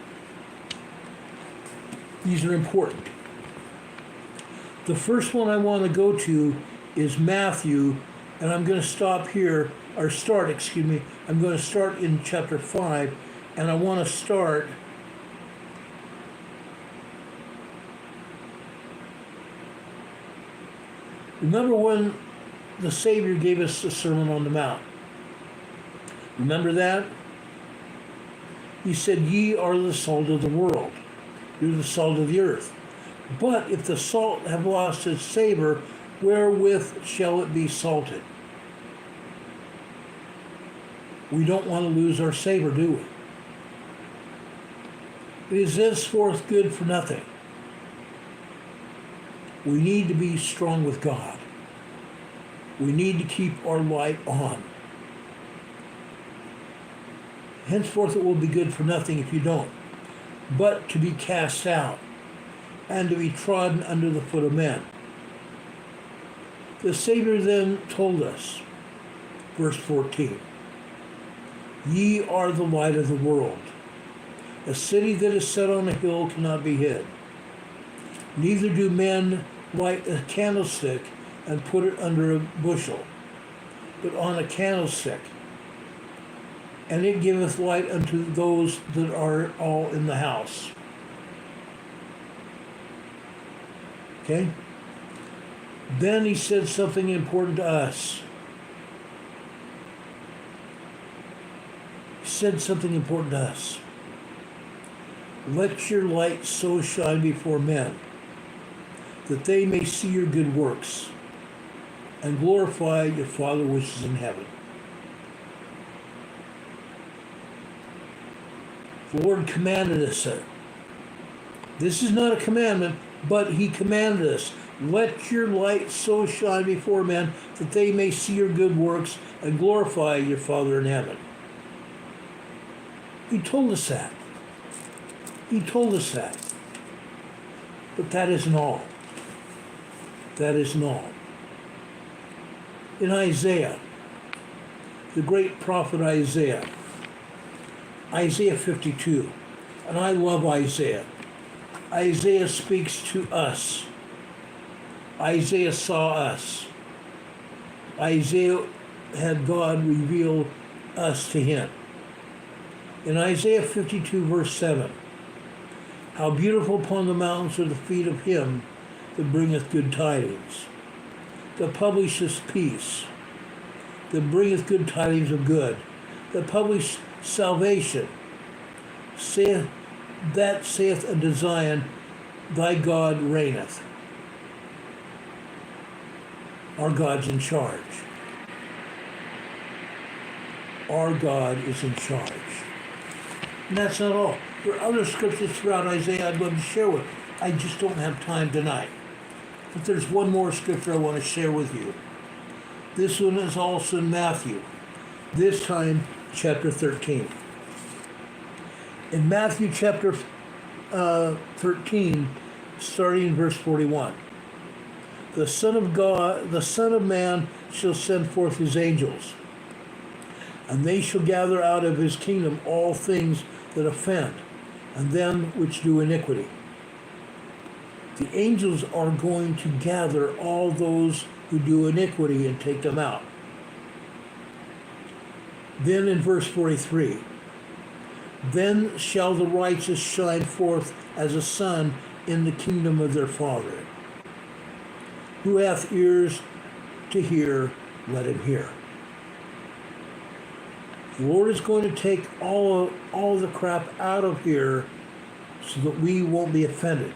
[SPEAKER 1] These are important. The first one I want to go to is Matthew, and I'm going to stop here, or start, excuse me. I'm going to start in chapter 5, and I want to start remember when the Savior gave us the Sermon on the Mount? Remember that? He said, ye are the salt of the world. You're the salt of the earth. But if the salt have lost its savor, wherewith shall it be salted? We don't want to lose our savor, do we? It is henceforth good for nothing. We need to be strong with God. We need to keep our light on. Henceforth it will be good for nothing if you don't, but to be cast out, and to be trodden under the foot of men. The Savior then told us, verse 14, ye are the light of the world. A city that is set on a hill cannot be hid. Neither do men light a candlestick and put it under a bushel, but on a candlestick, and it giveth light unto those that are all in the house. Okay? Then he said something important to us. He said something important to us. Let your light so shine before men, that they may see your good works, and glorify your Father which is in heaven. The Lord commanded us that. This is not a commandment, but He commanded us. Let your light so shine before men that they may see your good works and glorify your Father in heaven. He told us that. He told us that. But that isn't all. That isn't all. In Isaiah, the great prophet Isaiah 52, and I love Isaiah. Isaiah speaks to us. Isaiah saw us. Isaiah had God reveal us to him. In Isaiah 52, verse 7, how beautiful upon the mountains are the feet of him that bringeth good tidings, that publisheth peace, that bringeth good tidings of good, that publish salvation, saith unto Zion, thy God reigneth. Our God's in charge. Our God is in charge. And that's not all. There are other scriptures throughout Isaiah I'd love to share with you. I just don't have time tonight. But there's one more scripture I want to share with you. This one is also in Matthew, this time chapter 13. In Matthew chapter 13, starting in verse 41. The Son of Man shall send forth his angels, and they shall gather out of his kingdom all things that offend, and them which do iniquity. The angels are going to gather all those who do iniquity and take them out. Then in verse 43, then shall the righteous shine forth as a sun in the kingdom of their Father. Who hath ears to hear, let him hear. The Lord is going to take all the crap out of here so that we won't be offended,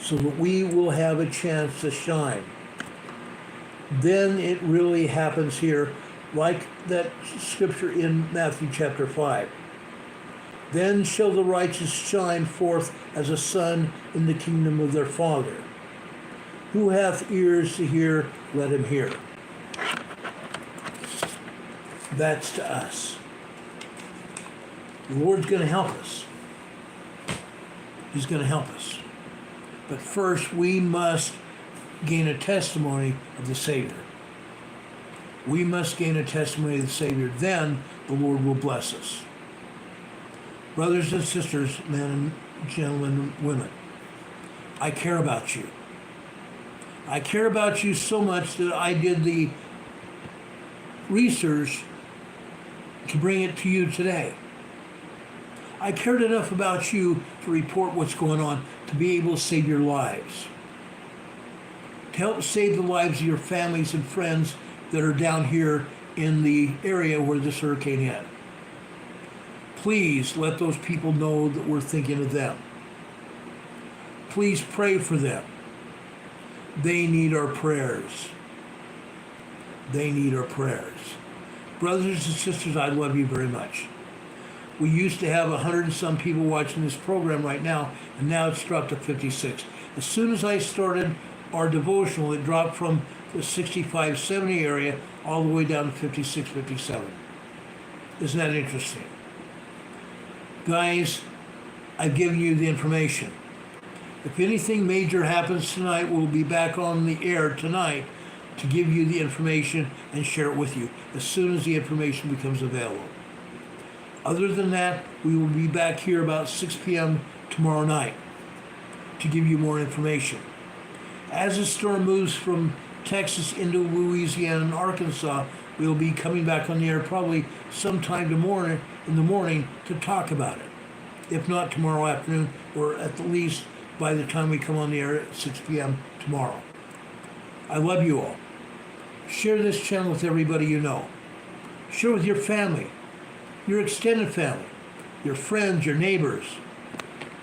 [SPEAKER 1] so that we will have a chance to shine. Then it really happens here, like that scripture in Matthew chapter 5. Then shall the righteous shine forth as a sun in the kingdom of their Father. Who hath ears to hear, let him hear. That's to us. The Lord's going to help us. He's going to help us. But first, we must gain a testimony of the Savior. We must gain a testimony of the Savior. Then the Lord will bless us. Brothers and sisters, men and gentlemen and women, I care about you. I care about you so much that I did the research to bring it to you today. I cared enough about you to report what's going on, to be able to save your lives, to help save the lives of your families and friends that are down here in the area where this hurricane hit. Please let those people know that we're thinking of them. Please pray for them. They need our prayers. They need our prayers. Brothers and sisters, I love you very much. We used to have 100 and some people watching this program right now, and now it's dropped to 56. As soon as I started our devotional, it dropped from the 65, 70 area all the way down to 56, 57. Isn't that interesting? Guys, I've given you the information. If anything major happens tonight, we'll be back on the air tonight to give you the information and share it with you as soon as the information becomes available. Other than that, we will be back here about 6 p.m. tomorrow night to give you more information. As the storm moves from Texas into Louisiana and Arkansas, we will be coming back on the air probably sometime in the morning to talk about it. If not tomorrow afternoon, or at the least by the time we come on the air at 6 p.m. tomorrow. I love you all. Share this channel with everybody you know. Share with your family, your extended family, your friends, your neighbors,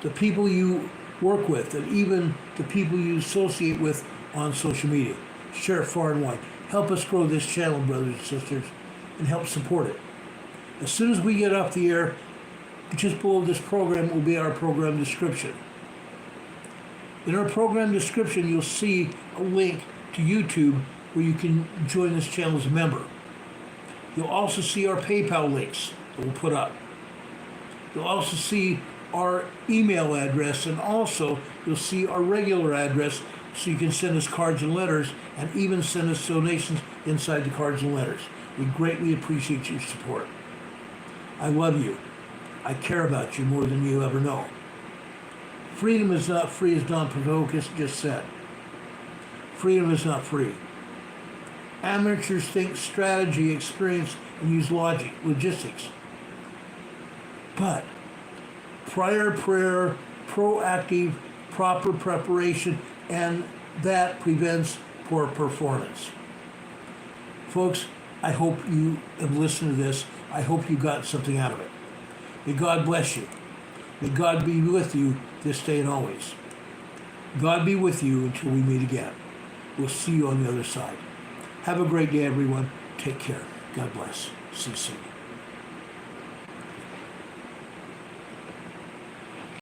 [SPEAKER 1] the people you work with, and even the people you associate with on social media. Share it far and wide. Help us grow this channel, brothers and sisters, and help support it. As soon as we get off the air, just below this program will be our program description. In our program description, you'll see a link to YouTube where you can join this channel as a member. You'll also see our PayPal links that we'll put up. You'll also see our email address, and also you'll see our regular address, so you can send us cards and letters, and even send us donations inside the cards and letters. We greatly appreciate your support. I love you. I care about you more than you ever know. Freedom is not free, as Don Provokis just said. Freedom is not free. Amateurs think strategy, experience, and use logic, logistics. But prior prayer, proactive, proper preparation, and that prevents poor performance. Folks, I hope you have listened to this. I hope you got something out of it. May God bless you. May God be with you this day and always. God be with you until we meet again. We'll see you on the other side. Have a great day, everyone. Take care. God bless. See you soon.